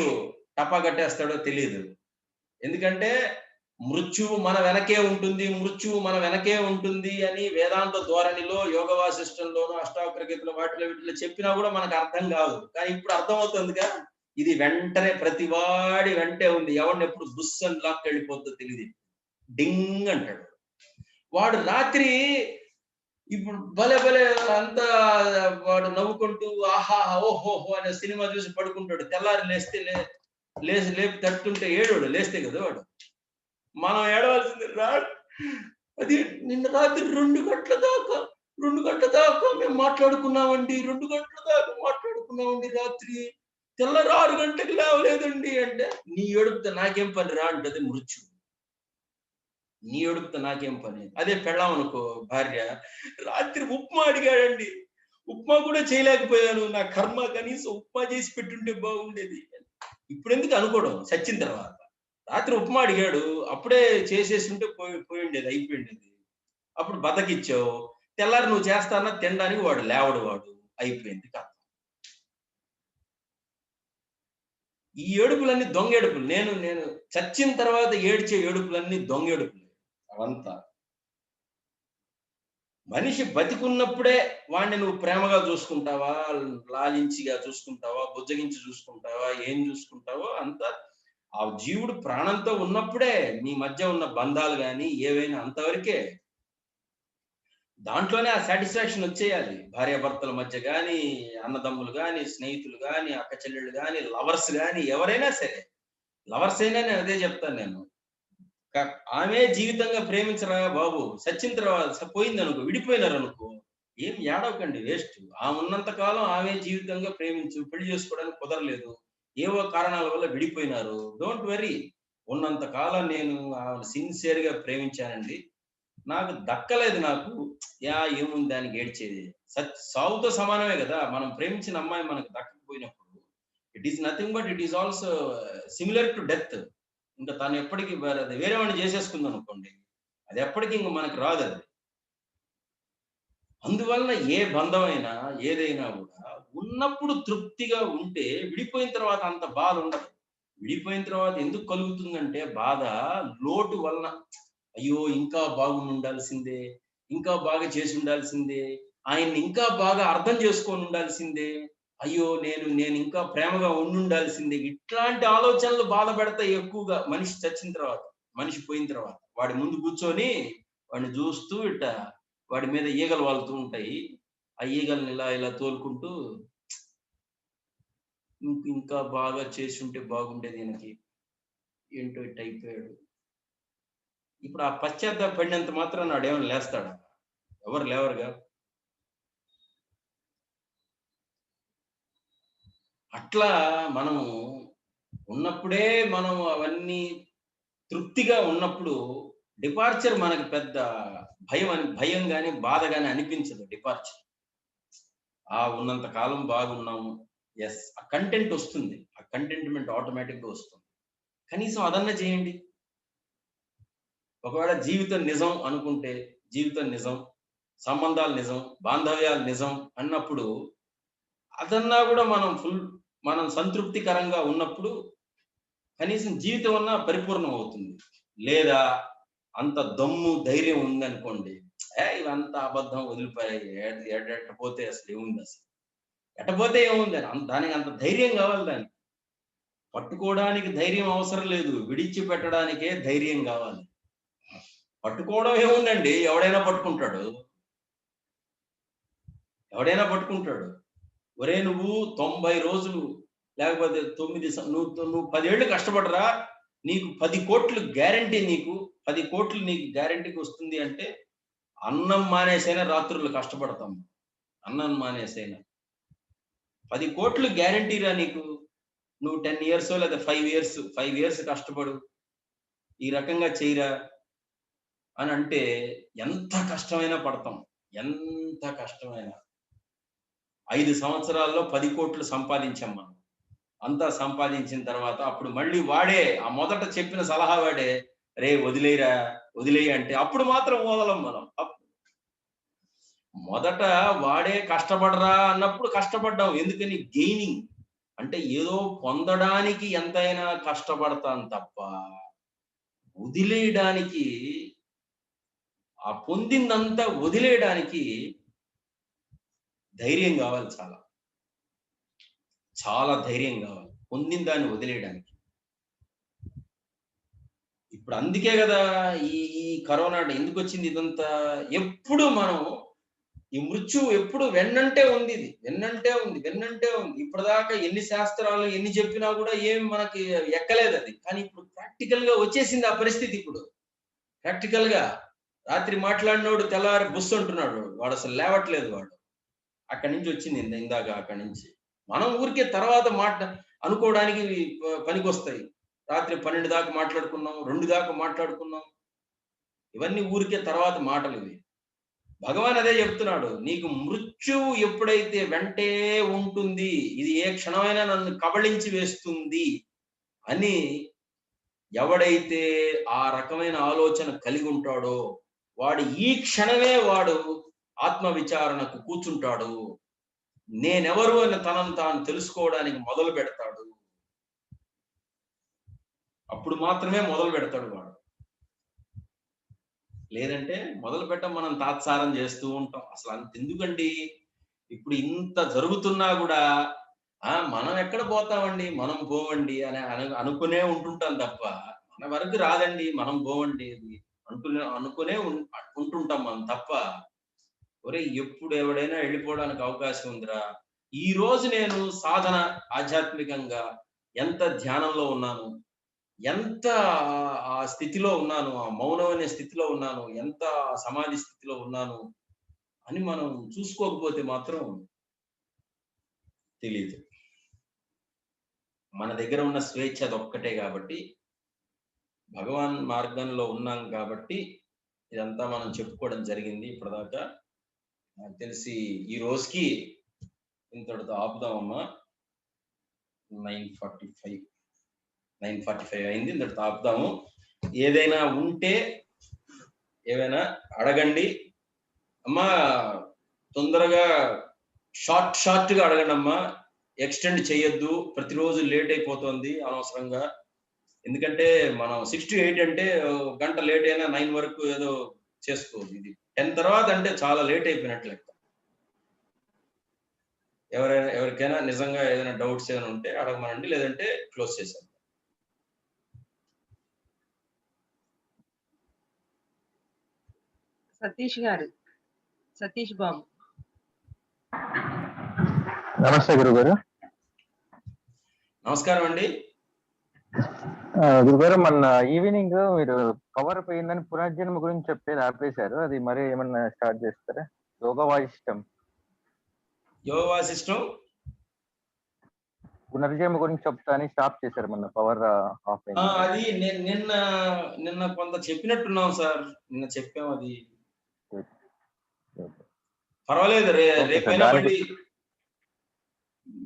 B: టపా కట్టేస్తాడో తెలియదు. ఎందుకంటే మృత్యువు మన వెనకే ఉంటుంది అని వేదాంత ధోరణిలో, యోగ వాసిష్టంలోనూ, అష్టావక్ర గీతలో వీటిలో చెప్పినా కూడా మనకు అర్థం కాదు. కానీ ఇప్పుడు అర్థమవుతుందిగా. ఇది వెంటనే ప్రతివాడి వెంటే ఉంది. ఎవరిని ఎప్పుడు బుస్ అని లాక్ వెళ్ళిపోతుందో తెలియదు. డింగ్ అంటాడు వాడు. రాత్రి ఇప్పుడు భలే అంతా వాడు నవ్వుకుంటూ ఆహా ఓహోహో అనే సినిమా చూసి పడుకుంటాడు. తెల్లారి లేపి తట్టుంటే ఏడోడు లేస్తే కదా వాడు. మనం ఏడవలసింది అది నిన్న రాత్రి 2 గంటల దాకా మేము మాట్లాడుకున్నామండి. 2 గంటల దాకా మాట్లాడుకున్నామండి రాత్రి. తెల్లారి 6 గంటలకు లేవలేదండి అంటే నీ ఏడుపుతో నాకేం పని రా అంటది మృత్యు. నీ ఏడుపుతో నాకేం పని. అదే పెళ్ళాం అనుకో భార్య, రాత్రి ఉప్మా అడిగాడండి, ఉప్మా కూడా చేయలేకపోయాను, నా కర్మ, కనీసం ఉప్మా చేసి పెట్టుంటే బాగుండేది. ఇప్పుడు ఎందుకు అనుకోవడం చచ్చిన తర్వాత. రాత్రి ఉప్మా అడిగాడు, అప్పుడే చేసేసి ఉంటే పోయిండేది, అయిపోయిండేది. అప్పుడు బతకిచ్చావు. తెల్లారి నువ్వు చేస్తానా తినడానికి వాడు లేవడు, వాడు అయిపోయింది కథ. ఈ ఏడుపులన్నీ దొంగ ఏడుపులు. నేను చచ్చిన తర్వాత ఏడ్చే ఏడుపులన్నీ దొంగ ఏడుపులు. అవంతా మనిషి బతికున్నప్పుడే వాడిని నువ్వు ప్రేమగా చూసుకుంటావా, లాలించిగా చూసుకుంటావా, బుజ్జగించి చూసుకుంటావా, ఏం చూసుకుంటావో అంతా ఆ జీవుడు ప్రాణంతో ఉన్నప్పుడే మీ మధ్య ఉన్న బంధాలు కానీ ఏవైనా అంతవరకే. దాంట్లోనే ఆ సాటిస్ఫాక్షన్ వచ్చేయాలి. భార్యాభర్తల మధ్య కానీ, అన్నదమ్ములు కానీ, స్నేహితులు కానీ, అక్క చెల్లెళ్ళు కానీ, లవర్స్ కానీ, ఎవరైనా సరే. లవర్స్ అయినా నేను అదే చెప్తాను నేను. ఆమె జీవితంగా ప్రేమించరా బాబు. సచ్చిన తర్వాత పోయిందనుకో, విడిపోయినారనుకో, ఏం ఏడవకండి, వేస్ట్. ఆమె ఉన్నంత కాలం ఆమె జీవితంగా ప్రేమించు. పెళ్లి చేసుకోవడానికి కుదరలేదు, ఏవో కారణాల వల్ల విడిపోయినారు, డోంట్ వరీ. ఉన్నంత కాలం నేను ఆమెను సిన్సియర్ గా ప్రేమించానండి, నాకు దక్కలేదు, నాకు ఏముంది దానికి ఏడ్చేది. సావుతో సమానమే కదా. మనం ప్రేమించిన అమ్మాయి మనకు దక్కకపోయినప్పుడు it is nothing but it is also similar to death. ఇంకా తను ఎప్పటికీ వేరే వాడిని చేసేసుకుంది అనుకోండి, అది ఎప్పటికీ ఇంక మనకు రాదు. అది అందువలన ఏ బంధమైనా ఏదైనా కూడా ఉన్నప్పుడు తృప్తిగా ఉంటే విడిపోయిన తర్వాత అంత బాధ ఉండదు. విడిపోయిన తర్వాత ఎందుకు కలుగుతుందంటే బాధ లోటు వలన. అయ్యో! ఇంకా బాగుండాల్సిందే, ఇంకా బాగా చేసి ఉండాల్సిందే, ఆయన్ని ఇంకా బాగా అర్థం చేసుకొని ఉండాల్సిందే, అయ్యో! నేను ఇంకా ప్రేమగా ఉండుండాల్సిందే. ఇట్లాంటి ఆలోచనలు బాధ పెడతాయి ఎక్కువగా మనిషి చచ్చిన తర్వాత, మనిషి పోయిన తర్వాత. వాడి ముందు కూర్చొని వాడిని చూస్తూ వాడి మీద ఈగలు వాలుతూ ఉంటాయి. ఆ ఈగల్ని ఇలా ఇలా తోలుకుంటూ ఇంకా బాగా చేసుంటే బాగుండేది ఈయనకి. ఏంటో ఇట్టయిపోయాడు. ఇప్పుడు ఆ పశ్చాత్తాపడినంత మాత్రాన ఆడేమన్నా లేస్తాడా? ఎవరు లేవరుగా. అట్లా మనము ఉన్నప్పుడే మనం అవన్నీ తృప్తిగా ఉన్నప్పుడు డిపార్చర్ మనకు పెద్ద భయం గాని, బాధ గాని అనిపించదు డిపార్చర్. ఉన్నంత కాలం బాగున్నాము. యెస్. ఆ కంటెంట్ వస్తుంది. ఆ కంటెంట్‌మెంట్ ఆటోమేటిక్‌గా వస్తుంది. కనీసం అదన్నా చేయండి. ఒకవేళ జీవితం నిజం అనుకుంటే, జీవితం నిజం, సంబంధాలు నిజం, బాంధవ్యాలు నిజం అన్నప్పుడు అదన్నా గూడా మనం సంతృప్తికరంగా ఉన్నప్పుడు కనీసం జీవితం అన్నా పరిపూర్ణం అవుతుంది. లేదా అంత దమ్ము, ధైర్యం ఉందనుకోండి. ఇవంతా అబద్ధం వదిలిపారేయి. ఎట్ట పోతే అసలేముందసలు? ఎట్ట పోతే ఏముందని దానికి అంత ధైర్యం గావాలి దానికి. పట్టుకోవడానికి ధైర్యం అవసరం లేదు. విడిచిపెట్టడానికే ధైర్యం గావాలి. పట్టుకోవడం ఏముందండి? ఎవడైనా పట్టుకుంటాడు. ఎవడైనా పట్టుకుంటాడు. ఒరేయ్! నువ్వు 90 రోజులు లేకపోతే 9 నువ్వు 10 ఏళ్ళు కష్టపడరా, నీకు 10,00,00,000 గ్యారంటీ నీకు. 10,00,00,000 నీకు గ్యారంటీకొస్తుంది అంటే, అన్నం మానేసైనా రాత్రుళ్ళు కష్టపడతాం. అన్నం మానేసైనా. 10,00,00,000 గ్యారంటీరా నీకు. నువ్వు 10 ఇయర్సో లేదా 5 ఇయర్స్ కష్టపడు. ఈ రకంగా చెయ్యిరా అనంటే ఎంత కష్టమైనా పడతాం. ఎంత కష్టమైనా. 5 సంవత్సరాల్లో 10,00,00,000 సంపాదించాం మనం. అంతా సంపాదించిన తర్వాత అప్పుడు మళ్ళీ వాడే ఆ మొదట చెప్పిన సలహా వాడే, "రేయ్! వదిలేయరా, వదిలేయి" అంటే అప్పుడు మాత్రం వదలం మనం. మొదట వాడే కష్టపడరా అన్నప్పుడు కష్టపడ్డాం. ఎందుకని? గెయినింగ్. అంటే ఏదో పొందడానికి ఎంతైనా కష్టపడతాం తప్ప, వదిలేయడానికి ఆ పొందిందంతా వదిలేయడానికి ధైర్యం గావాలి చాలా. చాలా ధైర్యం గావాలి. పొందిన దాన్ని వదిలేయడానికి. ఇప్పుడు అందుకే గదా! ఈ ఈ కరోనా ఎందుకొచ్చింది ఇదంతా? ఎప్పుడు మనం ఈ మృత్యువు ఎప్పుడు వెన్నంటే ఉంది ఇది. వెన్నంటే ఉంది. వెన్నంటే ఉంది. ఇప్పటిదాకా ఎన్ని శాస్త్రాలు ఎన్ని చెప్పినా గూడా ఏం మనకి ఎక్కలేదది. కానీ ఇప్పుడు ప్రాక్టికల్‌గా వచ్చేసింది ఆ పరిస్థితి ఇప్పుడు. ప్రాక్టికల్‌గా రాత్రి మాట్లాడినోడు తెల్లారి బుస్ అంటున్నాడు. వాడసలు లేవట్లేదు వాడు. అక్కడి నుంచి వచ్చింది ఇందాక అక్కడి నుంచి. మనం ఊరికే తర్వాత అనుకోవడానికి పనికొస్తాయి. రాత్రి 12 దాకా మాట్లాడుకున్నాం. 2 దాకా మాట్లాడుకున్నాం. ఇవన్నీ ఊరికే తర్వాత మాటలివి. భగవాన్ అదే చెప్తున్నాడు. నీకు మృత్యువు ఎప్పుడైతే వెంటే ఉంటుంది, ఇది ఏ క్షణమైనా నన్ను కబళించి వేస్తుంది అని ఎవడైతే ఆ రకమైన ఆలోచన కలిగి ఉంటాడో, వాడు ఈ క్షణమే ఆత్మ విచారణకు కూర్చుంటాడు. నేనెవరు అని తనను తాను తెలుసుకోవడానికి మొదలు పెడతాడు. అప్పుడు మాత్రమే మొదలు పెడతాడు వాడు. లేదంటే మొదలుపెట్టం, మనం తాత్సారం చేస్తూ ఉంటాం. అసలు అంతెందుకండి? ఇప్పుడు ఇంత జరుగుతున్నా గూడా మనం ఎక్కడ పోతామండి? మనం పోవండి అని అనుకునే ఉంటుంటాం తప్ప, మన వరకు రాదండి. మనం పోవండి అది అనుకునే ఉంటుంటాం మనం తప్ప, ఒరేయ్! ఎప్పుడు ఎవడైనా వెళ్ళిపోవడానికి అవకాశం ఉందిరా. ఈరోజు నేను సాధన ఆధ్యాత్మికంగా ఎంత ధ్యానంలో ఉన్నాను, ఎంత ఆ స్థితిలో ఉన్నాను, ఆ మౌనం అనే స్థితిలో ఉన్నాను, ఎంత సమాధి స్థితిలో ఉన్నాను అని మనం చూసుకోకపోతే మాత్రం తెలీదు. మన దగ్గర ఉన్న స్వేచ్ఛ అదొక్కటే గాబట్టి, భగవాన్ మార్గంలో ఉన్నాం కాబట్టి, ఇదంతా మనం చెప్పుకోవడం జరిగింది ఇప్పటిదాకా. నాకు తెలిసి ఈ రోజుకి ఇంతటితో ఆపుదామమ్మా. 9:45 9:45 అయింది. ఇంతటితో ఆపుదాము. ఏవైనా అడగండి. అమ్మా తొందరగా షార్ట్ గా అడగండి అమ్మా, ఎక్స్టెండ్ చేయొద్దు. ప్రతిరోజు లేట్ అయిపోతుంది అనవసరంగా. ఎందుకంటే మనం 6 to 8 అంటే గంట లేట్ అయినా 9 వరకు ఏదో చేసుకోవచ్చు. ఇది 10 తర్వాత అంటే చాలా లేట్ అయిపోయినట్లు లెక్క. ఎవరికైనా నిజంగా ఏదైనా డౌట్స్ ఏమైనా ఉంటే అడగమనండి, లేదంటే క్లోజ్ చేశాను.
A: సతీష్ గారు, సతీష్ బాబు.
C: నమస్తే గురుగారు.
B: నమస్కారం అండి.
C: గురుగారు, మొన్న ఈవినింగ్ మీరు పవర్ పోయిందని పునర్జన్మ గురించి చెప్పేది ఆపేశారు. అది మరి ఏమన్నా స్టార్ట్ చేస్తారా? యోగా వాసిష్టం పునర్జన్మ గురించి చెప్తా అని స్టాప్ చేశారు మొన్న పవర్ ఆఫ్ అయింది.
B: అది నిన్న కొంత చెప్పినట్టున్నాం సార్, నిన్న చెప్పాం. అది పర్వాలేదు, రేపైనా మళ్ళీ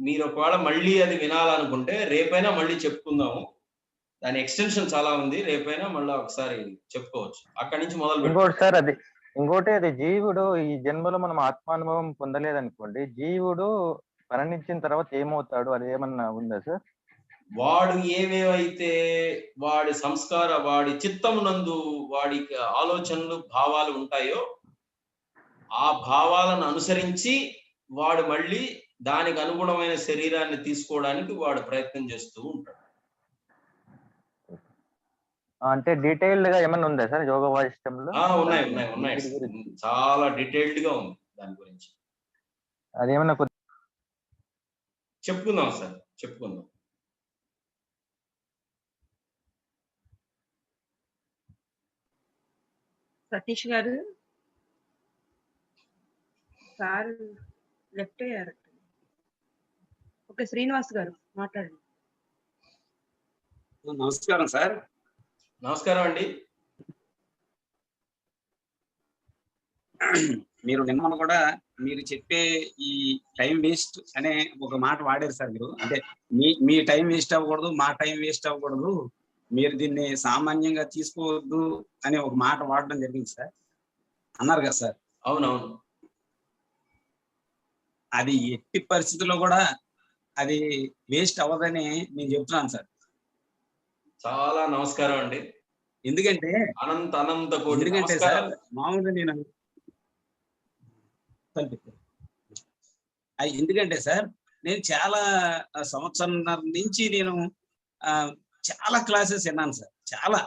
B: మీరు ఒకవేళ మళ్ళీ అది వినాలనుకుంటే రేపైనా మళ్ళీ చెప్పుకుందాము. దాని ఎక్స్టెన్షన్ చాలా ఉంది, రేపైనా మళ్ళీ ఒకసారి చెప్పుకోవచ్చు. అక్కడి నుంచి మొదలు.
C: ఇంకోటి సార్, అది జీవుడు ఈ జన్మలో మనం ఆత్మానుభవం పొందలేదనుకోండి, జీవుడు మరణించిన తర్వాత ఏమవుతాడు, అది ఏమన్నా ఉందా సార్?
B: వాడు ఏమేమైతే వాడి వాడి చిత్తమునందు వాడి ఆలోచనలు, భావాలు ఉంటాయో ఆ భావాలను అనుసరించి వాడు మళ్ళీ దానికి అనుగుణమైన శరీరాన్ని తీసుకోవడానికి వాడు ప్రయత్నం చేస్తూ ఉంటాడు.
C: అంటే డీటెయిల్డ్ గా ఏమన్నా ఉందా సార్ యోగ వాసిష్టంలో?
B: ఉన్నాయి. చాలా డీటెయిల్డ్ గా ఉంది దాని గురించి.
C: అదేమన్నా
B: చెప్పుకుందాం సార్, చెప్పుకుందాం.
A: సతీష్ గారు సార్ లెఫ్ట్ అయ్యారు. ఓకే, శ్రీనివాస్ గారు మాట్లాడండి.
D: నమస్కారం సార్.
B: నమస్కారం అండి.
D: మీరు నిన్న కూడా మీరు చెప్పే ఈ టైం వేస్ట్ అనే ఒక మాట వాడారు సార్. మీరు అంటే మీ టైం వేస్ట్ అవ్వకూడదు, మా టైం వేస్ట్ అవ్వకూడదు, మీరు దీన్ని సామాన్యంగా తీసుకోవద్దు అనే ఒక మాట వాడడం జరిగింది సార్, అన్నారు కదా సార్?
B: అవునవును.
D: అది ఎట్టి పరిస్థితుల్లో కూడా అది వేస్ట్ అవ్వదని నేను చెప్తున్నాను సార్.
B: చాలా నమస్కారం అండి.
D: ఎందుకంటే సార్ మామూలుగా నేను ఎందుకంటే సార్ నేను చాలా సంవత్సరం నుంచి నేను చాలా క్లాసెస్ విన్నాను సార్. చాలా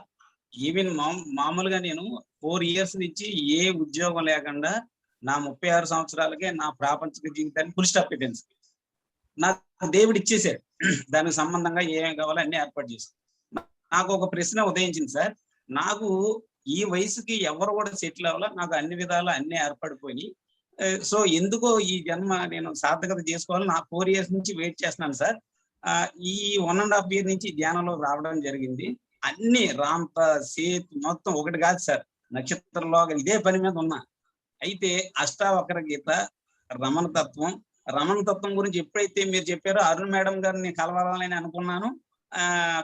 D: ఈవెన్ మామూలుగా నేను 4 years నుంచి ఏ ఉద్యోగం లేకుండా నా 36 సంవత్సరాలకే నా ప్రాపంచిక జీవితాన్ని ఫుల్ స్టాప్ పెట్టాను సార్. నాకు దేవుడు ఇచ్చేసాడు, దానికి సంబంధంగా ఏమేమి కావాలో అన్ని ఏర్పాటు చేశాను. నాకు ఒక ప్రశ్న ఉదయించింది సార్, నాకు ఈ వయసుకి ఎవరు కూడా సెటిల్ అవ్వాలా, నాకు అన్ని విధాలు అన్ని ఏర్పడిపోయి, సో ఎందుకో ఈ జన్మ నేను సార్థకత చేసుకోవాలని నా 4 years నుంచి వెయిట్ చేస్తున్నాను సార్. ఈ 1.5 year నుంచి ధ్యానంలో రావడం జరిగింది. అన్ని రాంప సేతు మొత్తం ఒకటి కాదు సార్, నక్షత్రంలో ఇదే పని మీద ఉన్నా. అయితే అష్టావక్ర గీత, రమణ తత్వం గురించి ఎప్పుడైతే మీరు చెప్పారో అరుణ్ మేడం గారిని కలవాలని అనుకున్నాను.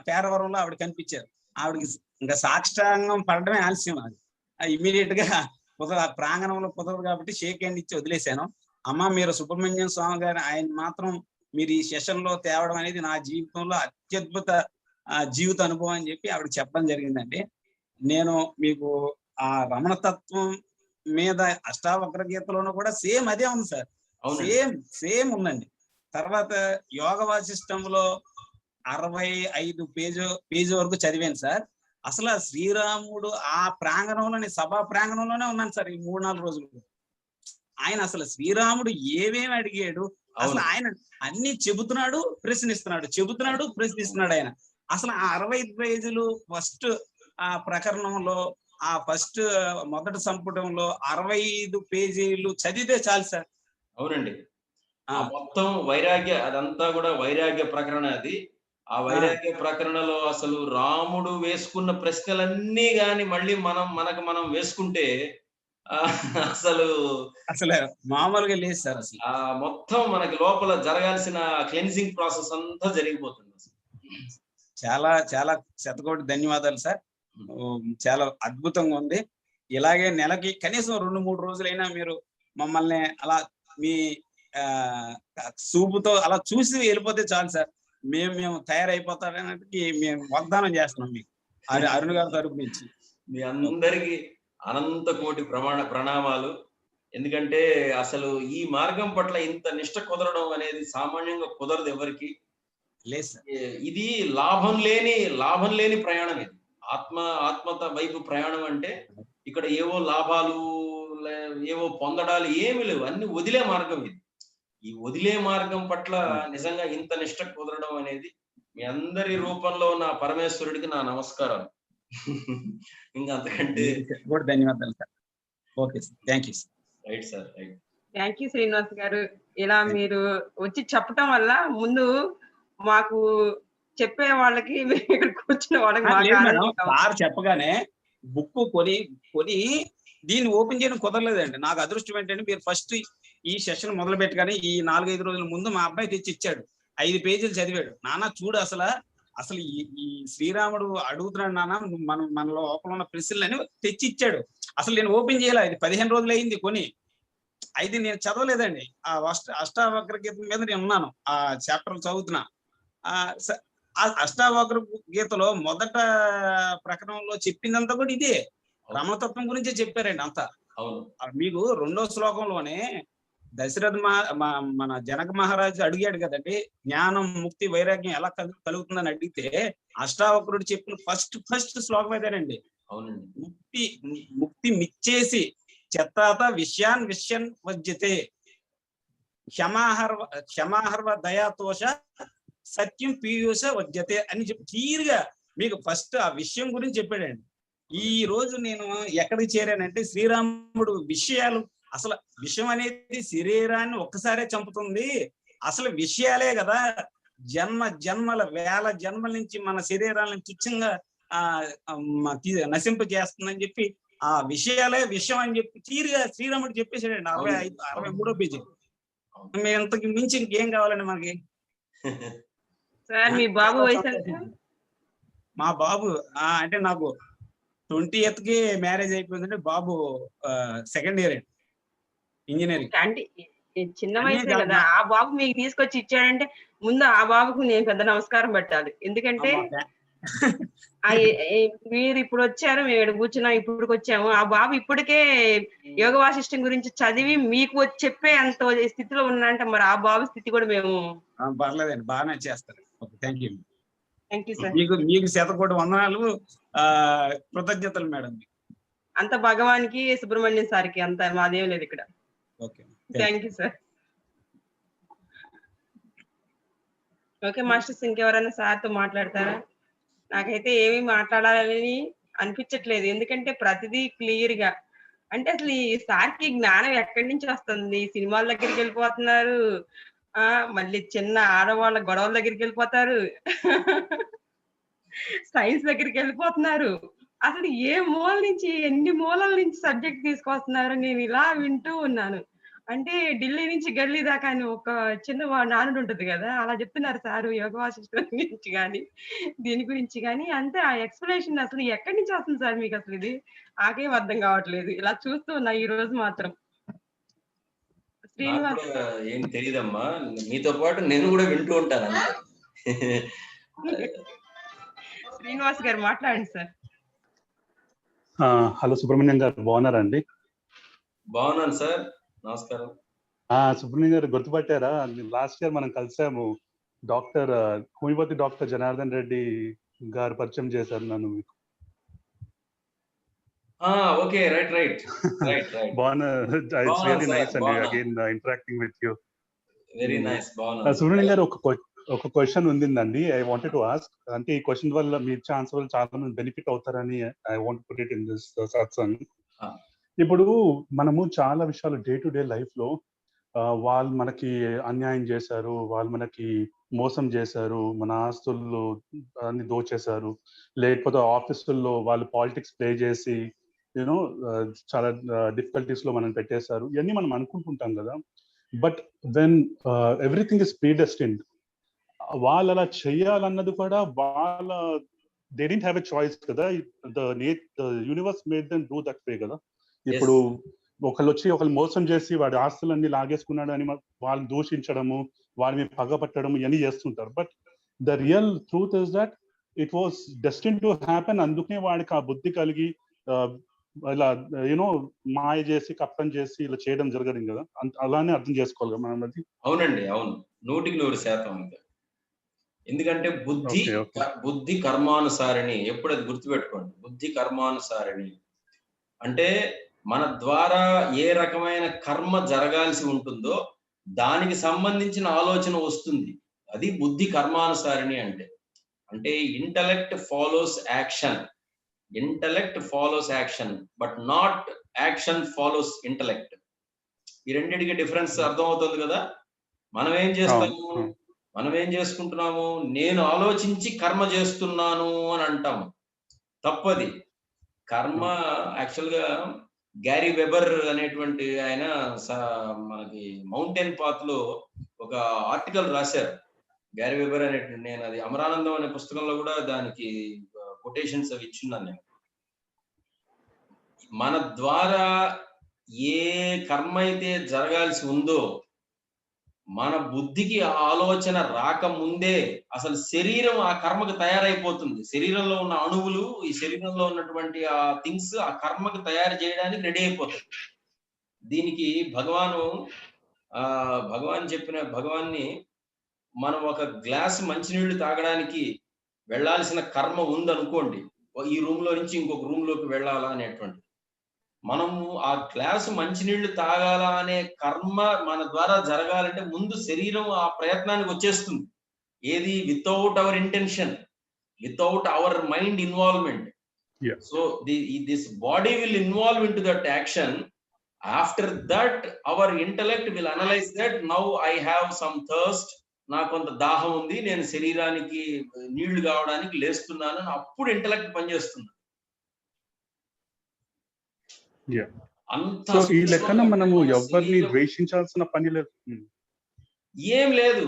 D: పేరవరంలో ఆవిడ కనిపించారు. ఆవిడకి ఇంకా సాష్టాంగం పడడమే ఆలస్యం. అది ఇమ్మీడియట్ గా ప్రాంగణంలో కుదరదు కాబట్టి షేక్ హ్యాండ్ ఇచ్చి వదిలేశాను. అమ్మ, మీరు సుబ్రహ్మణ్యం స్వామి గారు ఆయన మాత్రం మీరు ఈ సెషన్ లో తేవడం అనేది నా జీవితంలో అత్యద్భుత జీవిత అనుభవం అని చెప్పి ఆవిడ చెప్పడం జరిగిందండి. నేను మీకు ఆ రమణతత్వం మీద అష్టావక్ర గీతలోనూ కూడా సేమ్ అదే ఉంది సార్, సేమ్ ఉందండి. తర్వాత యోగ వాసిష్టంలో 65 పేజీ వరకు చదివాను సార్. అసలు శ్రీరాముడు ఆ ప్రాంగణంలోనే, సభా ప్రాంగణంలోనే ఉన్నాను సార్ ఈ 3-4 రోజులు. ఆయన అసలు శ్రీరాముడు ఏమేమి అడిగాడు, అసలు ఆయన అన్ని చెబుతున్నాడు, ప్రశ్నిస్తున్నాడు ఆయన. అసలు ఆ 65 పేజీలు ఫస్ట్ ఆ ప్రకరణంలో, ఆ ఫస్ట్ మొదటి సంపుటంలో 65 పేజీలు చదివితే చాలు సార్.
B: అవునండి, మొత్తం వైరాగ్య, అదంతా కూడా వైరాగ్య ప్రకరణ. అది ఆ వైరాగ్య ప్రకరణలో అసలు రాముడు వేసుకున్న ప్రశ్నలన్నీ గాని మళ్ళీ మనం వేసుకుంటే అసలు
D: మామూలుగా లేదు సార్. అసలు
B: మొత్తం మనకి లోపల జరగాల్సిన క్లెన్సింగ్ ప్రాసెస్ అంతా జరిగిపోతుంది.
D: చాలా చాలా శతకోటి ధన్యవాదాలు సార్. చాలా అద్భుతంగా ఉంది. ఇలాగే నెలకి కనీసం 2-3 రోజులైనా మీరు మమ్మల్ని అలా మీ చూపుతో అలా చూసి వెళ్ళిపోతే చాలు సార్, మేము తయారైపోతాడానికి మేము వాగ్దానం చేస్తున్నాం మీకు అరుణ్ గారి తరపు నుంచి.
B: మీ అందరికి అనంత కోటి ప్రణామాలు. ఎందుకంటే అసలు ఈ మార్గం పట్ల ఇంత నిష్ట కుదరడం అనేది సామాన్యంగా కుదరదు ఎవరికి.
D: లేదు సార్,
B: ఇది లాభం లేని ప్రయాణం. ఇది ఆత్మత వైపు ప్రయాణం అంటే ఇక్కడ ఏవో లాభాలు ఏవో పొందడాలు ఏమి లేవు, అన్ని వదిలే మార్గం ఇది. ఈ వదిలే మార్గం పట్ల నిజంగా ఇంత నిష్ట కుదరడం అనేది మీ అందరి రూపంలో నా పరమేశ్వరుడికి నా నమస్కారాలు. ఇంకా అంతకంటే
D: కూడా ధన్యవాదాలు sir. Okay sir, thank you sir.
B: Right sir, right.
A: Thank you Srinivas గారు. ఇలా మీరు వచ్చి చెప్పటం వల్ల ముందు మాకు చెప్పే వాళ్ళకి ఇక్కడ కూర్చున్న వాళ్ళకి
D: సార్ చెప్పగానే బుక్ కొని దీన్ని ఓపెన్ చేయడం కుదరలేదండి. నాకు అదృష్టం ఏంటంటే మీరు ఫస్ట్ ఈ సెషన్ మొదలు పెట్టగానే ఈ 4-5 రోజుల ముందు మా అబ్బాయి తెచ్చి ఇచ్చాడు. 5 పేజీలు చదివాడు. నాన్న చూడు అసలు ఈ శ్రీరాముడు అడుగుతున్నాడు నాన్న మన లోపల ఉన్న ప్రశ్నలని తెచ్చి ఇచ్చాడు. అసలు నేను ఓపెన్ చేయలే. ఇది 15 రోజులు అయింది కొని. అయితే నేను చదవలేదండి. ఆ అష్టావక్ర గీతం మీద నేను ఉన్నాను, ఆ చాప్టర్ చదువుతున్నా. ఆ అష్టావక్ర గీతలో మొదట ప్రకరణంలో చెప్పిందంతా కూడా ఇదే రమణతత్వం గురించే చెప్పారండి అంతా. మీకు 2వ శ్లోకంలోనే దశరథ మన జనక మహారాజు అడిగాడు కదండి, జ్ఞానం ముక్తి వైరాగ్యం ఎలా కలుగుతుందని అడిగితే అష్టావక్రుడు చెప్పిన ఫస్ట్ శ్లోకం ఇదేనండి. ముక్తి మిచ్చేసి చెత్తాత విషయాన్ వజ్యతే క్షమాహర్వ దయాతోష సత్యం పీయూష వజ్యతే అని చెప్పి క్లియర్గా మీకు ఫస్ట్ ఆ విషయం గురించి చెప్పాడండి. ఈ రోజు నేను ఎక్కడికి చేరానంటే శ్రీరాముడు విషయాలు, అసలు విషయం అనేది శరీరాన్ని ఒక్కసారే చంపుతుంది. అసలు విషయాలే కదా జన్మల వేల జన్మల నుంచి మన శరీరాలను తుచ్చంగా నశింప చేస్తుందని చెప్పి ఆ విషయాలే విషయం అని చెప్పి తీరుగా శ్రీరాముడు చెప్పేసాడండి. 63వ పేజీ. మేము ఇంతకు మించి ఇంకేం కావాలండి మనకి?
A: మీ బాబు వయసు?
D: మా బాబు అంటే నాకు 20th కి మ్యారేజ్ అయిపోయిందంటే బాబు సెకండ్ ఇయర్ అండి ఇంజనీరింగ్.
A: అంటే చిన్న వయసు కదా, ఆ బాబు మీకు తీసుకొచ్చి ఇచ్చాడంటే ముందు ఆ బాబుకు నేను పెద్ద నమస్కారం పెట్టాలి. ఎందుకంటే మీరు ఇప్పుడు వచ్చారు, మేము ఇక్కడ కూర్చున్నాం, ఇప్పుడు వచ్చాము. ఆ బాబు ఇప్పటికే యోగ వాసిష్టం గురించి చదివి మీకు చెప్పే అంత స్థితిలో ఉన్నంటే మరి ఆ బాబు స్థితి కూడా మేము
D: పర్లేదండి, బాగానే చేస్తారు. Thank you
A: sir.
D: మీకు శతకోటి వందనాలు, కృతజ్ఞతలు మేడం.
A: అంత భగవానికి సుబ్రహ్మణ్యం సార్కి అంత మాదేం లేదు ఇక్కడ. Thank you sir. Okay masters, ఇంకెవరైనా సార్తో మాట్లాడతారా? నాకైతే ఏమీ మాట్లాడాలని అనిపించట్లేదు. ఎందుకంటే ప్రతిదీ క్లియర్ గా, అంటే అసలు ఈ సార్కి జ్ఞానం ఎక్కడి నుంచి వస్తుంది? సినిమాల దగ్గరికి వెళ్ళిపోతున్నారు, మళ్ళీ చిన్న ఆడవాళ్ళ గొడవల దగ్గరికి వెళ్ళిపోతారు, సైన్స్ దగ్గరికి వెళ్ళిపోతున్నారు. అసలు ఏ మూల నుంచి ఎన్ని మూలల నుంచి సబ్జెక్ట్ తీసుకొస్తున్నారు నేను ఇలా వింటూ ఉన్నాను. అంటే ఢిల్లీ నుంచి గల్లీ దాకా అని ఒక చిన్న నానుడు ఉంటుంది కదా, అలా చెప్తున్నారు సార్ యోగ వాసిష్టం గురించి కానీ దీని గురించి కానీ. అంతే ఆ ఎక్స్ప్లెనేషన్ అసలు ఎక్కడి నుంచి వస్తుంది సార్ మీకు? అసలు ఇది నాకేం అర్థం కావట్లేదు. ఇలా చూస్తూ ఉన్నా ఈ రోజు మాత్రం.
B: శ్రీనివాస్ ఏం తెలియదమ్మా, మీతో పాటు నేను కూడా వింటూ ఉంటాను.
A: శ్రీనివాస్ గారు మాట్లాడండి సార్.
E: హలో సుబ్రహ్మణ్యం గారు, బాగున్నారండి?
B: బాగున్నాను సార్, నమస్కారం.
E: సుబ్రహ్మణ్యం గారు గుర్తుపట్టారా? లాస్ట్ ఇయర్ మనం కలిసాము. హోమియోపతి డాక్టర్ జనార్దన్ రెడ్డి గారు పరిచయం చేశారు నన్ను మీకు.
B: Okay, right.
E: బాగున్నా, ఇట్స్ వెరీ నైస్ అండి again interacting with you.
B: Very nice. బాగున్నా.
E: సుబ్రహ్మణ్యం గారు, ఒక క్వశ్చన్ ఉందండి. I wanted to ask. అంటే ఈ క్వశ్చన్ వల్ల మీ ఛాన్స్ వల్ల చాలా మంది బెనిఫిట్ అవుతారని I want put it in this satsang. ఇప్పుడు మనము చాలా విషయాలు డే టు డే లైఫ్ లో వాళ్ళు మనకి అన్యాయం చేశారు, వాళ్ళు మనకి మోసం చేశారు, మన ఆస్తులు అన్ని దోచేశారు, లేకపోతే ఆఫీసుల్లో వాళ్ళు పాలిటిక్స్ ప్లే చేసి యూనో చాలా డిఫికల్టీస్ లో మనం పెట్టేశారు. ఇవన్నీ మనం అనుకుంటుంటాం కదా. But when everything is predestined, వాళ్ళు అలా చెయ్యాలన్నది కూడా they didn't have a choice కదా. The universe made them do that way కదా. ఇప్పుడు ఒకళ్ళు మోసం చేసి వాడి ఆస్తులన్నీ లాగేసుకున్నాడు అని వాళ్ళు దూషించడము, వాడి మీద పగపట్టడము ఇవన్నీ చేస్తుంటారు. But the real truth is that it was destined to happen. అందుకే వాడికి ఆ బుద్ధి కలిగి ఇలా యూనో మాయ చేసి కప్పం చేసి ఇలా చేయడం జరగదు కదా, అలానే అర్థం చేసుకోవాలి కదా మనం అది.
B: అవునండి, అవును, 100% ఎందుకంటే బుద్ధి కర్మానుసారిణి, ఎప్పుడు అది గుర్తుపెట్టుకోండి. బుద్ధి కర్మానుసారిణి అంటే మన ద్వారా ఏ రకమైన కర్మ జరగాల్సి ఉంటుందో దానికి సంబంధించిన ఆలోచన వస్తుంది. అది బుద్ధి కర్మానుసారిణి అంటే. అంటే intellect follows action but not action follows intellect. ఈ రెండింటికి డిఫరెన్స్ అర్థమవుతుంది కదా. మనం ఏం చేసుకుంటున్నాము, నేను ఆలోచించి కర్మ చేస్తున్నాను అని అంటాము. తప్పది. కర్మ యాక్చువల్ గా గ్యారీ వెబర్ అనేటువంటి ఆయన మనకి మౌంటైన్ పాత్ లో ఒక ఆర్టికల్ రాశారు. గ్యారీ వెబర్ అనేటువంటి, నేను అది అమరానందం అనే పుస్తకంలో కూడా దానికి కొటేషన్స్ అవి ఇచ్చున్నాను నేను. మన ద్వారా ఏ కర్మ అయితే జరగాల్సి ఉందో మన బుద్ధికి ఆ ఆలోచన రాకముందే అసలు శరీరం ఆ కర్మకు తయారైపోతుంది. శరీరంలో ఉన్న అణువులు, ఈ శరీరంలో ఉన్నటువంటి ఆ థింగ్స్ ఆ కర్మకు తయారు చేయడానికి రెడీ అయిపోతాయి. దీనికి భగవాన్ని మనం ఒక గ్లాస్ మంచినీళ్లు తాగడానికి వెళ్ళాల్సిన కర్మ ఉందనుకోండి, ఈ రూమ్ లో నుంచి ఇంకొక రూమ్ లోకి వెళ్ళాలా అనేటువంటి, మనము ఆ గ్లాసు మంచినీళ్లు తాగాల అనే కర్మ మన ద్వారా జరగాలంటే ముందు శరీరం ఆ ప్రయత్నానికి వచ్చేస్తుంది. ఏది? Without our intention, without our mind involvement. So this body will involve in to that action. After that hour intellect will analyse that now I have some thirst, నాకు కొంత దాహం ఉంది, నేను శరీరానికి నీళ్లు కావడానికి లేస్తున్నాను, అప్పుడు ఇంటలెక్ట్ పనిచేస్తుంది.
E: సో ఈ లెక్కన మనము ఎవరిని ద్వేషించాల్సిన పని లేదు,
B: ఏం లేదు.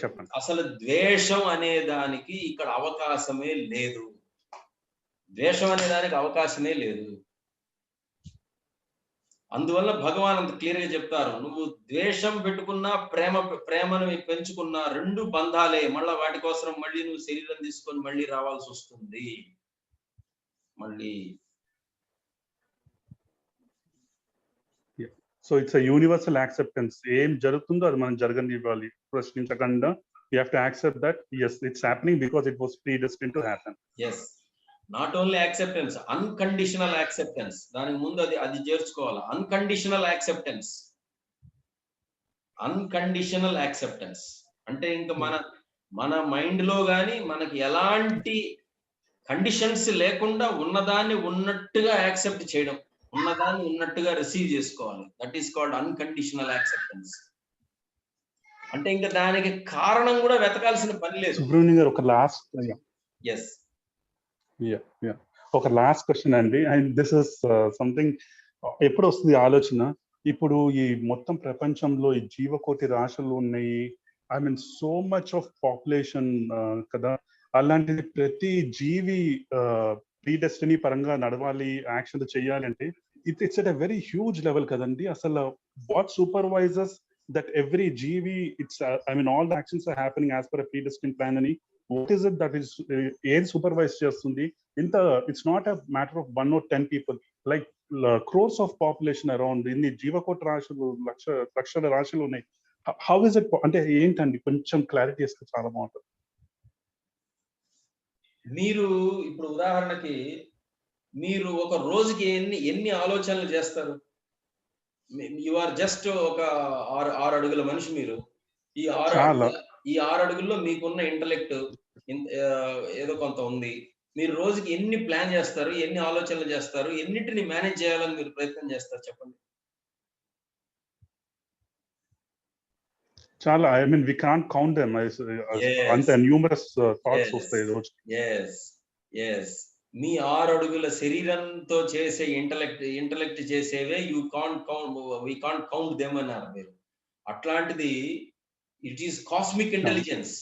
E: చెప్పండి.
B: అసలు ద్వేషం అనే దానికి ఇక్కడ అవకాశమే లేదు. ద్వేషం అనే దానికి అవకాశమే లేదు. అందువల్ల భగవాన్ అంత క్లియర్ గా చెప్తారు, నువ్వు ద్వేషం పెట్టుకున్నా ప్రేమను పెంచుకున్నా రెండు బంధాలే. మళ్ళా వాటి కోసం మళ్ళీ నువ్వు శరీరం తీసుకొని మళ్ళీ రావాల్సి వస్తుంది. మళ్ళీ
E: సో ఇట్స్ యూనివర్సల్ యాక్సెప్టెన్స్. ఏం జరుగుతుందో అది మనం జరగనివ్వాలి, ప్రశ్నించకుండా. You have to accept that yes it's happening because it was predestined to happen.
B: yes, not only acceptance, unconditional acceptance. దానికి ముందు అది చేర్చుకోవాలి. అన్కండిషనల్ యాక్సెప్టెన్స్ అంటే ఇంకా మన మైండ్ లో గాని మనకి ఎలాంటి కండిషన్స్ లేకుండా ఉన్నదాన్ని ఉన్నట్టుగా యాక్సెప్ట్ చేయడం, ఉన్నదాన్ని ఉన్నట్టుగా రిసీవ్ చేసుకోవాలి. That is called unconditional acceptance. అంటే ఇంకా దానికి కారణం కూడా వెతకాల్సిన పని లేదు.
E: సుబ్రహ్మణ్యం గారు, ఒక లాస్ట్ ఒక లాస్ట్ క్వశ్చన్ అండి. అండ్ దిస్ ఇస్ సంథింగ్, ఎప్పుడు వస్తుంది ఆలోచన, ఇప్పుడు ఈ మొత్తం ప్రపంచంలో ఈ జీవకోటి రాశులు ఉన్నాయి. I mean so much of population కదా, అలాంటిది ప్రతి జీవి ప్రీడెస్టినీ పరంగా నడవాలి, యాక్షన్ చేయాలి అంటే it's at a very huge level కదండి. అసలు వాట్ సూపర్వైజర్స్ దట్ ఎవ్రీ జీవి, it's I mean all the actions are happening as per a predestiny plan అని, what is it that is ఏది సూపర్వైజ్ చేస్తుంది? ఇంత it's not a matter of 1 or 10 people, like crores of population around. ఇన్ని జీవకోటి రాశులు, లక్షల రాశులు ఉన్నాయి. How is it? అంటే ఏంటండి, కొంచెం క్లారిటీ ఇస్తే చాలా బాగుంటుంది.
B: మీరు ఇప్పుడు ఉదాహరణకి మీరు ఒక రోజుకి ఎన్ని ఆలోచనలు చేస్తారు? యు ఆర్ జస్ట్ ఒక 6 అడుగుల మనిషి. మీరు ఈ 6 అడుగుల్లో మీకున్న ఇంటలెక్ట్ ఏదో కొంత ఉంది. మీరు రోజుకి ఎన్ని ప్లాన్ చేస్తారు, ఎన్ని ఆలోచనలు చేస్తారు, ఎన్నిటిని మేనేజ్ చేయాలని మీరు ప్రయత్నం చేస్తారు చెప్పండి?
E: చాలా, I mean we can't count them. అంత న్యూమరస్ థాట్స్ వస్తాయి రోజు.
B: yes మీ 6 అడుగుల శరీరంతో చేసే ఇంటలెక్ట్ చేసేవే వి కాంట్ కౌంట్ దెమ్ అన్నారు మీరు. అట్లాంటిది it is cosmic intelligence.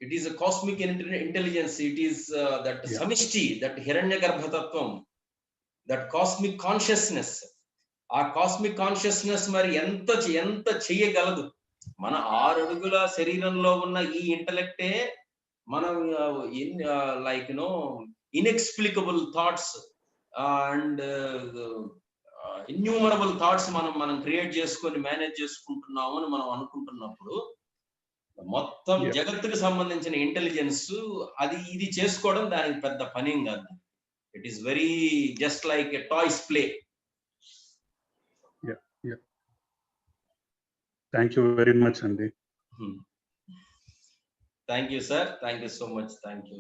B: It is a cosmic intelligence. It is that samisti, that hiranya garbhattatvam. That cosmic consciousness. ఆ కాస్మిక్ కాన్షియస్నెస్ మరి ఎంత చెయ్యగలదు? మన 6 అడుగుల శరీరంలో ఉన్న ఈ ఇంటలెక్టే మనం like inexplicable thoughts and innumerable thoughts మనం క్రియేట్ చేసుకొని మేనేజ్ చేసుకుంటున్నాము అని మనం అనుకుంటున్నప్పుడు, మొత్తం జగత్తుకు సంబంధించిన ఇంటెలిజెన్స్ ఇది చేసుకోవడం దానికి పెద్ద పనేం కాదు. It is very just like a toys play.
E: Thank you very much అండి.
B: Thank you sir. Thank you so much. Thank you.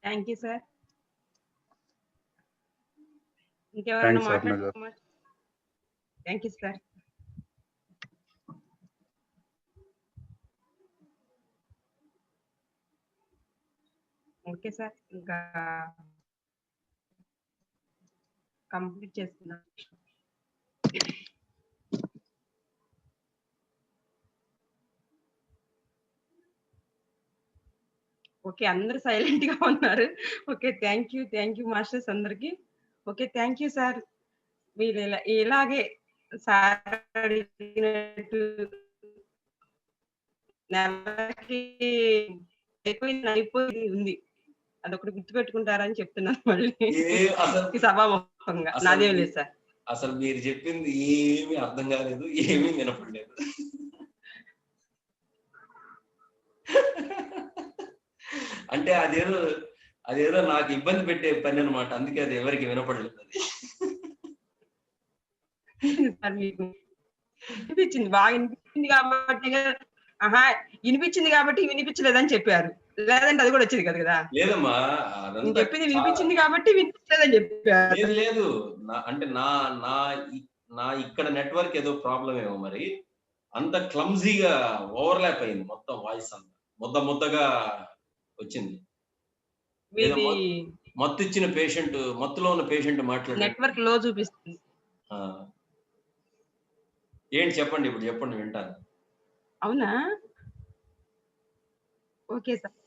A: Thank you sir. ఇంకెవరైనా మాట్లాడుతున్నారు? Thank you sir. Okay sir, ఇంకా కంప్లీట్ చేసుకుందాం. ఓకే, అందరూ సైలెంట్ గా ఉన్నారు. Okay, thank you masters అందరికి. Okay, thank you sir. మీరు ఇలాగే సార్ అడిగినట్టు నెలకి అయిపోయింది ఉంది, అదొకటి గుర్తుపెట్టుకుంటారని చెప్తున్నాను మళ్ళీ సభాముఖంగా. నాదేం లేదు సార్.
B: అసలు మీరు చెప్పింది ఏమీ అర్థం కాలేదు, ఏమీ వినపడలేదు. అంటే అదేదో నాకు ఇబ్బంది పెట్టే పని అనమాట, అందుకే అది ఎవరికి వినపడలేదు.
A: అది మీకు వినిపించింది, బాగా వినిపించింది కాబట్టి, వినిపించింది కాబట్టి వినిపించలేదని చెప్పారు, లేదంటే అది కూడా వచ్చేది కదా.
B: లేదమ్మా,
A: నేను చెప్పింది వినిపించింది కాబట్టి వినిపించలేదని చెప్పారు.
B: లేదు, అంటే నా ఇక్కడ నెట్వర్క్ ఏదో ప్రాబ్లం ఏమో మరి, అంత క్లమ్జీగా ఓవర్లాప్ అయింది మొత్తం, వాయిస్ అంతా ముద్దగా వచ్చింది. మత్తులో ఉన్న పేషెంట్ మాట్లాడు,
A: నెట్వర్క్ లో చూపిస్తుంది.
B: ఏంటి చెప్పండి, ఇప్పుడు చెప్పండి, వింటాను.
A: అవునా, ఓకే సార్.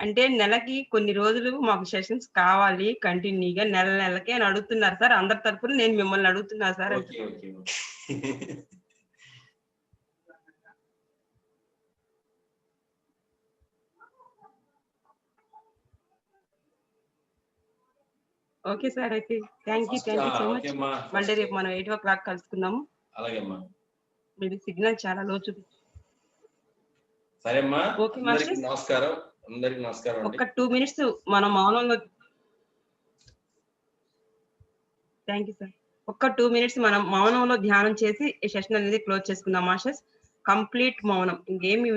A: అంటే నెలకి కొన్ని రోజులు మాకు సెషన్స్ కావాలి కంటిన్యూగా, నెలకి అని అడుగుతున్నారు సార్. అందరి తరపున నేను మిమ్మల్ని అడుగుతున్నా సార్. ఓకే సార్, అయితే థ్యాంక్ యూ సో మచ్. మళ్ళీ రేపు మనం 8 o'clock కలుసుకుందాము.
B: అలాగేమ్మా.
A: మీది సిగ్నల్ చాలా లో చూపిస్తుంది.
B: సరేమ్మా, అందరికీ నమస్కారం. అందరికీ నమస్కారం.
A: ఒక 2 minutes మనం మౌనంలో, థ్యాంక్ యూ సార్. ఒక్క 2 minutes మనం మౌనంలో ధ్యానం చేసి ఈ సెషన్ అనేది క్లోజ్ చేసుకుందాం మాస్టర్స్. కంప్లీట్ మౌనం, ఇంకేమి